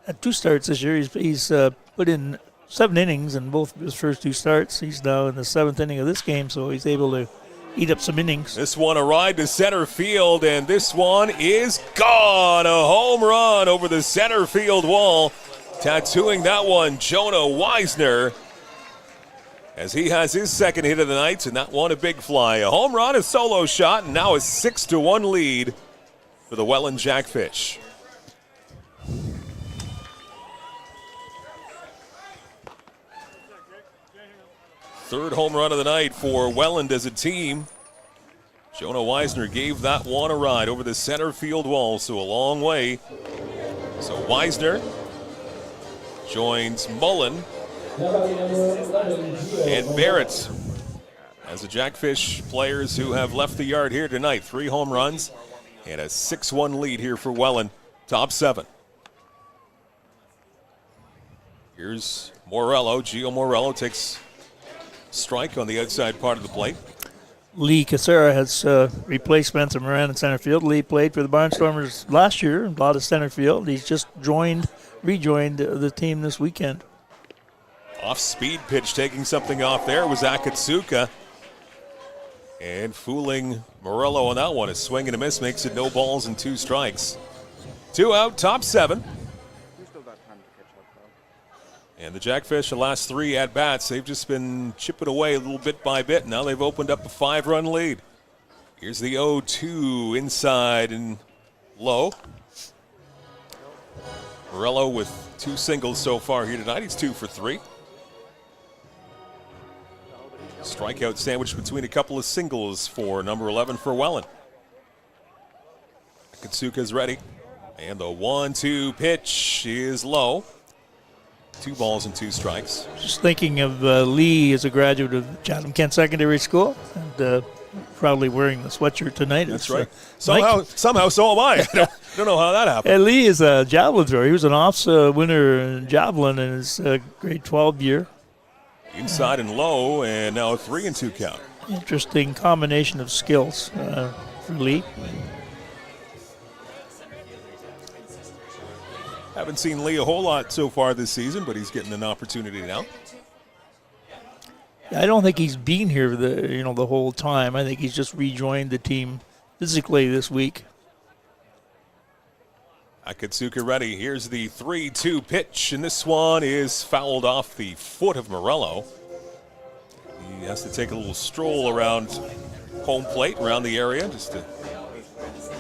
at 2 starts this year. He's put in 7 innings in both of his first 2 starts. He's now in the 7th inning of this game, so he's able to eat up some innings.
This one a ride to center field, and this one is gone. A home run over the center field wall. Tattooing that one, Jonah Weisner, as he has his 2nd hit of the night, and that one a big fly. A home run, a solo shot, and now a 6-1 lead for the Welland Jackfish. Third home run of the night for Welland as a team. Jonah Weisner gave that one a ride over the center field wall, so a long way. So Weisner joins Mullen and Barrett as the Jackfish players who have left the yard here tonight. 3 home runs and a 6-1 lead here for Welland. Top 7. Here's Morello. Gio Morello takes strike on the outside part of the plate.
Lee Casera has replaced Spencer Moran in center field. Lee played for the Barnstormers last year and a lot of center field. He's just rejoined the team this weekend.
Off-speed pitch, taking something off there was Akatsuka. And fooling Morello on that one. A swing and a miss makes it no balls and 2 strikes. 2 out, top 7. And the Jackfish, the last 3 at-bats, they've just been chipping away a little bit by bit. Now they've opened up a 5-run lead. Here's the 0-2 inside and low. Morello with 2 singles so far here tonight. He's 2 for 3. Strikeout sandwich between a couple of singles for number 11 for Welland. Katsuka's ready. And the 1-2 pitch is low. 2 balls and 2 strikes.
Just thinking of Lee as a graduate of Chatham-Kent Secondary School, and proudly wearing the sweatshirt tonight.
That's right. Somehow so am I. I don't know how that happened.
And Lee is a javelin thrower. He was an Ofs winner in javelin in his grade 12 year.
Inside and low, and now a 3-2 count.
Interesting combination of skills for Lee.
Haven't seen Lee a whole lot so far this season, but he's getting an opportunity now.
I don't think he's been here the whole time. I think he's just rejoined the team physically this week.
Akatsuka ready. Here's the 3-2 pitch, and this one is fouled off the foot of Morello. He has to take a little stroll around home plate, around the area, just to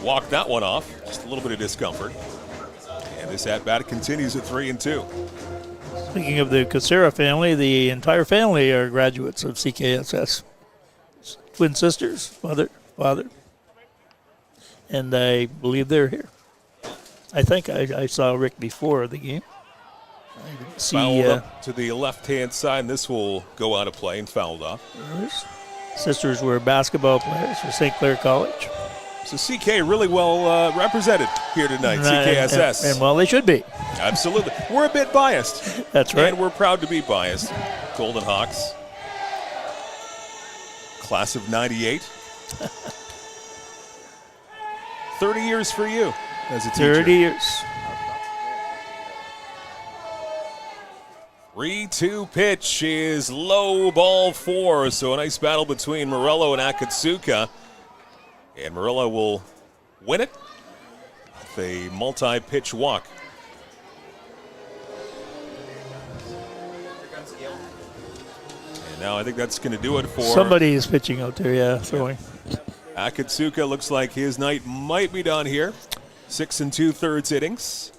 walk that one off. Just a little bit of discomfort. And this at-bat continues at 3-2.
Speaking of the Casera family, the entire family are graduates of CKSS. Twin sisters, mother, father. And I believe they're here. I think I saw Rick before the game. I didn't see,
fouled up to the left-hand side, and this will go out of play and fouled off.
Sisters were basketball players for St. Clair College.
So CK really well represented here tonight, CKSS.
And well, they should be.
Absolutely. We're a bit biased.
That's right.
And we're proud to be biased. Golden Hawks. Class of 98. 30 years for you as a teacher.
30 years.
3-2 pitch is low, ball 4. So a nice battle between Morello and Akatsuka. And Morello will win it with a multi-pitch walk. And now I think that's going to do it for...
Somebody is pitching out there, throwing.
Akatsuka looks like his night might be done here. 6 2/3 innings.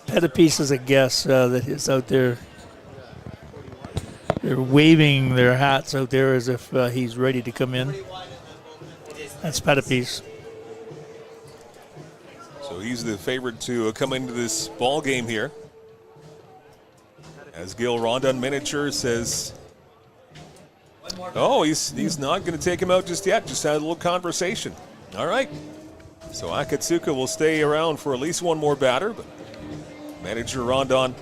Pettipiece is a guess that is out there. They're waving their hats out there as if he's ready to come in. That's Pettipiece.
So he's the favorite to come into this ball game here. As Gil Rondon miniature says, oh, he's not going to take him out just yet. Just had a little conversation. All right. So Akatsuka will stay around for at least one more batter, but manager Rondon,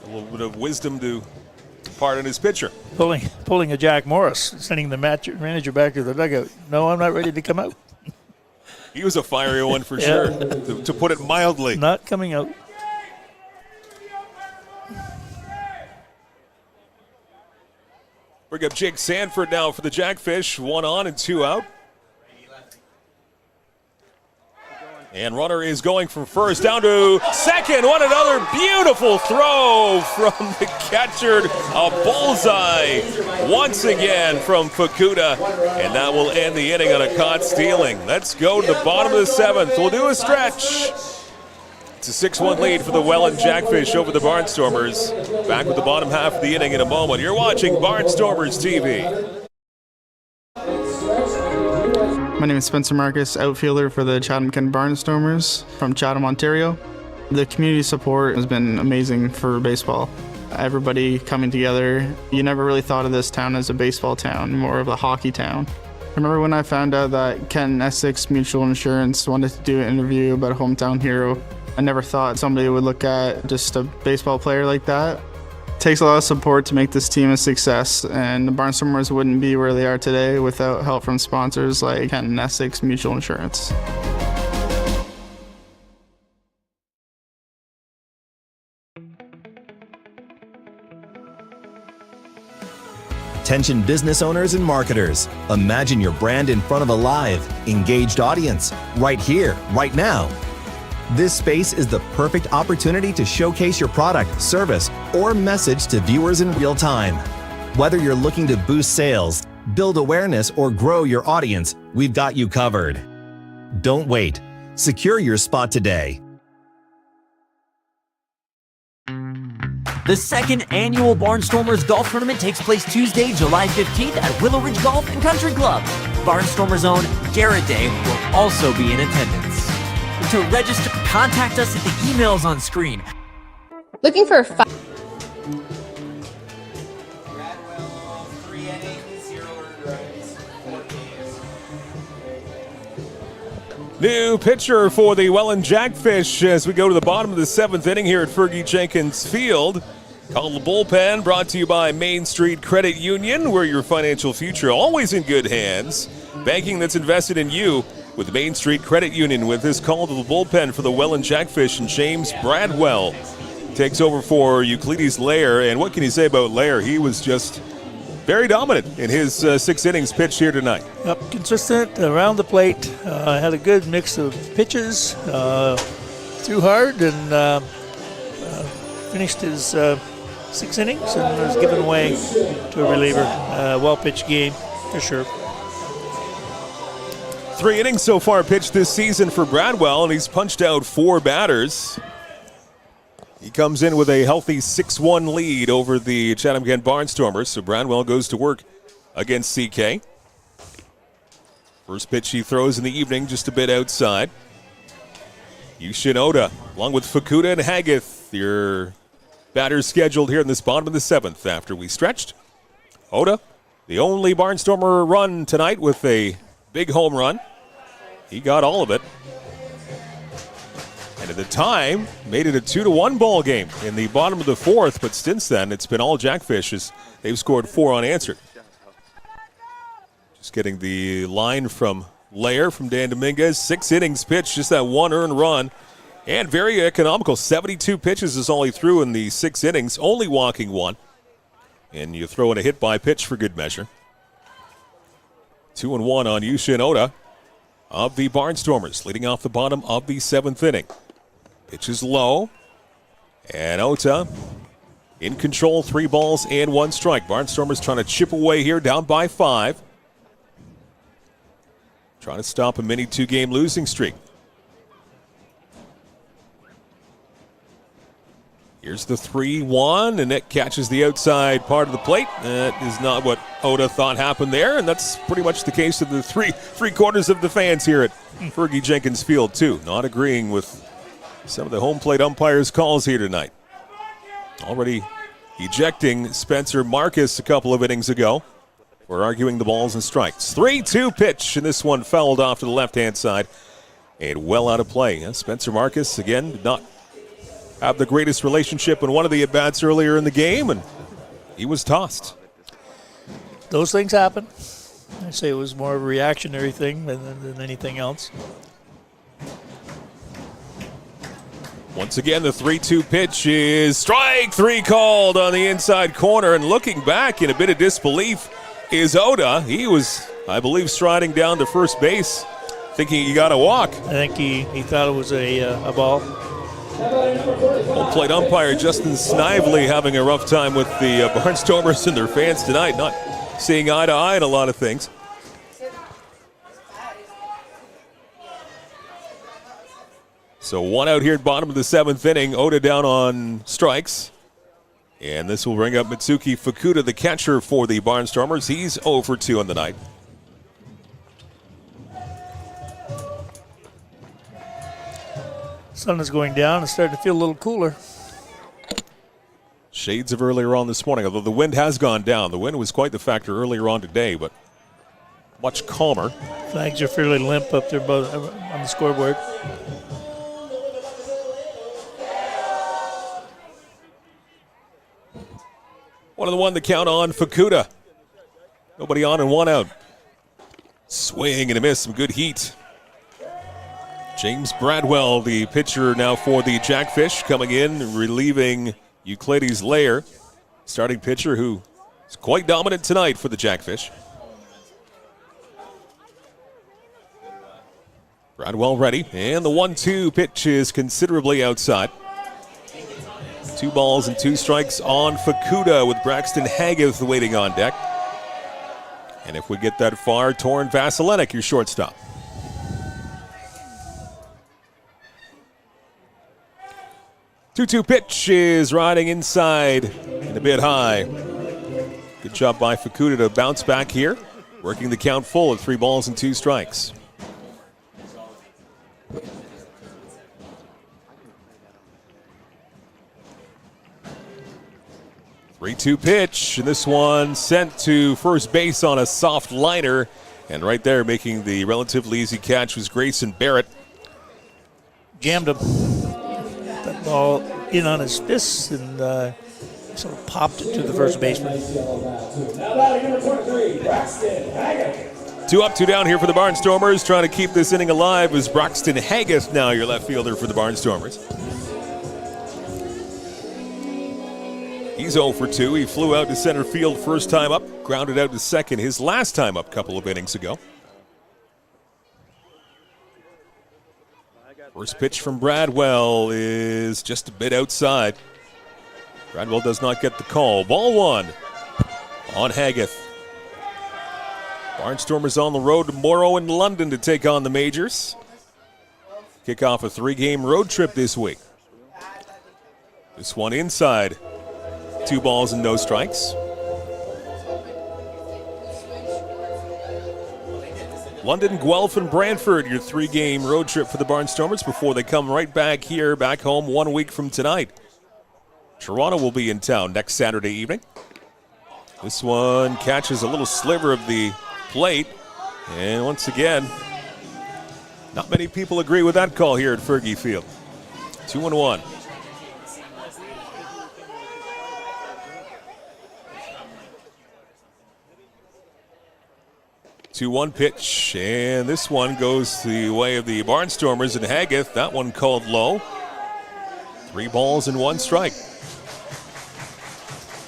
a little bit of wisdom to impart on his pitcher.
Pulling a Jack Morris, sending the manager back to the dugout. No, I'm not ready to come out.
He was a fiery one for sure, to put it mildly.
Not coming out.
Bring up Jake Sanford now for the Jackfish. 1 on and 2 out. And runner is going from first down to second. What another beautiful throw from the catcher. A bullseye once again from Fukuda. And that will end the inning on a caught stealing. Let's go to the bottom of the 7th. We'll do a stretch. It's a 6-1 lead for the Welland Jackfish over the Barnstormers. Back with the bottom half of the inning in a moment. You're watching Barnstormers TV.
My name is Spencer Marcus, outfielder for the Chatham-Kent Barnstormers from Chatham, Ontario. The community support has been amazing for baseball. Everybody coming together. You never really thought of this town as a baseball town, more of a hockey town. I remember when I found out that Kent Essex Mutual Insurance wanted to do an interview about a hometown hero. I never thought somebody would look at just a baseball player like that. It takes a lot of support to make this team a success, and the Barnstormers wouldn't be where they are today without help from sponsors like Kent Essex Mutual Insurance.
Attention business owners and marketers. Imagine your brand in front of a live, engaged audience, right here, right now. This space is the perfect opportunity to showcase your product, service, or message to viewers in real time. Whether you're looking to boost sales, build awareness, or grow your audience, we've got you covered. Don't wait. Secure your spot today.
The second annual Barnstormers Golf Tournament takes place Tuesday, July 15th at Willow Ridge Golf and Country Club. Barnstormers' own Garrett Day will also be in attendance. To register, contact us at the emails on screen.
Looking for a
New pitcher for the Welland Jackfish as we go to the bottom of the 7th inning here at Fergie Jenkins Field. Call the bullpen, brought to you by Main Street Credit Union, where your financial future always in good hands. Banking that's invested in you with Main Street Credit Union. With this call to the bullpen for the Welland Jackfish, and James Bradwell takes over for Euclides Lair. And what can you say about Lair? He was just very dominant in his 6 innings pitched here tonight.
Yep, consistent around the plate. Had a good mix of pitches, threw hard, and finished his 6 innings and was given away to a reliever. Well-pitched game, for sure.
3 innings so far pitched this season for Bradwell, and he's punched out 4 batters. He comes in with a healthy 6-1 lead over the Chatham-Kent Barnstormers, so Bradwell goes to work against CK. First pitch he throws in the evening, just a bit outside. Yushin Oda, along with Fukuda and Haggith, your batters scheduled here in this bottom of the 7th after we stretched. Oda, the only Barnstormer run tonight with a big home run. He got all of it. And at the time, made it a 2-1 ball game in the bottom of the 4th, but since then, it's been all Jackfish as they've scored 4 unanswered. Just getting the line from Lair from Dan Dominguez. 6 innings pitched, just that 1 earned run. And very economical. 72 pitches is all he threw in the 6 innings, only walking 1. And you throw in a hit by pitch for good measure. 2-1 on Yushin Oda of the Barnstormers, leading off the bottom of the 7th inning. Pitch is low, and Ota in control, 3 balls and 1 strike. Barnstormers trying to chip away here, down by 5. Trying to stop a mini 2-game losing streak. Here's the 3-1, and it catches the outside part of the plate. That is not what Oda thought happened there, and that's pretty much the case of the three-quarters of the fans here at Fergie Jenkins Field, too. Not agreeing with some of the home plate umpires' calls here tonight. Already ejecting Spencer Marcus a couple of innings ago. We're arguing the balls and strikes. 3-2 pitch, and this one fouled off to the left-hand side and well out of play. Spencer Marcus, again, did not have the greatest relationship in one of the at-bats earlier in the game, and he was tossed.
Those things happen. I say it was more of a reactionary thing than anything else.
Once again, the 3-2 pitch is strike 3 called on the inside corner, and looking back in a bit of disbelief is Oda. He was, I believe, striding down to first base, thinking he got a walk.
I think he thought it was a ball.
Home plate umpire Justin Snively having a rough time with the Barnstormers and their fans tonight, not seeing eye to eye in a lot of things. So 1 out here at bottom of the 7th inning. Oda down on strikes. And this will bring up Mitsuki Fukuda, the catcher for the Barnstormers. He's 0 for 2 on the night.
Sun is going down. It's starting to feel a little cooler.
Shades of earlier on this morning, although the wind has gone down. The wind was quite the factor earlier on today, but much calmer.
Flags are fairly limp up there on the scoreboard.
One of the one to count on, Fukuda. Nobody on and 1 out. Swing and a miss, some good heat. James Bradwell, the pitcher now for the Jackfish, coming in, relieving Euclides Lair, starting pitcher who is quite dominant tonight for the Jackfish. Bradwell ready, and the 1-2 pitch is considerably outside. 2 balls and 2 strikes on Fukuda with Braxton Haggith waiting on deck. And if we get that far, Torin Vasilenik, your shortstop. 2-2 pitch is riding inside and a bit high. Good job by Fukuda to bounce back here. Working the count full at 3 balls and 2 strikes. 3-2 pitch, and this one sent to first base on a soft liner. And right there, making the relatively easy catch was Grayson Barrett.
Jammed him. That ball in on his fists and sort of popped it to the first baseman.
Two up, two down here for the Barnstormers. Trying to keep this inning alive is Braxton Haggith, now your left fielder for the Barnstormers. He's 0 for 2. He flew out to center field first time up, grounded out to second his last time up a couple of innings ago. First pitch from Bradwell is just a bit outside. Bradwell does not get the call. Ball 1 on Haggith. Barnstormers on the road tomorrow in London to take on the Majors. Kick off a 3-game road trip this week. This one inside. 2 balls and no strikes. London, Guelph, and Brantford, your 3-game road trip for the Barnstormers before they come right back here, back home 1 week from tonight. Toronto will be in town next Saturday evening. This one catches a little sliver of the plate. And once again, not many people agree with that call here at Fergie Field. 2-1. 2-1 pitch, and this one goes the way of the Barnstormers and Haggith. That one called low. 3 balls and 1 strike.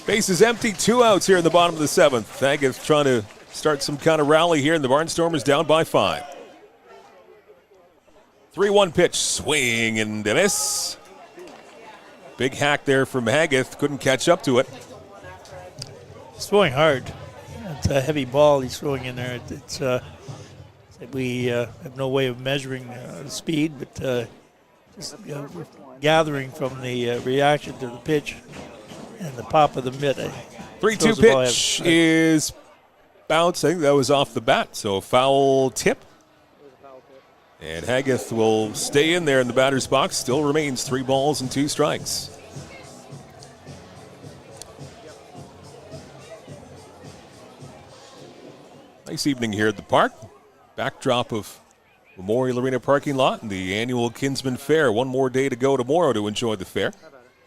Base is empty, 2 outs here in the bottom of the 7th. Haggith trying to start some kind of rally here, and the Barnstormers down by 5. 3-1 pitch, swing and a miss. Big hack there from Haggith, couldn't catch up to it.
He's throwing hard. It's a heavy ball he's throwing in there. We have no way of measuring the speed, but just gathering from the reaction to the pitch and the pop of the mitt.
3-2 pitch is bouncing. That was off the bat, so a foul tip. And Haggith will stay in there in the batter's box. Still remains 3 balls and 2 strikes. Nice evening here at the park. Backdrop of Memorial Arena parking lot and the annual Kinsman Fair. 1 more day to go tomorrow to enjoy the fair.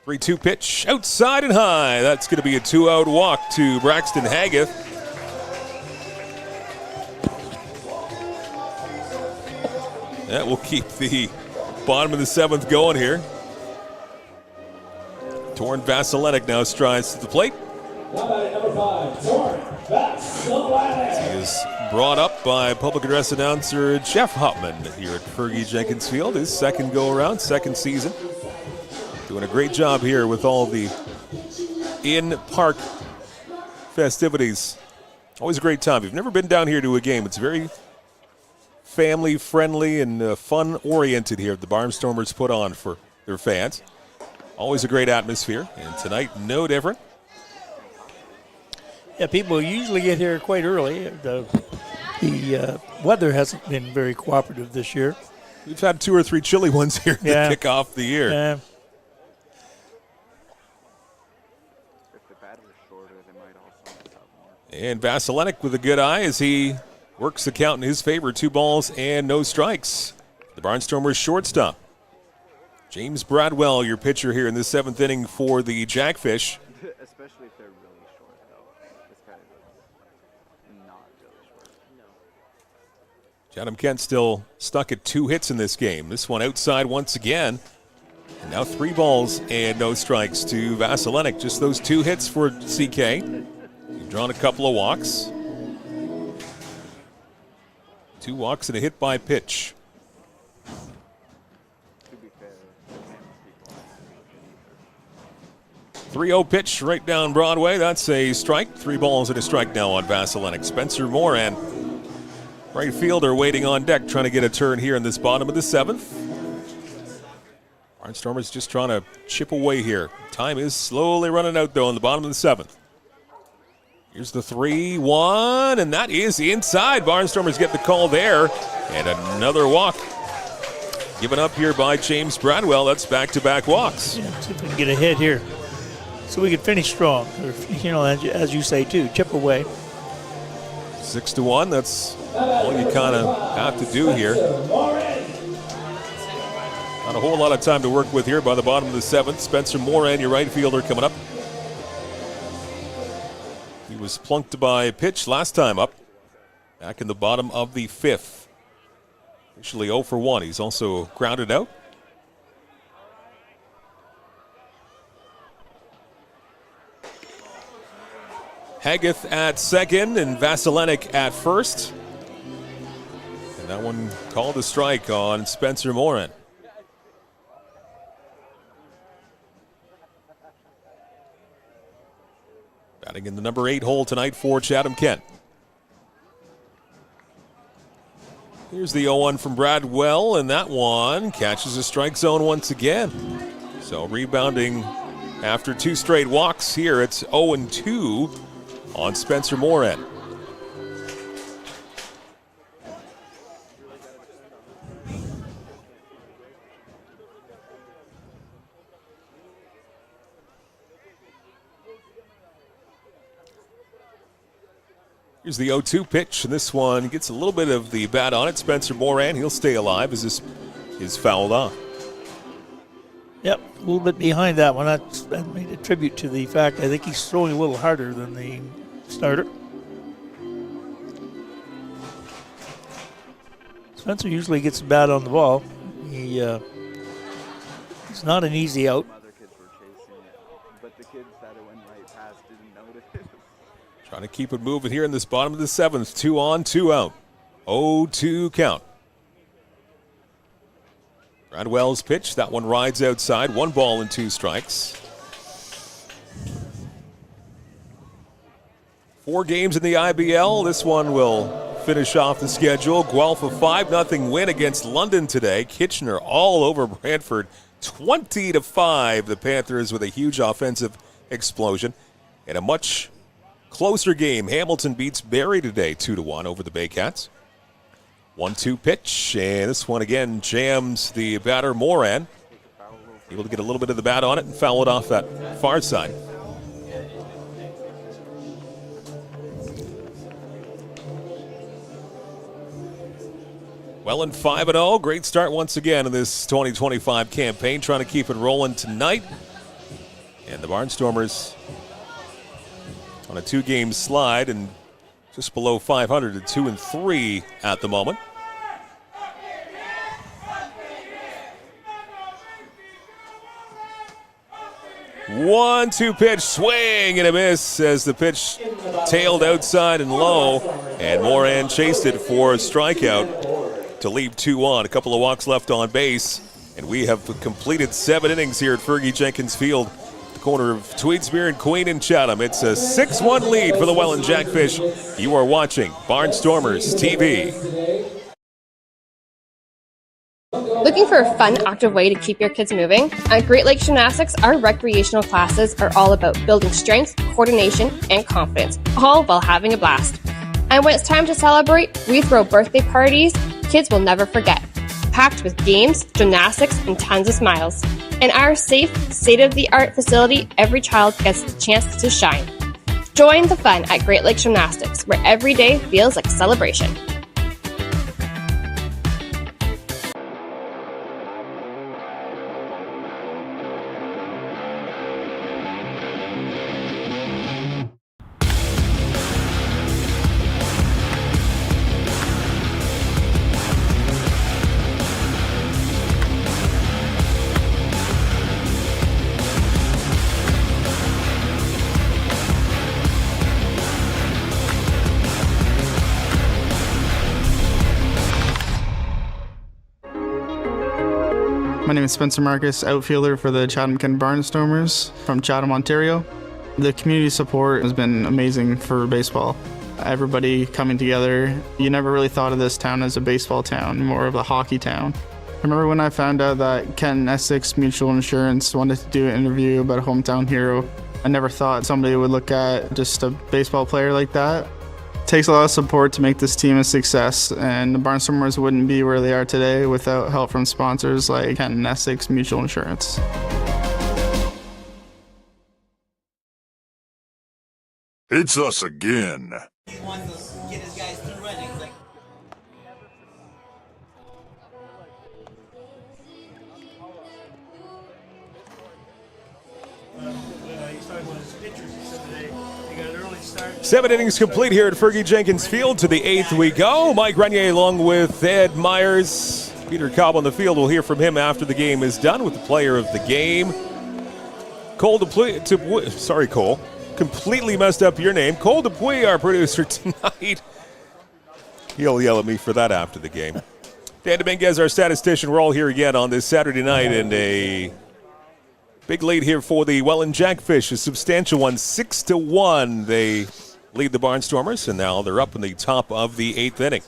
3-2 pitch, outside and high. That's going to be a 2-out walk to Braxton Haggith. That will keep the bottom of the 7th going here. Torn Vasilenic now strides to the plate.
Number 5, Torn Vasilenic.
He is brought up by public address announcer Jeff Hopman here at Fergie Jenkins Field. His second go-around, second season. Doing a great job here with all the in-park festivities. Always a great time. If you've never been down here to a game, it's very family-friendly and fun-oriented here. The Barnstormers put on for their fans. Always a great atmosphere, and tonight no different.
Yeah, people usually get here quite early. The weather hasn't been very cooperative this year.
We've had 2 or 3 chilly ones here to kick off the year.
Yeah.
And Vasilenic with a good eye as he works the count in his favor. 2 balls and no strikes. The Barnstormers shortstop. James Bradwell, your pitcher here in the 7th inning for the Jackfish.
Especially if they're really short, though. This guy is not really short. No.
Chatham-Kent still stuck at 2 hits in this game. This one outside once again. And now 3 balls and no strikes to Vasilenic. Just those 2 hits for CK. You've drawn a couple of walks. 2 walks and a hit by pitch. 3-0 pitch right down Broadway. That's a strike. 3 balls and a strike now on Vasilenic. Spencer Moran, right fielder, waiting on deck, trying to get a turn here in this bottom of the 7th. Barnstormers just trying to chip away here. Time is slowly running out, though, in the bottom of the 7th. Here's the 3-1, and that is inside. Barnstormers get the call there, and another walk given up here by James Bradwell. That's back-to-back walks.
Yeah, see if we can get a hit here, so we can finish strong. Or, as you say too, chip away.
6-1. That's all you kind of have to do here. Not a whole lot of time to work with here by the bottom of the 7th. Spencer Moran, your right fielder, coming up. He was plunked by pitch last time up, back in the bottom of the 5th. Officially 0 for 1. He's also grounded out. Haggith at second and Vasilenik at first. And that one called a strike on Spencer Moran. Batting in the number 8 hole tonight for Chatham-Kent. Here's the 0-1 from Bradwell, and that one catches a strike zone once again. So rebounding after 2 straight walks here, it's 0-2 on Spencer Moran. Here's the 0-2 pitch, and this one gets a little bit of the bat on it. Spencer Moran, he'll stay alive as this is fouled off.
Yep, a little bit behind that one. That made a tribute to the fact I think he's throwing a little harder than the starter. Spencer usually gets the bat on the ball. It's not an easy out.
Other kids were chasing it, but the kids that it went right past didn't notice.
Trying to keep it moving here in this bottom of the 7th. 2 on, 2 out. 0-2 count. Bradwell's pitch. That one rides outside. 1 ball and 2 strikes. 4 games in the IBL. This one will finish off the schedule. Guelph a 5-0 win against London today. Kitchener all over Brantford. 20-5. The Panthers with a huge offensive explosion. And a much closer game. Hamilton beats Barrie today 2-1 over the Baycats. 1-2 pitch, and this one again jams the batter Moran. Able to get a little bit of the bat on it and foul it off that far side. Welland 5-0. Great start once again in this 2025 campaign. Trying to keep it rolling tonight. And the Barnstormers on a 2-game slide and just below 500 at 2-3 at the moment. One-two pitch, swing and a miss as the pitch tailed outside and low, and Moran chased it for a strikeout to leave 2 on. A couple of walks left on base, and we have completed 7 innings here at Fergie Jenkins Field, the corner of Tweedsmuir and Queen in Chatham. It's a 6-1 lead for the Welland Jackfish. You are watching Barnstormers TV.
Looking for a fun, active way to keep your kids moving? At Great Lakes Gymnastics, our recreational classes are all about building strength, coordination, and confidence, all while having a blast. And when it's time to celebrate, we throw birthday parties kids will never forget, packed with games, gymnastics, and tons of smiles. In our safe, state-of-the-art facility, every child gets the chance to shine. Join the fun at Great Lakes Gymnastics, where every day feels like a celebration.
My name is Spencer Marcus, outfielder for the Chatham-Kent Barnstormers from Chatham, Ontario. The community support has been amazing for baseball. Everybody coming together. You never really thought of this town as a baseball town, more of a hockey town. remember when I found out that Kent Essex Mutual Insurance wanted to do an interview about a hometown hero. I never thought somebody would look at just a baseball player like that. It takes a lot of support to make this team a success, and the Barnstormers wouldn't be where they are today without help from sponsors like Kent Essex Mutual Insurance.
It's us again.
Seven innings complete here at Fergie Jenkins Field. To the eighth we go. Mike Renier along with Ed Myers. Peter Cobb on the field. We'll hear from him after the game is done with the player of the game. Cole sorry, Cole. Completely messed up your name. Cole Dupuy, our producer tonight. He'll yell at me for that after the game. Dan Dominguez, our statistician. We're all here again on this Saturday night, and a big lead here for the Welland Jackfish, a substantial one, 6-1. They lead the Barnstormers, and now they're up in the top of the eighth inning.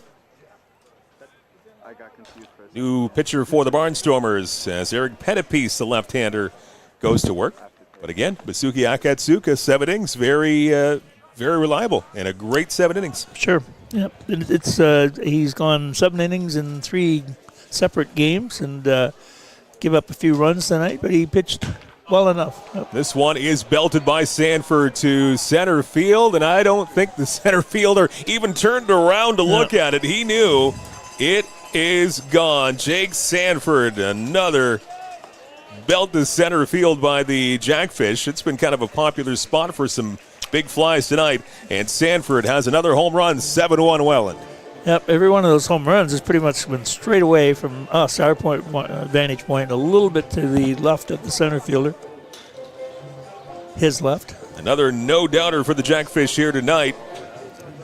New pitcher for the Barnstormers as Eric Pettipiece, the left-hander, goes to work. But again, Basuki Akatsuka, 7 innings, very reliable, and a great 7 innings.
Sure. Yep. It's he's gone 7 innings in 3 separate games and give up a few runs tonight, but he pitched well enough. Yep.
This one is belted by Sanford to center field, and I don't think the center fielder even turned around to look at it. He knew it is gone. Jake Sanford, another belt to center field by the Jackfish. It's been kind of a popular spot for some big flies tonight, and Sanford has another home run, 7-1 Welland.
Yep, every one of those home runs has pretty much been straight away from us, our vantage point, a little bit to the left of the center fielder. His left.
Another no-doubter for the Jackfish here tonight.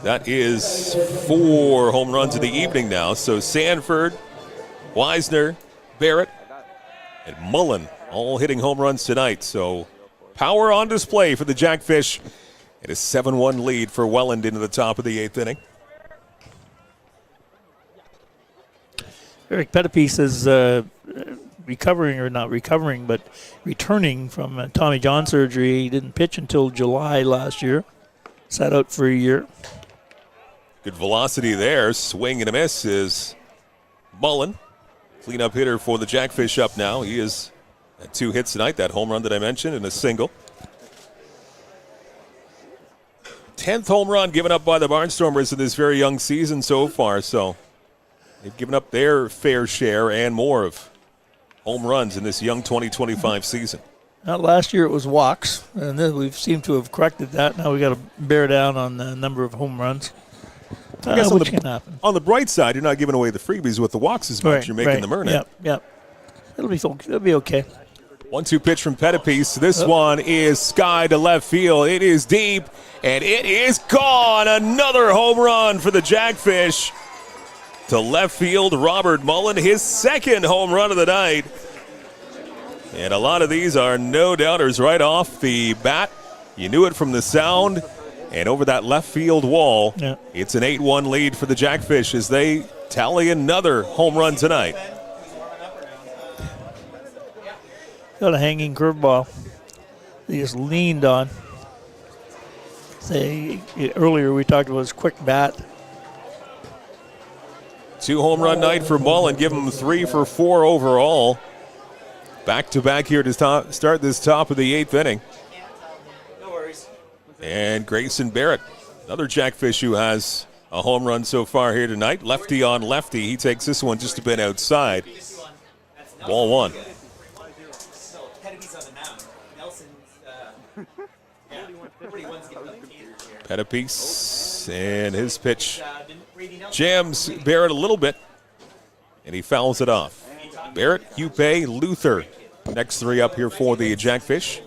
That is 4 home runs of the evening now. So Sanford, Weisner, Barrett, and Mullen all hitting home runs tonight. So power on display for the Jackfish. It is 7-1 lead for Welland into the top of the eighth inning.
Eric Pettipiece is recovering, or not recovering, but returning from Tommy John surgery. He didn't pitch until July last year. Sat out for a year.
Good velocity there. Swing and a miss is Mullen. Cleanup hitter for the Jackfish up now. He is at 2 hits tonight. That home run that I mentioned and a single. 10th home run given up by the Barnstormers in this very young season so far. So they've given up their fair share and more of home runs in this young 2025 season.
Last year it was walks, and then we've seemed to have corrected that. Now we got to bear down on the number of home runs.
I guess
Which can happen.
On the bright side, you're not giving away the freebies with the walks as much.
Right,
you're making them earn it.
Yep. It'll be okay.
1-2 pitch from Pettipiece. This one is sky to left field. It is deep, and it is gone. Another home run for the Jackfish. To left field, Robert Mullen, his 2nd home run of the night. And a lot of these are no-doubters right off the bat. You knew it from the sound. And over that left field wall, It's an 8-1 lead for the Jackfish as they tally another home run tonight.
Got a hanging curveball. They just leaned on. Earlier we talked about his quick bat.
2 home run night for Mullen. Give him 3 for 4 overall. Back-to-back here to start this top of the 8th inning. And Grayson Barrett, another Jackfish who has a home run so far here tonight. Lefty on lefty. He takes this one just a bit outside. Ball 1. Pettipiece, and his pitch jams Barrett a little bit, and he fouls it off. Barrett, Hupe, Luther, next 3 up here for the Jackfish.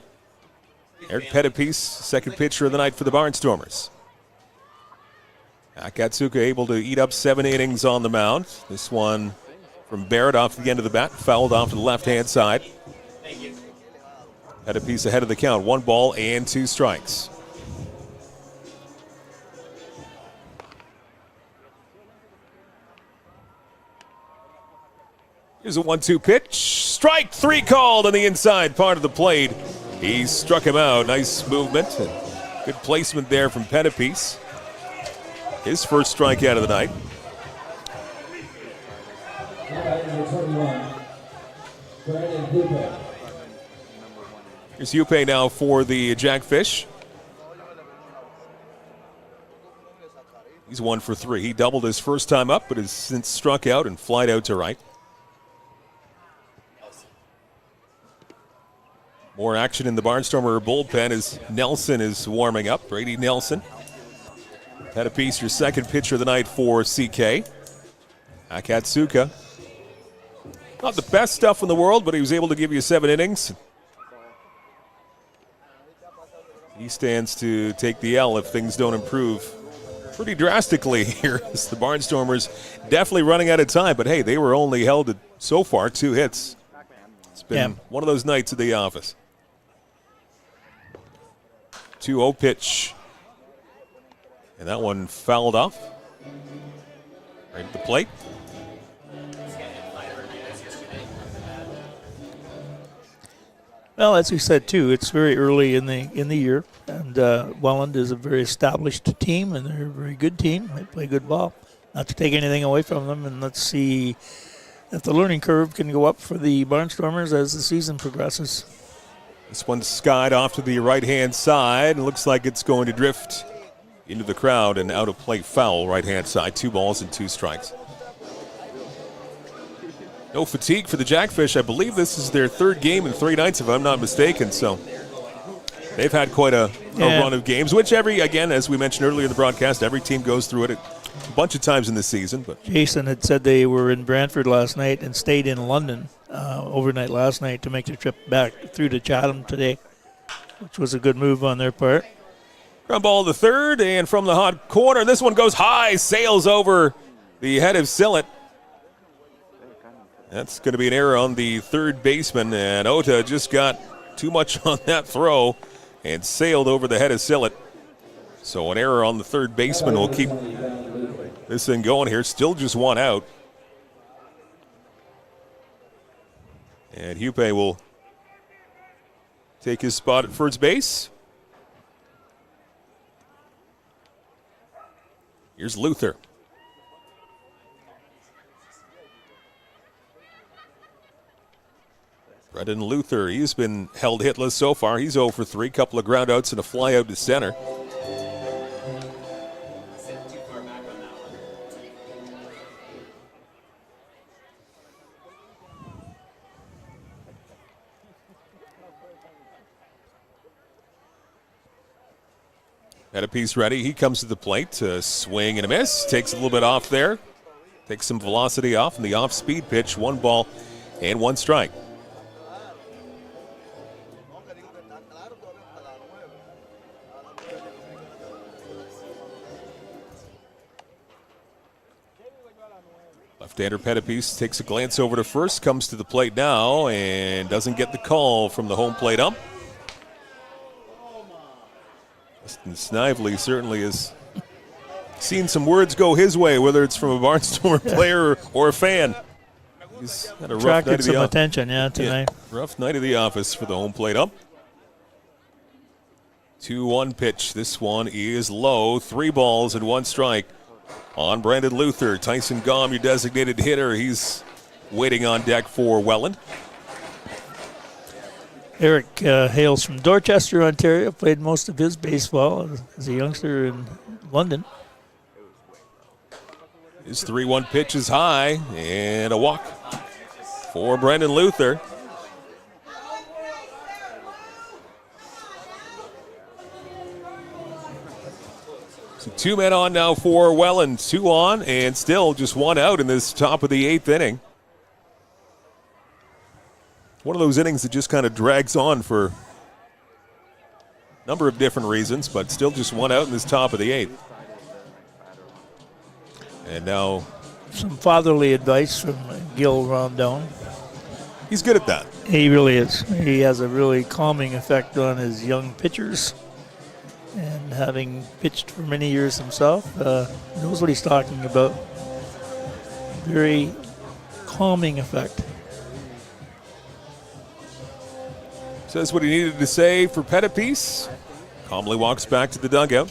Eric Pettipiece, 2nd pitcher of the night for the Barnstormers. Akatsuka able to eat up 7 innings on the mound. This one from Barrett off the end of the bat, fouled off to the left-hand side. Pettipiece ahead of the count, 1 ball and 2 strikes. Here's Here's a 1-2 pitch. Strike 3 called on the inside part of the plate. He struck him out. Nice movement. Good placement there from Pettipiece. His first strikeout of the night. Here's Hupe now for the Jackfish. He's 1 for 3. He doubled his first time up, but has since struck out and flied out to right. More action in the Barnstormer bullpen as Nelson is warming up. Brady Nelson. Pettipiece, your second pitcher of the night for CK. Akatsuka. Not the best stuff in the world, but he was able to give you 7 innings. He stands to take the L if things don't improve pretty drastically here as the Barnstormers definitely running out of time. But hey, they were only held to, so far, 2 hits. It's been one of those nights at the office. 2-0 pitch. And that one fouled off. Right at the plate.
Well, as we said too, it's very early in the year, and Welland is a very established team, and they're a very good team. They play good ball. Not to take anything away from them, and let's see if the learning curve can go up for the Barnstormers as the season progresses.
This one's skied off to the right-hand side. It looks like it's going to drift into the crowd and out of play foul right-hand side. 2 balls and 2 strikes. No fatigue for the Jackfish. I believe this is their 3rd game in 3 nights, if I'm not mistaken. So they've had quite a run of games, which again, as we mentioned earlier in the broadcast, every team goes through it a bunch of times in the season. But
Jason had said they were in Brantford last night and stayed in London overnight last night to make the trip back through to Chatham today, which was a good move on their part.
Ground ball to third, and from the hot corner, this one goes high, sails over the head of Sillett. That's going to be an error on the third baseman, and Ota just got too much on that throw and sailed over the head of Sillett. So an error on the third baseman will keep this thing going here. Still just 1 out. And Hupe will take his spot at first base. Here's Luther. Brendan Luther, he's been held hitless so far. He's 0 for 3, couple of groundouts and a fly out to center. Pettipiece ready. He comes to the plate to swing and a miss. Takes a little bit off there. Takes some velocity off in the off-speed pitch. 1 ball and 1 strike. Left-hander Pettipiece takes a glance over to first, comes to the plate now, and doesn't get the call from the home plate ump. Justin Snively certainly has seen some words go his way, whether it's from a Barnstormer player or a fan. He's had a rough night
Attracted
of
some
the
attention, tonight.
Yeah, rough night of the office for the home plate ump. 2-1 pitch. This one is low. 3 balls and 1 strike on Brandon Luther. Tyson Gom, your designated hitter. He's waiting on deck for Welland.
Eric hails from Dorchester, Ontario. Played most of his baseball as a youngster in London.
His 3-1 pitch is high, and a walk for Brandon Luther. So 2 men on now for Welland. 2 on, and still just 1 out in this top of the 8th inning. One of those innings that just kind of drags on for a number of different reasons, but still just 1 out in this top of the 8th. And now
some fatherly advice from Gil Rondon.
He's good at that.
He really is. He has a really calming effect on his young pitchers. And having pitched for many years himself, knows what he's talking about. Very calming effect.
Says what he needed to say for Pettipies. Calmly walks back to the dugout.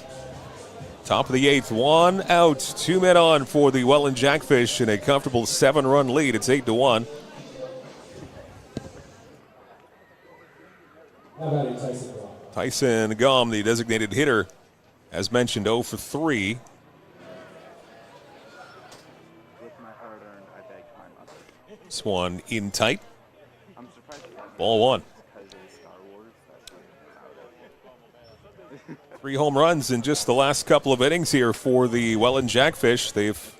Top of the 8th, 1 out, 2 men on for the Welland Jackfish in a comfortable 7-run lead. It's 8-1. Tyson Gum, the designated hitter, as mentioned, 0 for 3. This one in tight. Ball 1. 3 home runs in just the last couple of innings here for the Welland Jackfish. They've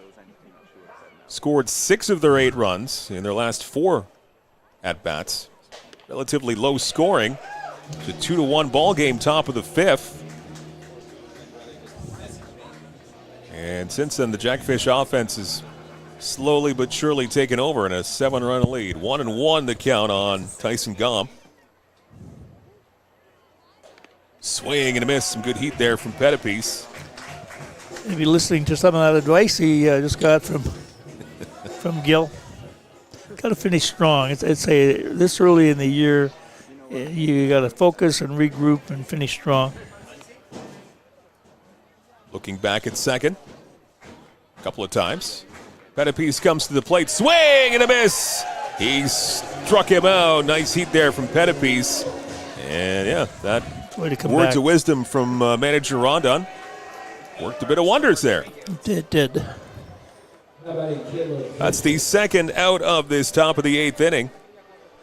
scored 6 of their 8 runs in their last 4 at-bats. Relatively low scoring. It's a 2-1 ball game, top of the 5th. And since then, the Jackfish offense has slowly but surely taken over in a 7-run lead. 1-1 the count on Tyson Gum. Swing and a miss. Some good heat there from Pettipies.
Maybe listening to some of that advice he just got from Gil. Got to finish strong. It's this early in the year, you got to focus and regroup and finish strong.
Looking back at second, a couple of times. Pettipies comes to the plate, swing and a miss. He struck him out. Nice heat there from Pettipies. And yeah, that words of wisdom from manager Rondon worked a bit of wonders there.
It did.
That's the second out of this top of the 8th inning.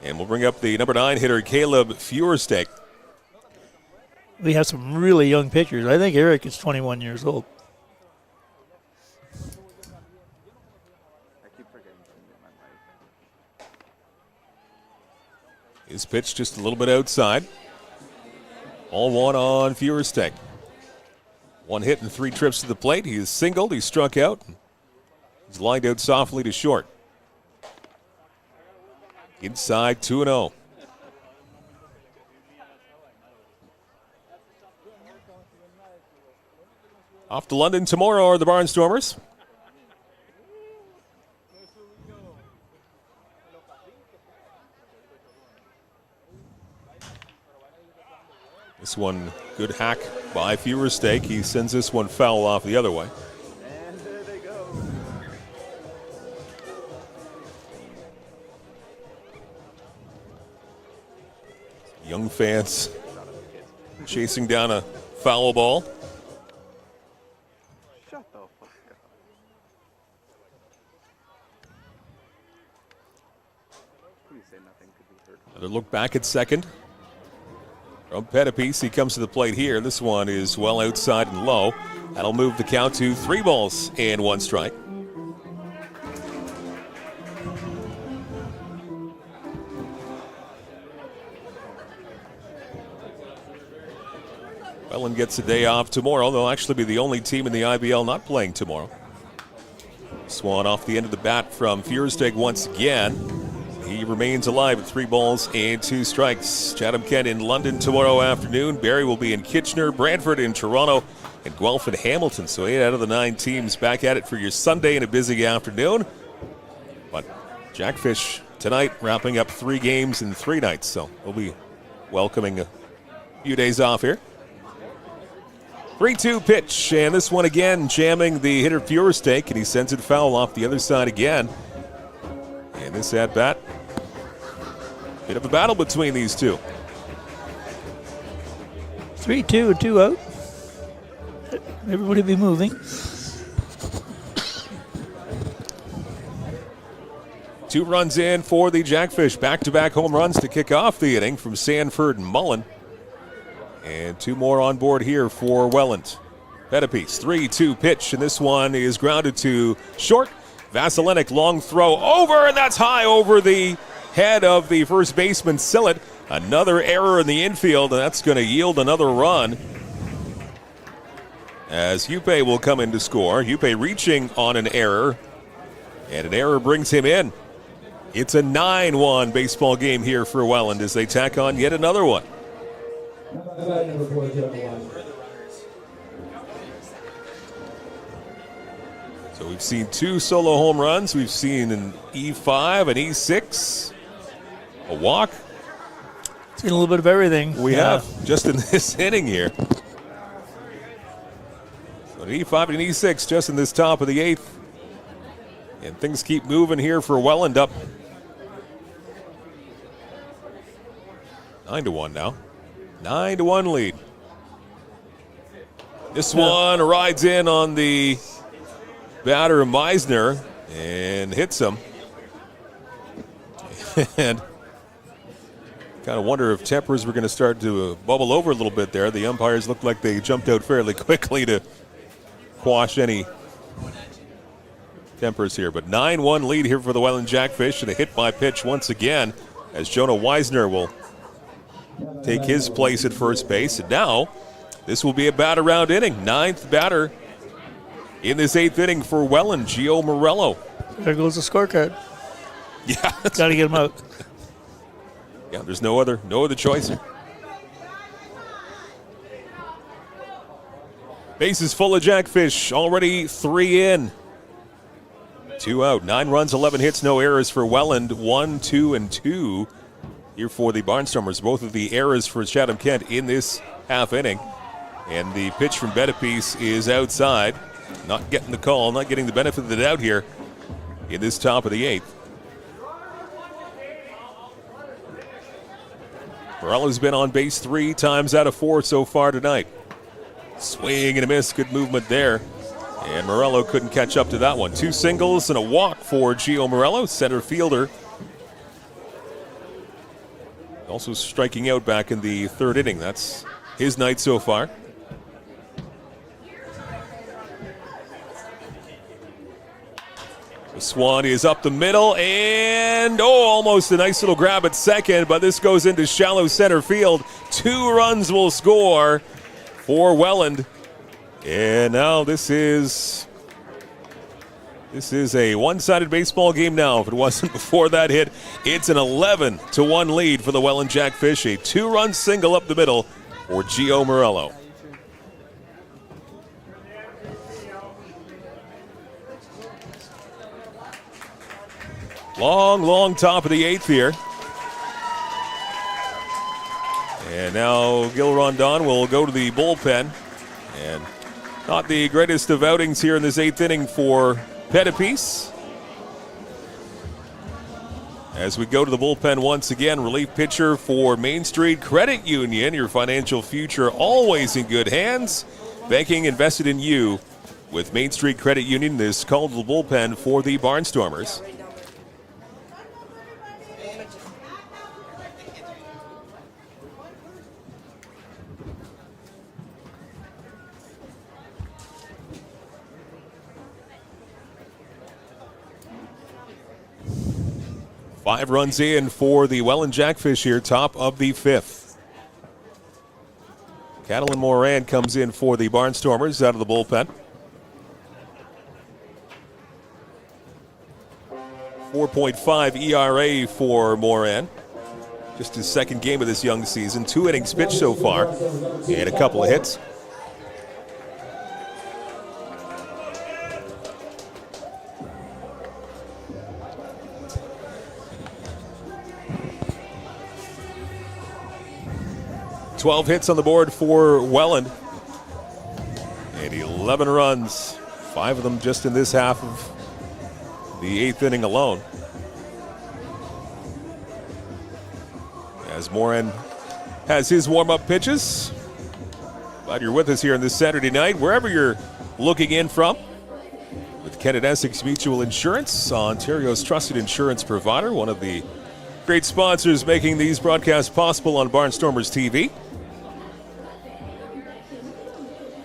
And we'll bring up the number 9 hitter, Caleb Feuersteak.
We have some really young pitchers. I think Eric is 21 years old.
His pitch just a little bit outside. All 1 on Feuersteak. 1 hit and 3 trips to the plate. He is singled. He struck out. He's lined out softly to short. Inside 2-0. Off to London tomorrow are the Barnstormers. This one, good hack by Feuersteak. He sends this one foul off the other way.
And there they go.
Young fans chasing down a foul ball.
Shut the fuck up. Please say nothing could be heard.
Another look back at second. From Pettipies, he comes to the plate here. This one is well outside and low. That'll move the count to 3 balls and 1 strike. Welland gets a day off tomorrow. They'll actually be the only team in the IBL not playing tomorrow. Swan off the end of the bat from Feuersteak once again. He remains alive at 3 balls and 2 strikes. Chatham-Kent in London tomorrow afternoon. Barrie will be in Kitchener, Brantford in Toronto, and Guelph and Hamilton. So 8 out of the 9 teams back at it for your Sunday and a busy afternoon. But Jackfish tonight wrapping up 3 games in 3 nights. So we'll be welcoming a few days off here. 3-2 pitch, and this one again jamming the hitter Feuersteak, and he sends it foul off the other side again. And this at-bat, bit of a battle between these two.
3-2 and 2 out. Everybody be moving.
2 runs in for the Jackfish. Back-to-back home runs to kick off the inning from Sanford and Mullen. And 2 more on board here for Welland. Pettipies, 3-2 pitch, and this one is grounded to short. Vasilenic, long throw over, and that's high over the head of the first baseman, Sillett. Another error in the infield, and that's going to yield another run. As Hupe will come in to score. Hupe reaching on an error, and an error brings him in. It's a 9-1 baseball game here for Welland as they tack on yet another one. So we've seen 2 solo home runs. We've seen an E5, an E6, a walk.
Seen a little bit of everything.
We have, just in this inning here. So an E5 and an E6 just in this top of the 8th. And things keep moving here for Welland up 9-1 now. 9-1 lead. This one rides in on the batter Meisner and hits him. And kind of wonder if tempers were going to start to bubble over a little bit there. The umpires looked like they jumped out fairly quickly to quash any tempers here. But 9-1 lead here for the Welland Jackfish, and a hit by pitch once again as Jonah Weisner will take his place at first base. And now this will be a bat-around inning. 9th batter in this 8th inning for Welland, Gio Morello.
There goes the scorecard.
Yeah.
Got to get him out.
Yeah, there's no other choice here. Bases full of Jackfish, already 3 in. 2 out, 9 runs, 11 hits, no errors for Welland. 1, 2, and 2 here for the Barnstormers. Both of the errors for Chatham-Kent in this half inning. And the pitch from Bettepiece is outside. Not getting the call, not getting the benefit of the doubt here in this top of the 8th. Morello's been on base 3 times out of 4 so far tonight. Swing and a miss, good movement there. And Morello couldn't catch up to that one. 2 singles and a walk for Gio Morello, center fielder. Also striking out back in the 3rd inning. That's his night so far. The Swan is up the middle, and almost a nice little grab at second, but this goes into shallow center field. 2 runs will score for Welland. And now this is a one-sided baseball game now. If it wasn't before that hit, it's an 11-1 lead for the Welland Jackfish. A 2-run single up the middle for Gio Morello. Long top of the 8th here. And now Gil Rondon will go to the bullpen. And not the greatest of outings here in this 8th inning for Bettepiece. As we go to the bullpen once again, relief pitcher for Main Street Credit Union. Your financial future always in good hands. Banking invested in you with Main Street Credit Union. This called the bullpen for the Barnstormers. Five runs in for the Welland Jackfish here, top of the 5th. Catalin Moran comes in for the Barnstormers out of the bullpen. 4.5 ERA for Moran. Just his 2nd game of this young season. 2 innings pitched so far and a couple of hits. Twelve hits on the board for Welland. And 11 runs, 5 of them just in this half of the 8th inning alone. As Moran has his warm-up pitches. Glad you're with us here on this Saturday night, wherever you're looking in from. With Kent Essex Mutual Insurance, Ontario's trusted insurance provider, one of the great sponsors making these broadcasts possible on Barnstormers TV.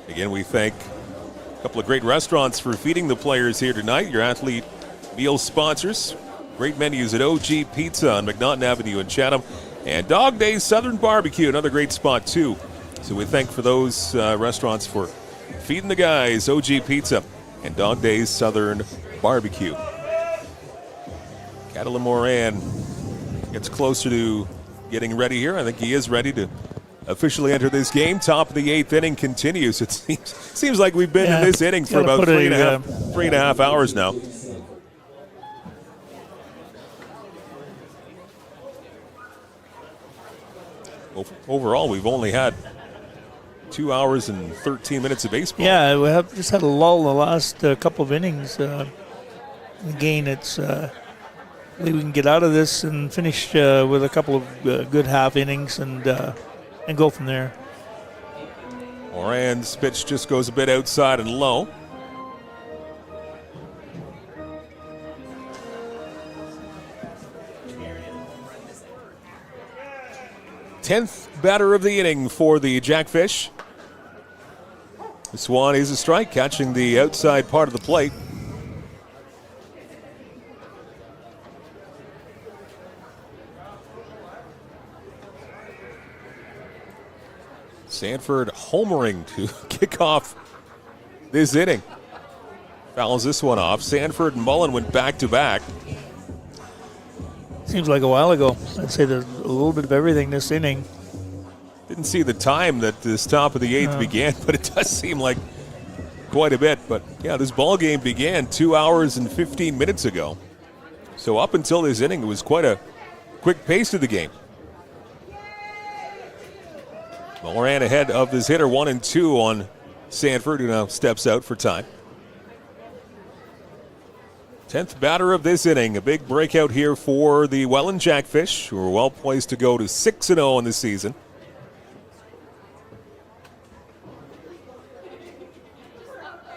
Again, we thank a couple of great restaurants for feeding the players here tonight. Your athlete meal sponsors. Great menus at OG Pizza on McNaughton Avenue in Chatham. And Dog Days Southern Barbecue, another great spot too. So we thank for those restaurants for feeding the guys. OG Pizza and Dog Days Southern Barbecue. Catalin Moran gets closer to getting ready here. I think he is ready to officially enter this game. Top of the 8th inning continues. It seems like we've been in this inning for about three and a half hours now. overall, we've only had 2 hours and 13 minutes of baseball.
Yeah, we have just had a lull in the last couple of innings. Again, it's maybe we can get out of this and finish with a couple of good half innings and go from there.
Moran's pitch just goes a bit outside and low. Tenth batter of the inning for the Jackfish. This one is a strike, catching the outside part of the plate. Sanford homering to kick off this inning. Fouls this one off. Sanford and Mullen went back-to-back.
Seems like a while ago. I'd say there's a little bit of everything this inning.
Didn't see the time that this top of the eighth began, but it does seem like quite a bit. But yeah, this ball game began 2 hours and 15 minutes ago. So up until this inning, it was quite a quick pace to the game. Moran ahead of this hitter, 1-2 on Sanford, who now steps out for time. 10th batter of this inning. A big breakout here for the Welland Jackfish, who are well poised to go to 6-0 in the season.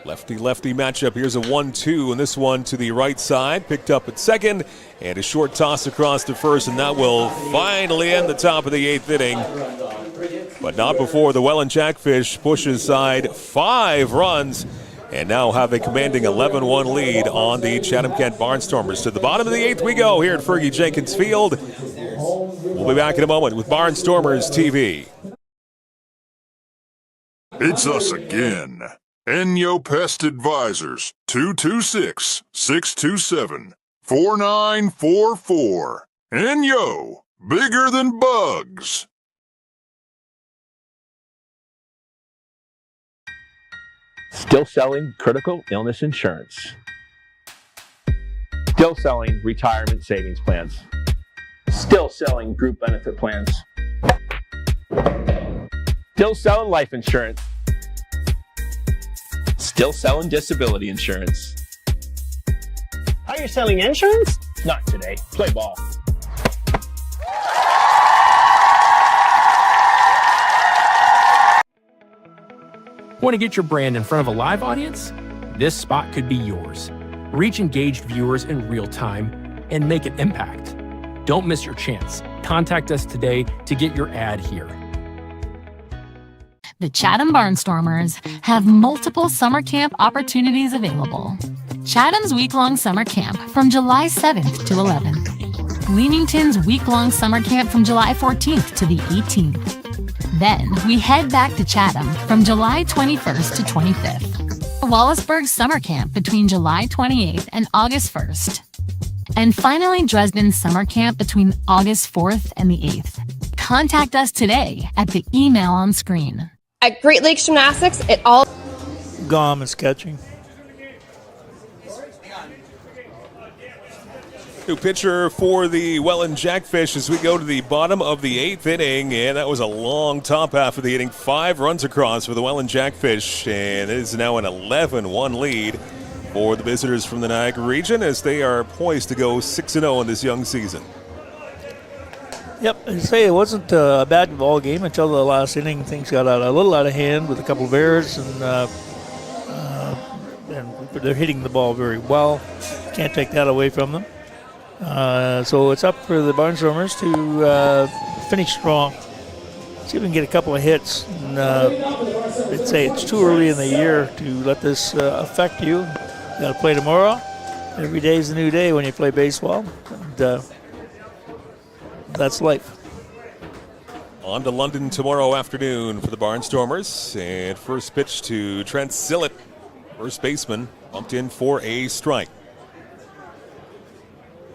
Lefty-lefty matchup. Here's a 1-2, and this one to the right side. Picked up at second, and a short toss across to first, and that will finally end the top of the eighth inning. But not before the Welland Jackfish push aside 5 runs and now have a commanding 11-1 lead on the Chatham-Kent Barnstormers. To the bottom of the eighth we go here at Fergie Jenkins Field. We'll be back in a moment with Barnstormers TV.
It's us again. Enyo Pest Advisors, 226-627-4944. Enyo, bigger than bugs.
Still selling critical illness insurance. Still selling retirement savings plans. Still selling group benefit plans. Still selling life insurance. Still selling disability insurance.
Are you selling insurance? Not today. Play ball.
Want to get your brand in front of a live audience? This spot could be yours. Reach engaged viewers in real time and make an impact. Don't miss your chance. Contact us today to get your ad here.
The Chatham Barnstormers have multiple summer camp opportunities available. Chatham's week-long summer camp from July 7th to 11th. Leamington's week-long summer camp from July 14th to the 18th. Then we head back to Chatham from July 21st to 25th. Wallaceburg summer camp between July 28th and August 1st. And finally Dresden summer camp between August 4th and the 8th. Contact us today at the email on screen.
At Great Lakes Gymnastics, it all...
Gom is catching.
New pitcher for the Welland Jackfish as we go to the bottom of the eighth inning, and that was a long top half of the inning. 5 runs across for the Welland Jackfish, and it is now an 11-1 lead for the visitors from the Niagara region as they are poised to go 6-0 in this young season.
Yep, I say it wasn't a bad ball game until the last inning. Things got a little out of hand with a couple of errors, and they're hitting the ball very well. Can't take that away from them. So it's up for the Barnstormers to finish strong. See if we can get a couple of hits. And, I'd say it's too early in the year to let this affect you. You got to play tomorrow. Every day is a new day when you play baseball. And, that's life.
On to London tomorrow afternoon for the Barnstormers. And first pitch to Trent Sillett, first baseman, bumped in for a strike.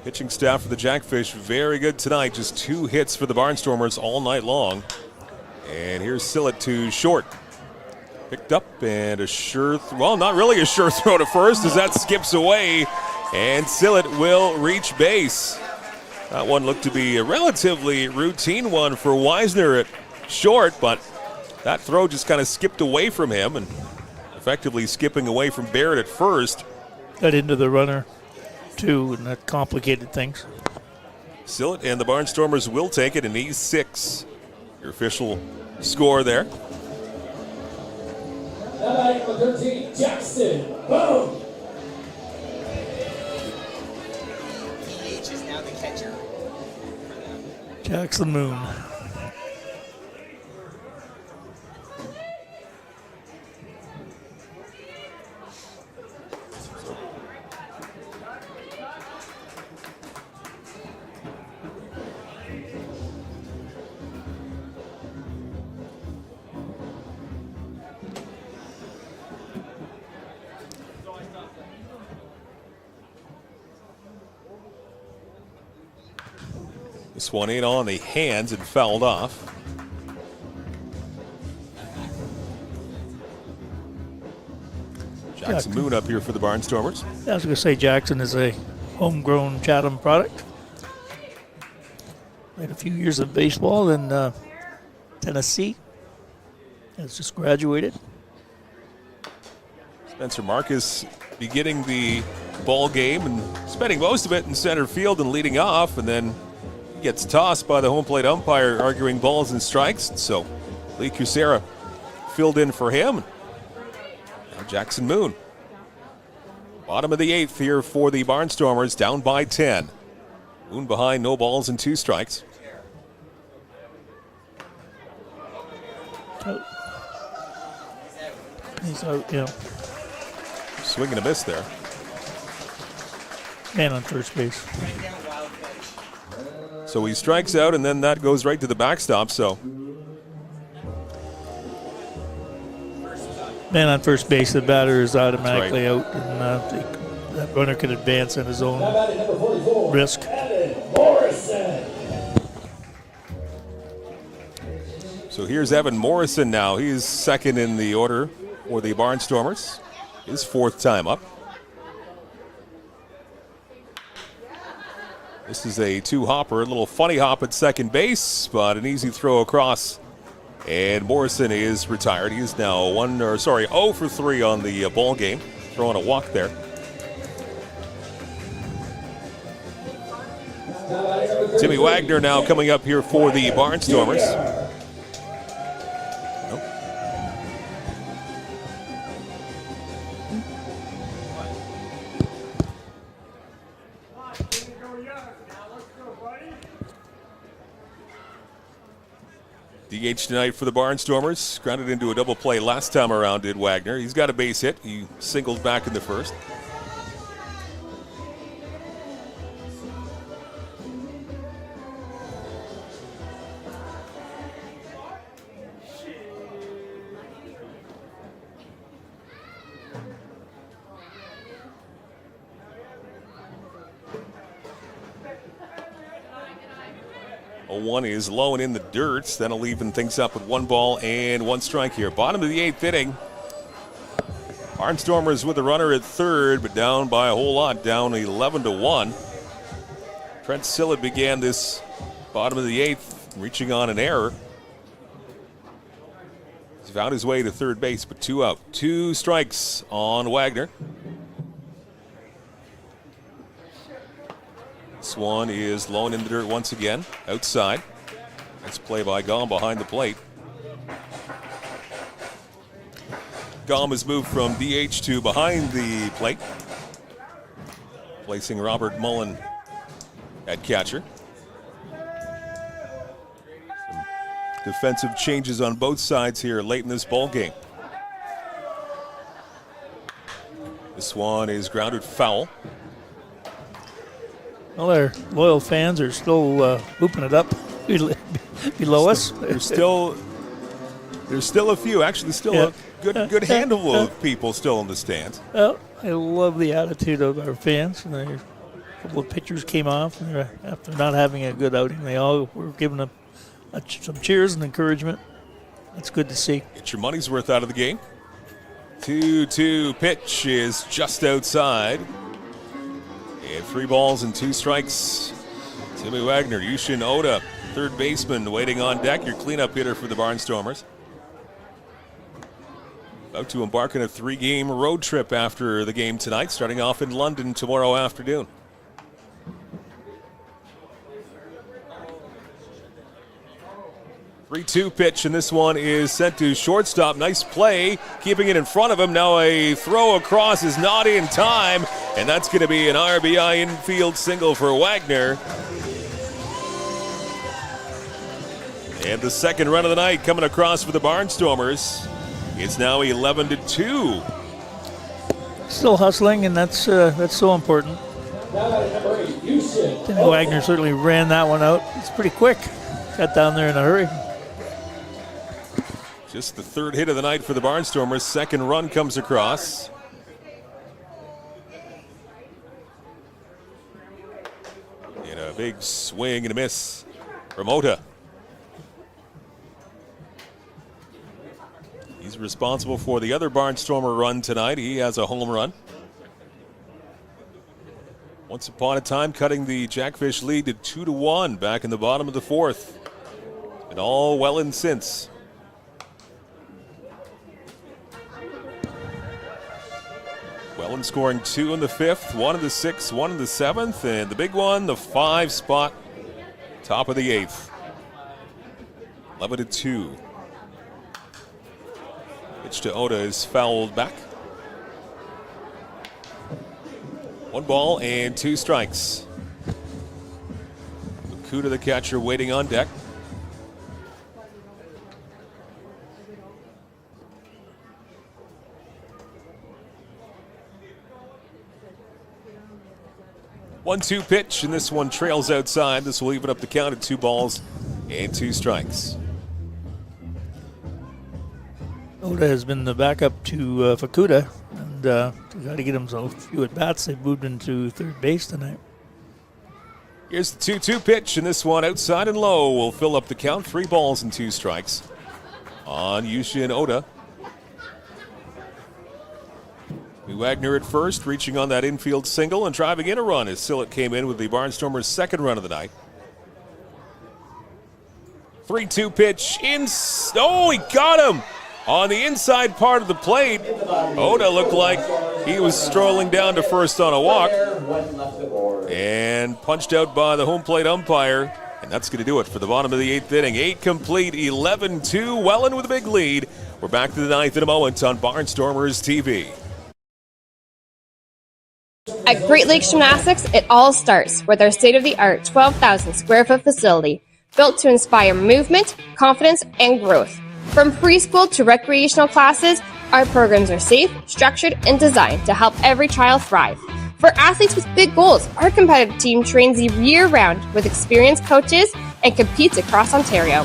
Pitching staff for the Jackfish, very good tonight. Just 2 hits for the Barnstormers all night long. And here's Sillett to short. Picked up and a sure, well, not really a sure throw to first as that skips away. And Sillett will reach base. That one looked to be a relatively routine one for Weisner at short, but that throw just kind of skipped away from him and effectively skipping away from Barrett at first.
Got into the runner, too, and that complicated things.
Sillett and the Barnstormers will take it in E6. Your official score there.
Number 13, Jackson. Boom.
DH is now the catcher.
Jackson Moon.
This one in on the hands and fouled off. Jackson Moon up here for the Barnstormers.
I was going to say Jackson is a homegrown Chatham product. Played a few years of baseball in Tennessee. Has just graduated.
Spencer Marcus beginning the ball game and spending most of it in center field and leading off, and then gets tossed by the home plate umpire arguing balls and strikes. So Lee Cusera filled in for him. Now Jackson Moon. Bottom of the 8th here for the Barnstormers, down by 10. Moon behind, no balls and 2 strikes.
He's out, yeah.
Swing and a miss there.
Man on first base.
So he strikes out, and then that goes right to the backstop. So
man on first base, the batter is automatically out, and that runner can advance at his own risk.
So here's Evan Morrison now. He's second in the order for the Barnstormers. His 4th time up. This is a 2-hopper, a little funny hop at second base, but an easy throw across. And Morrison is retired. He is now 0 for 3 on the ball game, throwing a walk there. Timmy Wagner now coming up here for the Barnstormers. DH tonight for the Barnstormers. Grounded into a double play last time around, did Wagner. He's got a base hit. He singled back in the first. One is low and in the dirt. That'll even things up with 1 ball and 1 strike here. Bottom of the 8th inning. Barnstormers with a runner at third, but down by a whole lot, down 11-1. Trent Sillett began this bottom of the 8th, reaching on an error. He's found his way to third base, but 2 out. 2 strikes on Wagner. This one is low and in the dirt once again, outside. Nice play by Gom behind the plate. Gom has moved from DH to behind the plate, placing Robert Mullen at catcher. Some defensive changes on both sides here late in this ball game. This one is grounded foul.
Well, our loyal fans are still whooping it up below us.
There's still a few. Actually, there's still a good handful of people still in the stands.
Well, I love the attitude of our fans. And a couple of pitchers came off and after not having a good outing. They all were giving them some cheers and encouragement. That's good to see.
Get your money's worth out of the game. 2-2 pitch is just outside. And 3 balls and 2 strikes. Timmy Wagner, Yushin Oda third baseman waiting on deck, your cleanup hitter for the Barnstormers. About to embark on a 3-game road trip after the game tonight, starting off in London tomorrow afternoon. Three-two pitch, and this one is sent to shortstop. Nice play, keeping it in front of him. Now a throw across is not in time, and that's going to be an RBI infield single for Wagner. And the second run of the night coming across for the Barnstormers. It's now 11-2.
Still hustling, and that's so important. Wagner certainly ran that one out. It's pretty quick. Got down there in a hurry.
Just the third hit of the night for the Barnstormers. Second run comes across. And a big swing and a miss from Ota. He's responsible for the other Barnstormer run tonight. He has a home run. Once upon a time, cutting the Jackfish lead to 2-1 back in the bottom of the fourth. And all Welland since. Welland scoring 2 in the fifth, 1 in the sixth, 1 in the seventh, and the big one, the 5 spot, top of the eighth. 11-2. Pitch to Ota is fouled back. 1 ball and 2 strikes. Kuda, the catcher, waiting on deck. One-two pitch, and this one trails outside. This will even up the count at 2 balls and 2 strikes.
Ota has been the backup to Fukuda, and got to get him a few at bats. They've moved into third base tonight.
Here's the 2-2 pitch, and this one outside and low will fill up the count. 3 balls and 2 strikes on Yushin Ota. Wagner at first, reaching on that infield single and driving in a run as Sillett came in with the Barnstormers' second run of the night. 3-2 pitch. Oh, he got him on the inside part of the plate. Ota looked like he was strolling down to first on a walk and punched out by the home plate umpire. And that's going to do it for the bottom of the 8th inning. 8 complete, 11-2. Welland with a big lead. We're back to the 9th in a moment on Barnstormers TV.
At Great Lakes Gymnastics, it all starts with our state-of-the-art 12,000 square foot facility built to inspire movement, confidence, and growth. From preschool to recreational classes, our programs are safe, structured, and designed to help every child thrive. For athletes with big goals, our competitive team trains year-round with experienced coaches and competes across Ontario.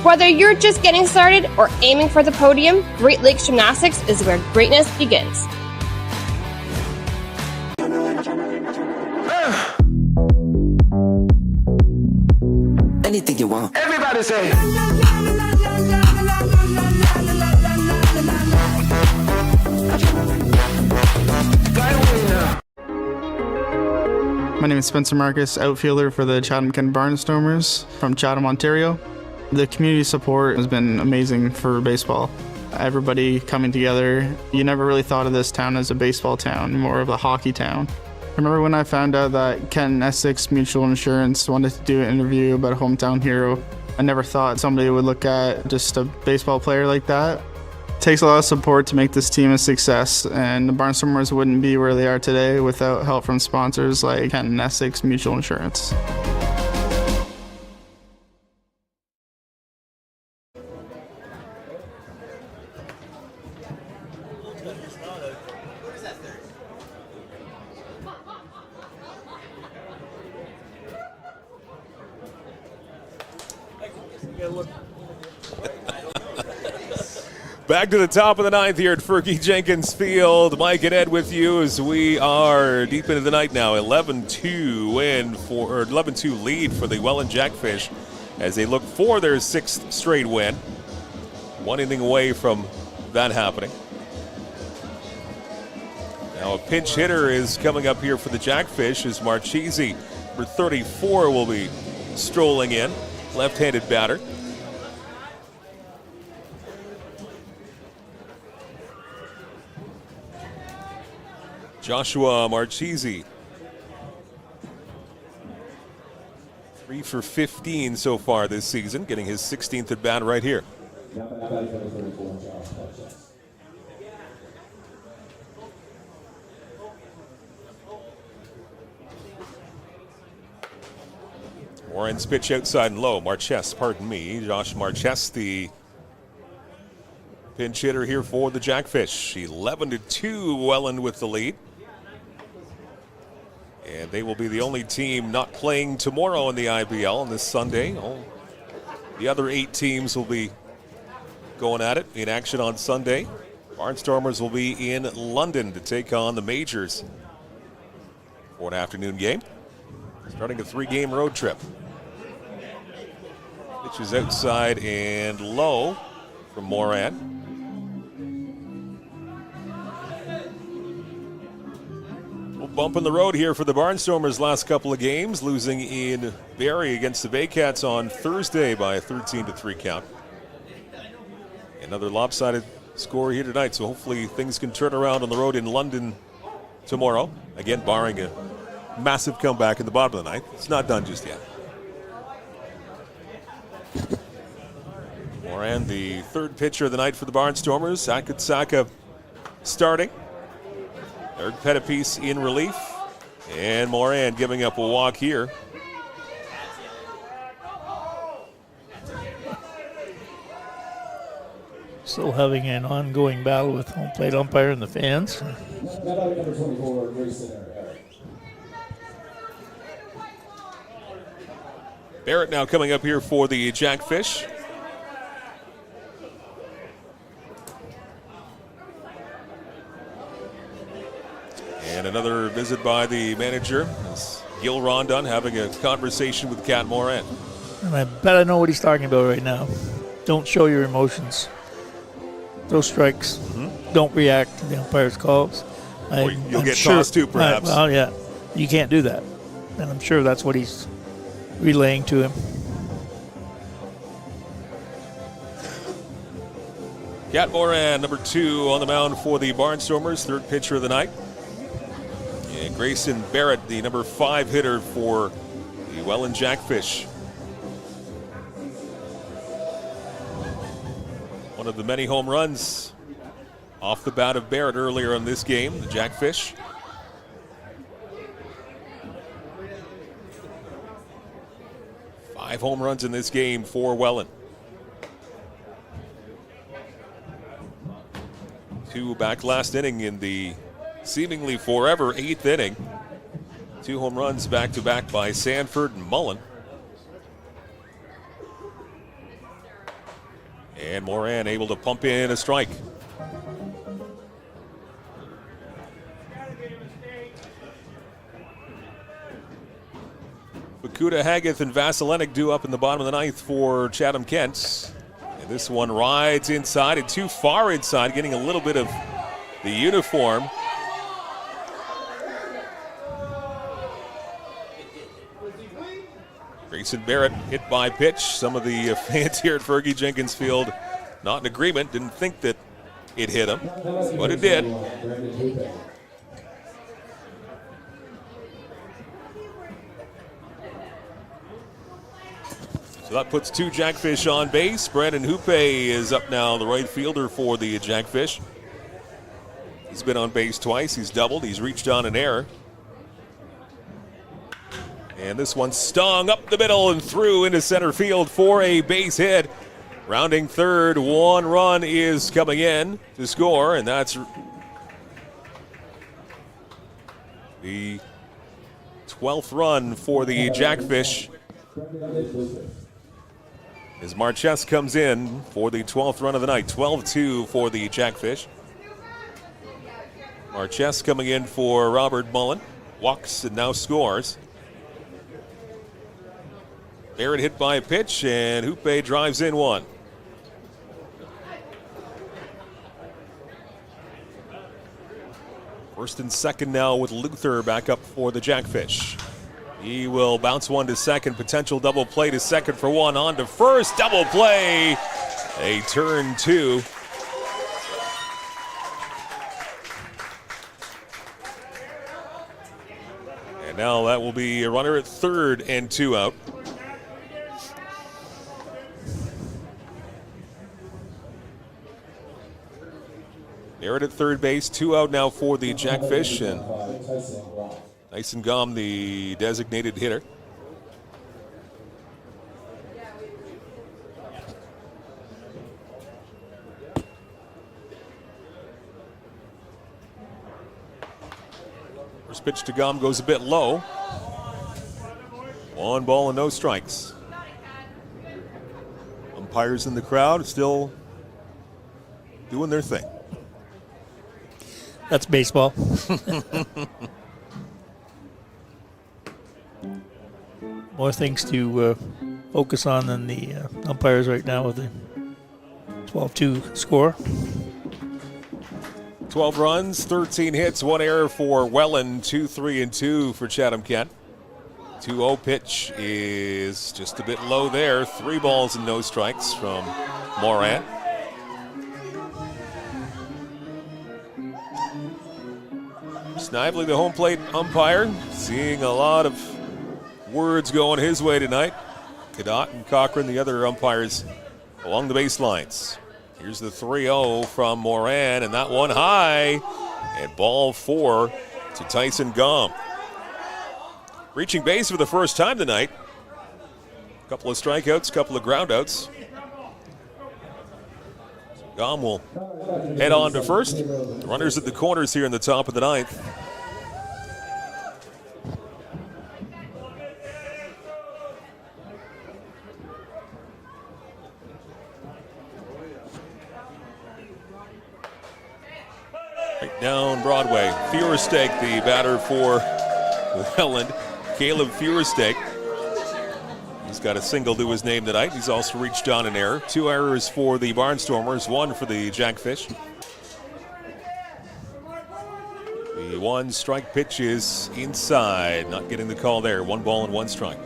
Whether you're just getting started or aiming for the podium, Great Lakes Gymnastics is where greatness begins.
Anything you want. Everybody say.
My name is Spencer Marcus, outfielder for the Chatham-Kent Barnstormers from Chatham, Ontario. The community support has been amazing for baseball. Everybody coming together. You never really thought of this town as a baseball town, more of a hockey town. I remember when I found out that Kent Essex Mutual Insurance wanted to do an interview about a hometown hero. I never thought somebody would look at just a baseball player like that. It takes a lot of support to make this team a success, and the Barnstormers wouldn't be where they are today without help from sponsors like Kent Essex Mutual Insurance.
Back to the top of the 9th here at Fergie Jenkins Field. Mike and Ed with you as we are deep into the night now. 11-2 win for 11-2 lead for the Welland Jackfish as they look for their 6th straight win. 1 inning away from that happening. Now a pinch hitter is coming up here for the Jackfish as Marchese, number 34, will be strolling in. left-handed batter. Joshua Marchese, 3 for 15 so far this season, getting his 16th at bat right here. Warren's pitch outside and low. Josh Marchese, the pinch hitter here for the Jackfish. 11-2, Welland with the lead. And they will be the only team not playing tomorrow in the IBL on this Sunday. The other 8 teams will be going at it in action on Sunday. Barnstormers will be in London to take on the Majors for an afternoon game, starting a 3-game road trip. Pitch is outside and low from Moran. Bump in the road here for the Barnstormers last couple of games, losing in Barrie against the Baycats on Thursday by a 13-3 count. Another lopsided score here tonight, so hopefully things can turn around on the road in London tomorrow. Again, barring a massive comeback in the bottom of the ninth. It's not done just yet. Moran, the third pitcher of the night for the Barnstormers. Akatsaka starting. Eric Pettipiece in relief, and Moran giving up a walk here.
Still having an ongoing battle with home plate umpire and the fans.
Barrett now coming up here for the Jackfish. And another visit by the manager. Gil Rondon having a conversation with Kat Moran.
And I bet I know what he's talking about right now. Don't show your emotions. Those strikes.
Mm-hmm.
Don't react to the umpire's calls.
You'll get tossed too, perhaps.
Well, yeah. You can't do that. And I'm sure that's what he's relaying to him.
Kat Moran, number 2 on the mound for the Barnstormers, third pitcher of the night. And Grayson Barrett, the number 5 hitter for the Welland Jackfish. One of the many home runs off the bat of Barrett earlier in this game, the Jackfish. Five home runs in this game for Welland. 2 back last inning in the seemingly forever 8th inning. 2 home runs back-to-back by Sanford and Mullen. And Moran able to pump in a strike. Bakuda, Hagath, and Vasilinek due up in the bottom of the ninth for Chatham-Kent. And this one rides inside and too far inside, getting a little bit of the uniform. Grayson Barrett hit by pitch. Some of the fans here at Fergie Jenkins Field not in agreement, didn't think that it hit him, but it did. So that puts 2 Jackfish on base. Brandon Hoope is up now, the right fielder for the Jackfish. He's been on base twice. He's doubled. He's reached on an error. And this one stung up the middle and through into center field for a base hit. Rounding third, 1 run is coming in to score, and that's the 12th run for the Jackfish. As Marchese comes in for the 12th run of the night, 12-2 for the Jackfish. Marchese coming in for Robert Mullen, walks and now scores. Barrett hit by a pitch, and Hoope drives in 1. First and second now with Luther back up for the Jackfish. He will bounce one to second. Potential double play to second for one. On to first. Double play. A turn two. And now that will be a runner at third and 2 out. Barrett at third base, 2 out now for the Jackfish, and Tyson Gom, the designated hitter. First pitch to Gom goes a bit low. 1 ball and no strikes. Umpires in the crowd still doing their thing.
That's baseball. More things to focus on than the umpires right now with the 12-2 score.
12 runs, 13 hits, 1 error for Welland, 2-3-2 for Chatham-Kent. 2-0 pitch is just a bit low there. 3 balls and no strikes from Moran. Snively, the home plate umpire, seeing a lot of words going his way tonight. Cadott and Cochran, the other umpires, along the baselines. Here's the 3-0 from Moran, and that one high, and ball 4 to Tyson Gom. Reaching base for the first time tonight. A couple of strikeouts, a couple of groundouts. Gom will head on to first. Runners at the corners here in the top of the 9th. Right down Broadway. Feuerstake, the batter for Welland. Caleb Feuerstake. He's got a single to his name tonight. He's also reached on an error. 2 errors for the Barnstormers, 1 for the Jackfish. The 1 strike pitch is inside. Not getting the call there. 1 ball and 1 strike.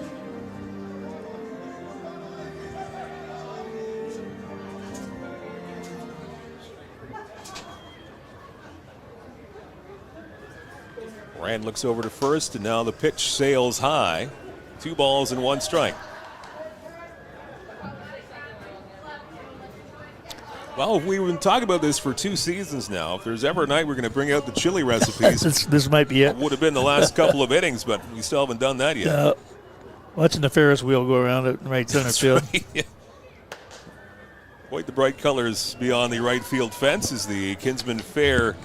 Rand looks over to first, and now the pitch sails high. 2 balls and 1 strike. Well, we've been talking about this for 2 seasons now. If there's ever a night we're going to bring out the chili recipes,
this might be it.
Would have been the last couple of innings, but we still haven't done that yet.
Watching the Ferris wheel go around it in right center field.
Right. Yeah. Quite the bright colors beyond the right field fence is the Kinsman Fair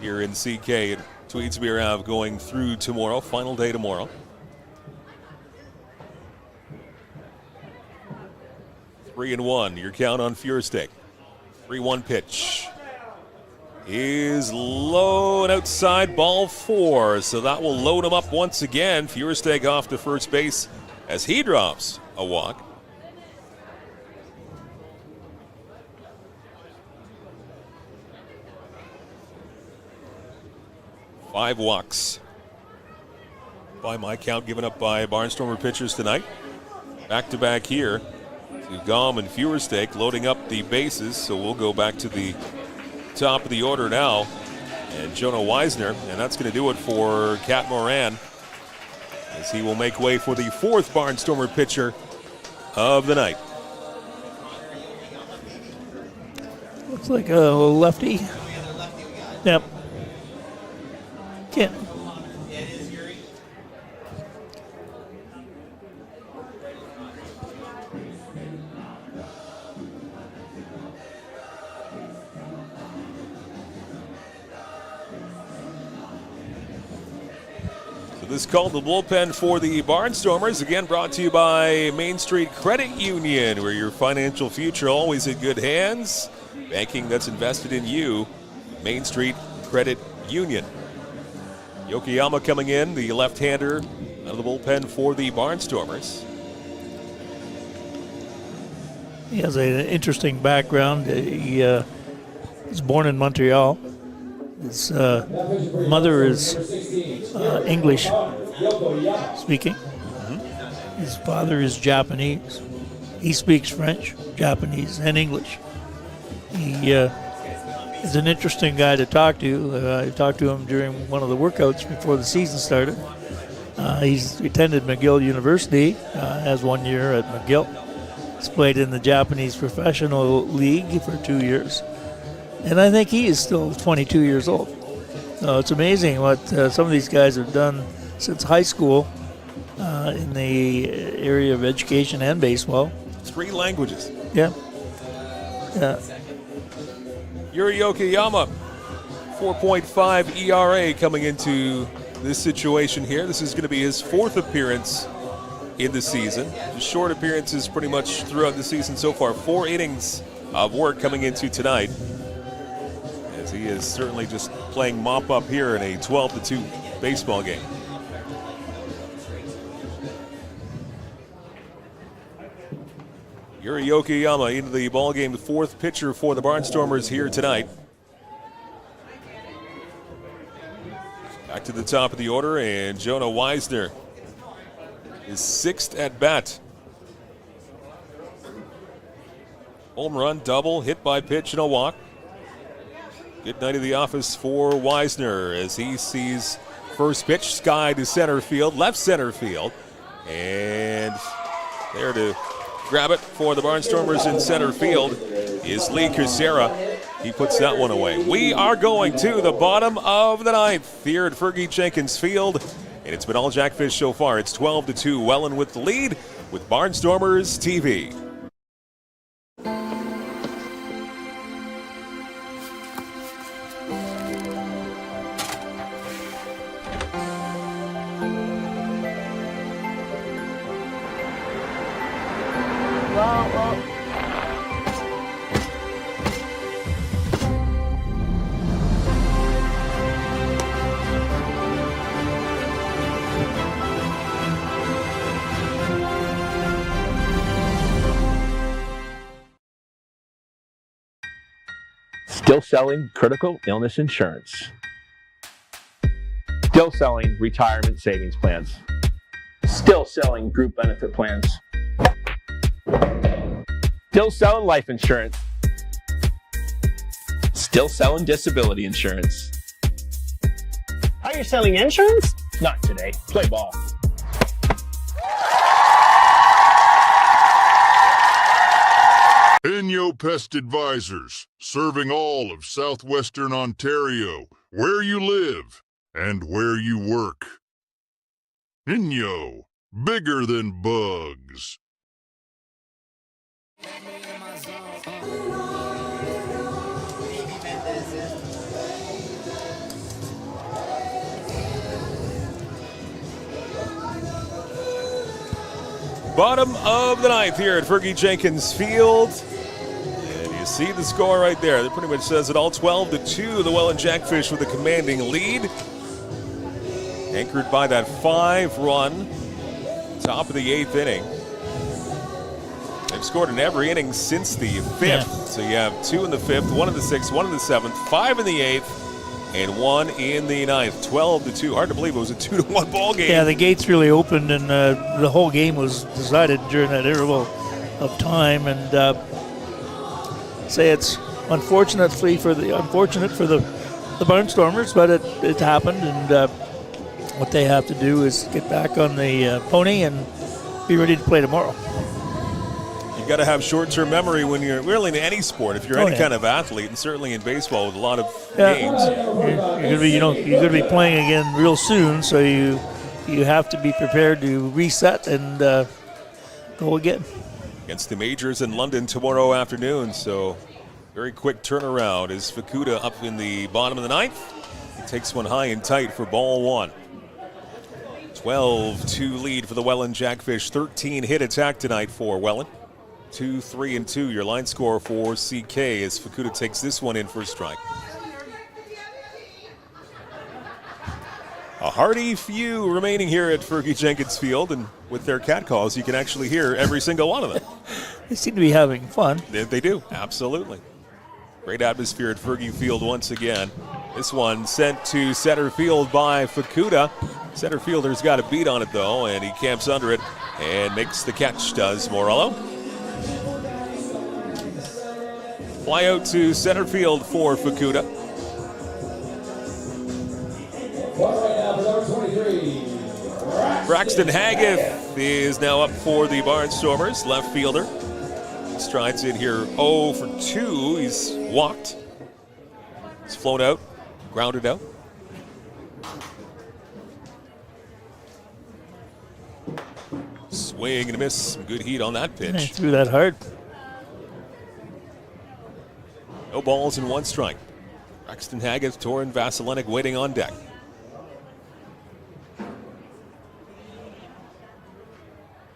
here in CK at Tweedsmuir Ave going through tomorrow, final day tomorrow. 3-1, your count on Feuerstake. 3-1 pitch is low and outside, ball 4. So that will load him up once again. Feuerstake off to first base as he drops a walk. Five walks by my count given up by Barnstormer pitchers tonight. Back-to-back here. Gom and Feuerstake loading up the bases, so we'll go back to the top of the order now. And Jonah Weisner, and that's going to do it for Kat Moran as he will make way for the 4th Barnstormer pitcher of the night.
Looks like a lefty. Yep. Kent.
This is called the bullpen for the Barnstormers. Again, brought to you by Main Street Credit Union, where your financial future always in good hands. Banking that's invested in you. Main Street Credit Union. Yokoyama coming in, the left-hander out of the bullpen for the Barnstormers.
He has an interesting background. He was born in Montreal. His mother is English speaking. His father is Japanese. He speaks French, Japanese, and English. He is an interesting guy to talk to. I talked to him during one of the workouts before the season started. He's attended McGill University, has 1 year at McGill. He's played in the Japanese Professional League for 2 years. And I think he is still 22 years old. So it's amazing what some of these guys have done since high school in the area of education and baseball.
3 languages.
Yeah. Yeah.
Yuri Yokoyama, 4.5 ERA coming into this situation here. This is going to be his 4th appearance in the season. Short appearances pretty much throughout the season so far. 4 innings of work coming into tonight, as he is certainly just playing mop-up here in a 12-2 baseball game. Yuri Yokoyama into the ballgame, the 4th pitcher for the Barnstormers here tonight. Back to the top of the order, and Jonah Weisner, his 6th at bat. Home run, double, hit by pitch, and a walk. Good night of the office for Weisner as he sees first pitch, sky to center field, left center field, and there to grab it for the Barnstormers in center field is Lee Kucera. He puts that one away. We are going to the bottom of the 9th here at Fergie Jenkins Field, and it's been all Jackfish so far. It's 12-2, Welland with the lead with Barnstormers TV.
Still selling critical illness insurance. Still selling retirement savings plans. Still selling group benefit plans. Still selling life insurance. Still selling disability insurance.
Are you selling insurance? Not today. Play ball.
Inyo Pest Advisors, serving all of southwestern Ontario, where you live and where you work. Inyo, bigger than bugs.
Bottom of the 9th here at Fergie Jenkins Field. And you see the score right there. That pretty much says it all. 12-2, the Welland Jackfish with a commanding lead. Anchored by that 5-run top of the 8th inning. They've scored in every inning since the 5th. Yeah. So you have 2 in the 5th, 1 in the 6th, 1 in the 7th, 5 in the 8th, and 1 in the 9th. 12-2. Hard to believe it was a 2-1 ball game.
Yeah, the gates really opened, and the whole game was decided during that interval of time. And say it's unfortunate for the Barnstormers, but it happened. And what they have to do is get back on the pony and be ready to play tomorrow.
You've got to have short-term memory when you're really in any sport. If you're any kind of athlete, and certainly in baseball with a lot of games,
you're going to be playing again real soon. So you have to be prepared to reset and go again.
Against the majors in London tomorrow afternoon. So very quick turnaround as Fukuda up in the bottom of the 9th. He takes one high and tight for ball 1. 12-2 lead for the Welland Jackfish. 13 hit attack tonight for Welland. 2-3-2, your line score for CK as Fukuda takes this one in for a strike. A hearty few remaining here at Fergie Jenkins Field, and with their cat calls, you can actually hear every single one of them.
They seem to be having fun.
They do, absolutely. Great atmosphere at Fergie Field once again. This one sent to center field by Fukuda. Center fielder's got a beat on it though, and he camps under it and makes the catch, does Morello. Fly out to center field for Fukuda. Braxton Haggith is now up for the Barnstormers, left fielder. Strides in here 0 for 2. He's walked. He's flown out, grounded out. Swing and a miss. Some good heat on that pitch.
He threw that hard.
No balls and 1 strike. Braxton Haggith, Torin Vasilenic waiting on deck.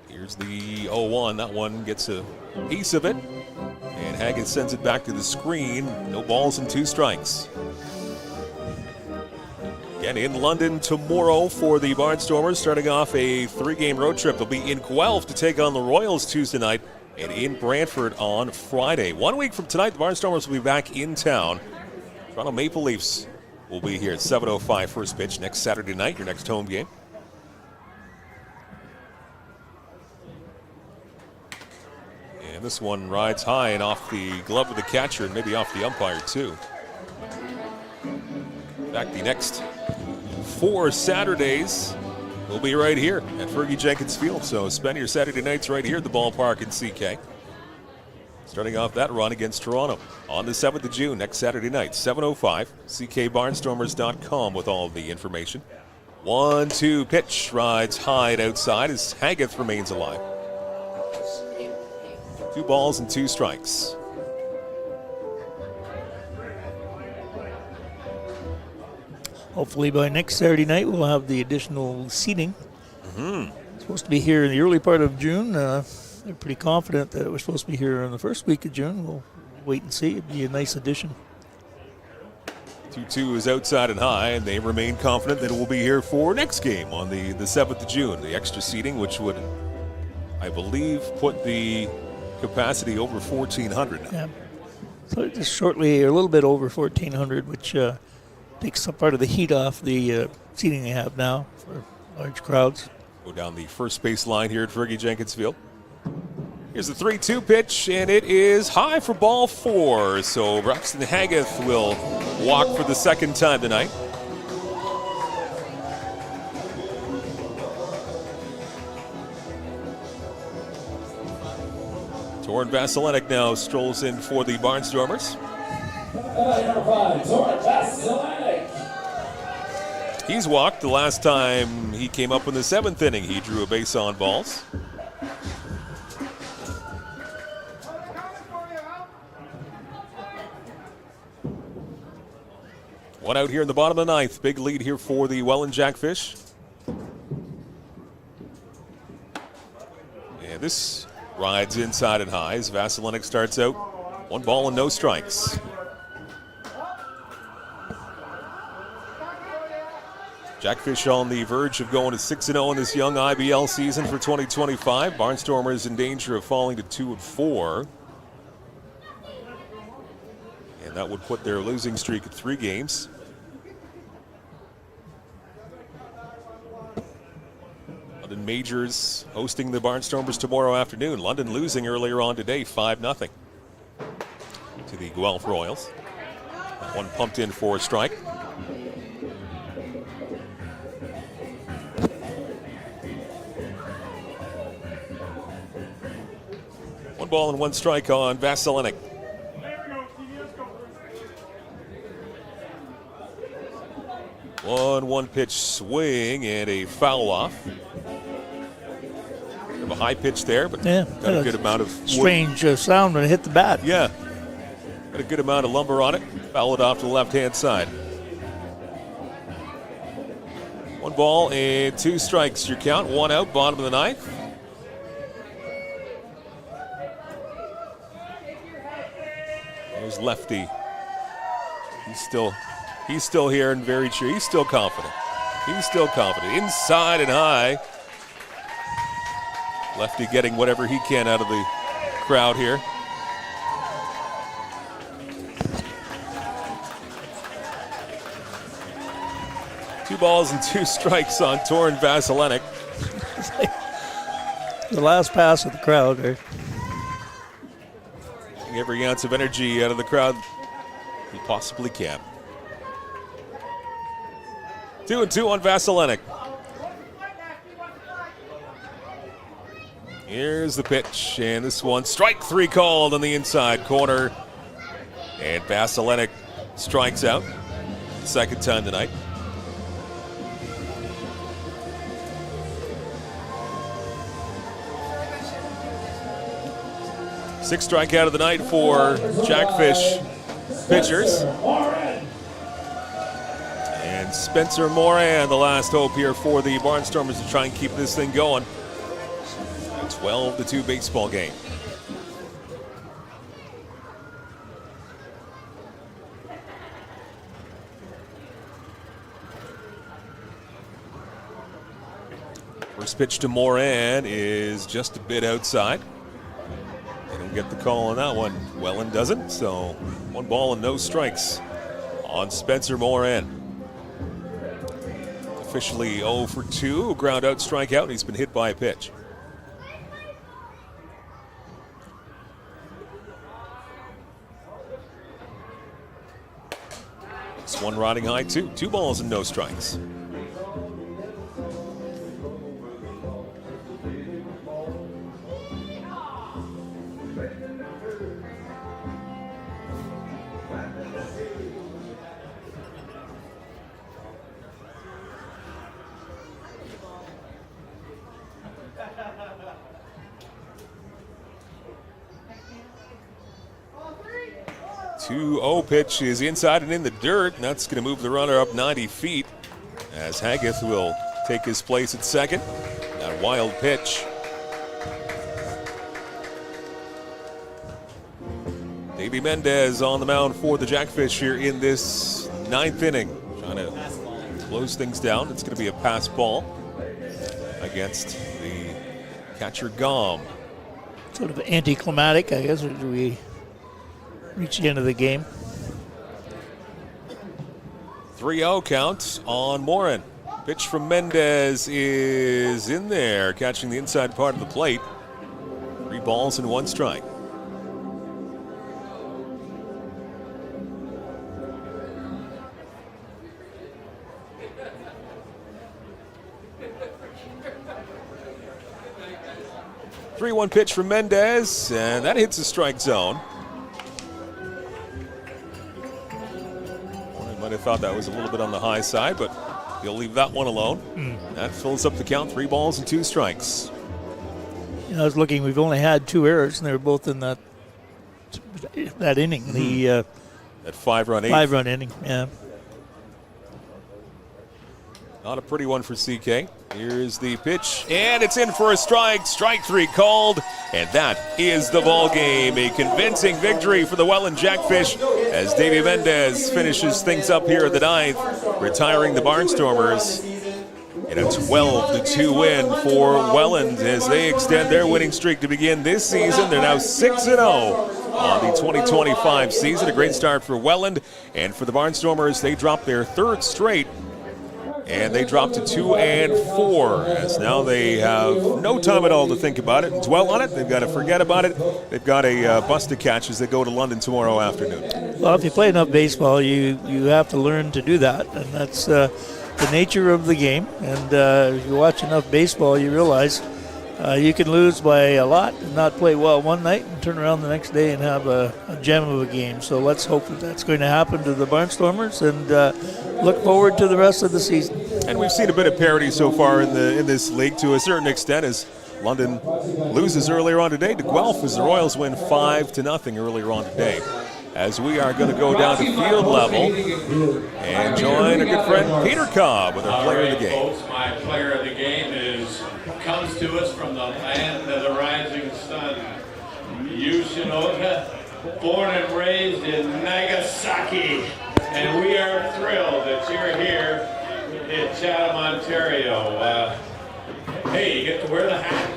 Here's the 0-1. That one gets a piece of it. And Haggith sends it back to the screen. No balls and 2 strikes. Again, in London tomorrow for the Barnstormers, starting off a 3-game road trip. They'll be in Guelph to take on the Royals Tuesday night and in Brantford on Friday. 1 week from tonight, the Barnstormers will be back in town. Toronto Maple Leafs will be here at 7:05 first pitch next Saturday night, your next home game. And this one rides high and off the glove of the catcher and maybe off the umpire too. In fact, the next 4 Saturdays will be right here at Fergie Jenkins Field. So spend your Saturday nights right here at the ballpark in CK. Starting off that run against Toronto on the 7th of June, next Saturday night, 7:05. CKBarnstormers.com with all of the information. 1-2 pitch rides high and outside as Haggith remains alive. 2 balls and 2 strikes.
Hopefully by next Saturday night we'll have the additional seating.
Mm-hmm.
It's supposed to be here in the early part of June. They're pretty confident that it was supposed to be here in the first week of June. We'll wait and see. It'd be a nice addition.
2-2 is outside and high, and they remain confident that it will be here for next game on the 7th of June. The extra seating, which would, I believe, put the capacity over 1,400 now.
Yeah. So just shortly, a little bit over 1,400, which takes some part of the heat off the seating they have now for large crowds.
Go down the first base line here at Fergie Jenkins Field. Here's the 3-2 pitch, and it is high for ball 4. So Braxton Haggith will walk for the second time tonight. Torin Vasilenic now strolls in for the Barnstormers.
Number 5, Torin Vasilenic.
He's walked the last time he came up in the 7th inning. He drew a base on balls. One out here in the bottom of the 9th. Big lead here for the Welland Jackfish. And this rides inside and high as Vasilenic starts out. 1 ball and no strikes. Jackfish on the verge of going to 6-0 in this young IBL season for 2025. Barnstormers in danger of falling to 2-4. And that would put their losing streak at 3 games. London Majors hosting the Barnstormers tomorrow afternoon. London losing earlier on today, 5-0 to the Guelph Royals. That one pumped in for a strike. One ball and 1 strike on Vasilenic. One pitch swing and a foul off. A high pitch there, but got a good amount of
strange sound when it hit the bat.
Yeah, got a good amount of lumber on it. Foul it off to the left-hand side. 1 ball and 2 strikes. Your count. 1 out. Bottom of the 9th. There's Lefty. He's still here and very true. He's still confident. Inside and high. Lefty getting whatever he can out of the crowd here. 2 balls and 2 strikes on Torin Vasilenic.
The last pass of the crowd, right?
Getting every ounce of energy out of the crowd he possibly can. 2-2 on Vasilenic. Here's the pitch, and this one, strike 3 called on the inside corner. And Vasilenic strikes out. Second time tonight. Sixth strikeout of the night for Jackfish pitchers. And Spencer Moran, the last hope here for the Barnstormers to try and keep this thing going. A 12-2 baseball game. First pitch to Moran is just a bit outside. They don't get the call on that one. Welland doesn't, so 1 ball and no strikes on Spencer Moran. Officially 0 for 2, ground out strikeout, and he's been hit by a pitch. This one riding high, 2 balls and no strikes. The 2-0 pitch is inside and in the dirt, and that's going to move the runner up 90 feet as Haggith will take his place at second. That wild pitch. Davey Mendez on the mound for the Jackfish here in this 9th inning. Trying to close things down. It's going to be a pass ball against the catcher Gom.
Sort of anticlimactic, I guess, as we reach the end of the game.
3-0 count on Moran. Pitch from Mendez is in there, catching the inside part of the plate. 3 balls and 1 strike. Three-one pitch from Mendez, and that hits the strike zone. Might have thought that was a little bit on the high side, but he'll leave that one alone. That fills up the count, 3 balls and 2 strikes.
You know, I was looking, we've only had 2 errors, and they were both in that inning. The
that 5-run eighth.
5-run inning, yeah.
Not a pretty one for CK. Here's the pitch, and it's in for a strike. Strike 3 called, and that is the ball game. A convincing victory for the Welland Jackfish as Davey Mendez finishes things up here in the 9th, retiring the Barnstormers in a 12-2 win for Welland as they extend their winning streak to begin this season. They're now 6-0 on the 2025 season. A great start for Welland, and for the Barnstormers, they dropped their 3rd straight. And they dropped to 2-4, as now they have no time at all to think about it and dwell on it. They've got to forget about it. They've got a bus to catch as they go to London tomorrow afternoon.
Well, if you play enough baseball, you have to learn to do that, and that's the nature of the game. And if you watch enough baseball, you realize you can lose by a lot and not play well one night and turn around the next day and have a gem of a game. So let's hope that that's going to happen to the Barnstormers, and look forward to the rest of the season.
And we've seen a bit of parity so far in this league to a certain extent as London loses earlier on today to Guelph as the Royals win 5-0 earlier on today. As we are going to go down to field level and join a good friend Peter Cobb with our player of the game.
Folks, my player of the game comes to us from the land of the rising sun. Yu Shinoka, born and raised in Nagasaki. And we are thrilled that you're here in Chatham, Ontario. Hey, you get to wear the hat?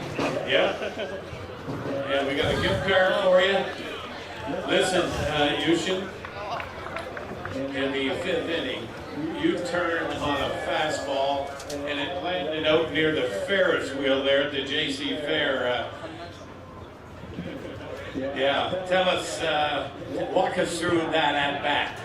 Yeah? And we got a gift card for you. Listen, Yushin, in the 5th inning, U-turn on a fastball, and it landed out near the Ferris wheel there at the JC Fair. Yeah, tell us, walk us through that at bat.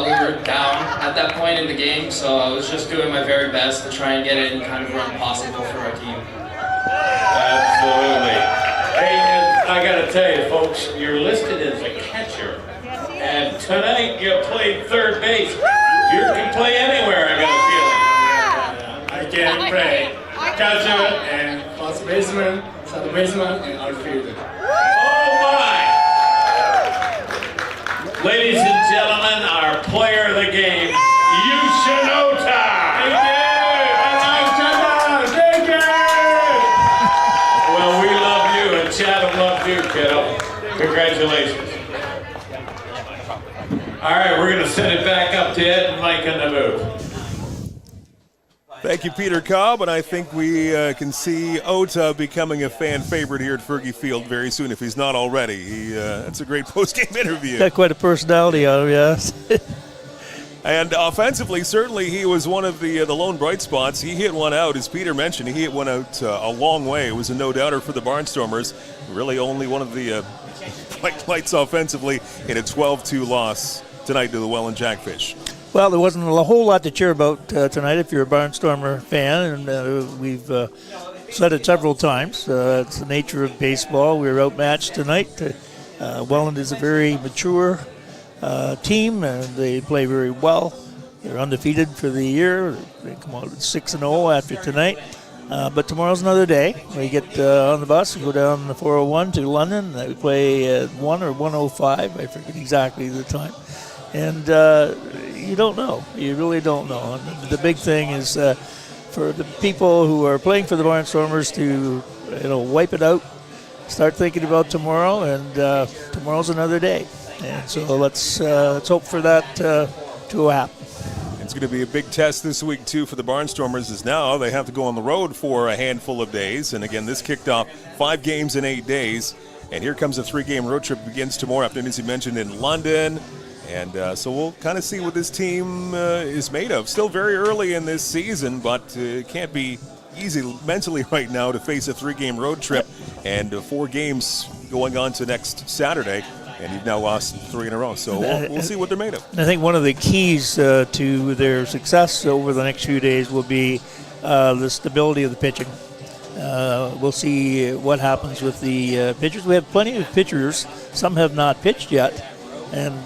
We were down at that point in the game, so I was just doing my very best to try and get any kind of run possible for our team.
Absolutely. Hey, I gotta tell you folks, you're listed as a catcher, and tonight you played third base. You can play anywhere, I got
I can play catcher and first baseman, third baseman, and outfielder.
Oh my! Ladies and gentlemen, our player of the game, Yushinota!
Thank you! Thank you!
Well, we love you, and Chatham loves you, kiddo. Congratulations. All right, we're going to send it back up to Ed and Mike on the move.
Thank you, Peter Cobb, and I think we can see Ota becoming a fan favorite here at Fergie Field very soon, if he's not already. That's a great post-game interview.
Got quite a personality out of him, yes.
And offensively, certainly he was one of the lone bright spots. He hit one out, as Peter mentioned. He hit one out a long way. It was a no-doubter for the Barnstormers. Really only one of the lights offensively in a 12-2 loss tonight to the Welland Jackfish.
Well, there wasn't a whole lot to cheer about tonight if you're a Barnstormer fan, and we've said it several times. It's the nature of baseball. We were outmatched tonight. Welland is a very mature team, and they play very well. They're undefeated for the year. They come out 6-0 after tonight. But tomorrow's another day. We get on the bus and go down the 401 to London. We play at 1 or 1:05. I forget exactly the time. And you don't know. You really don't know. And the big thing is for the people who are playing for the Barnstormers to wipe it out, start thinking about tomorrow, and tomorrow's another day. And so let's hope for that to happen.
It's going to be a big test this week, too, for the Barnstormers, as now they have to go on the road for a handful of days. And again, this kicked off 5 games in 8 days. And here comes a 3-game road trip. Begins tomorrow afternoon, as you mentioned, in London. And so we'll kind of see what this team is made of. Still very early in this season, but it can't be easy mentally right now to face a 3-game road trip and 4 games going on to next Saturday. And you've now lost 3 in a row. So we'll see what they're made of.
I think one of the keys to their success over the next few days will be the stability of the pitching. We'll see what happens with the pitchers. We have plenty of pitchers. Some have not pitched yet. And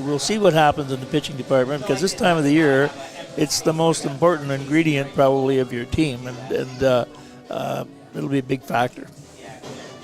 we'll see what happens in the pitching department, because this time of the year, it's the most important ingredient probably of your team, and it'll be a big factor.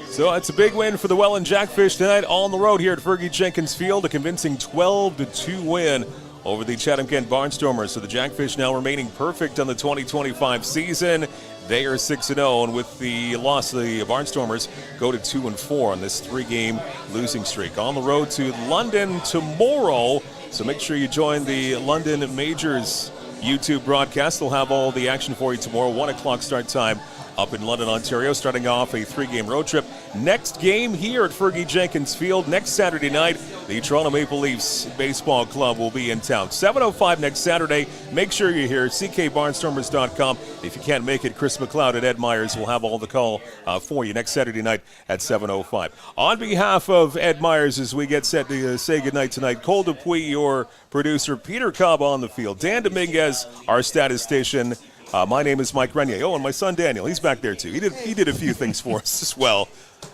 So it's a big win for the Welland Jackfish tonight on the road here at Fergie Jenkins Field, a convincing 12-2 win over the Chatham-Kent Barnstormers. So the Jackfish now remaining perfect on the 2025 season. They are 6-0, and with the loss, the Barnstormers go to 2-4 on this 3-game losing streak. On the road to London tomorrow, so make sure you join the London Majors YouTube broadcast. They'll have all the action for you tomorrow, 1 o'clock start time up in London, Ontario, starting off a 3-game road trip. Next game here at Fergie Jenkins Field next Saturday night, the Toronto Maple Leafs Baseball Club will be in town. 7:05 next Saturday. Make sure you're here, ckbarnstormers.com. If you can't make it, Chris McLeod at Ed Myers will have all the call for you next Saturday night at 7:05. On behalf of Ed Myers, as we get set to say goodnight tonight, Cole Dupuis, your producer, Peter Cobb on the field, Dan Dominguez, our statistician. My name is Mike Renier. Oh, and my son Daniel, he's back there too. He did a few things for us as well.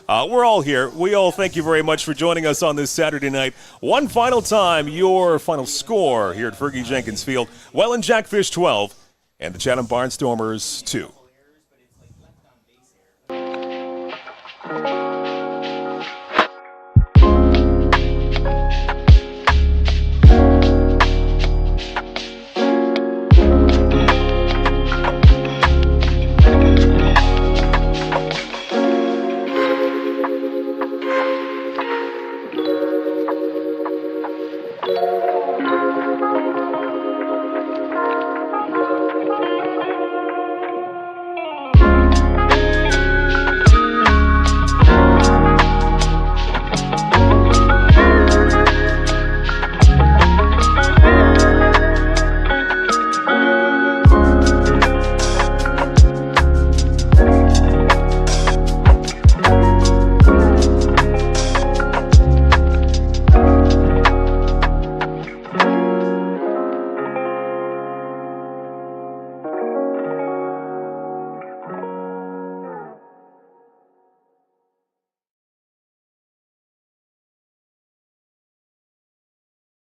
We're all here. We all thank you very much for joining us on this Saturday night. One final time, your final score here at Fergie Jenkins Field. Welland Jackfish 12 and the Chatham Barnstormers 2.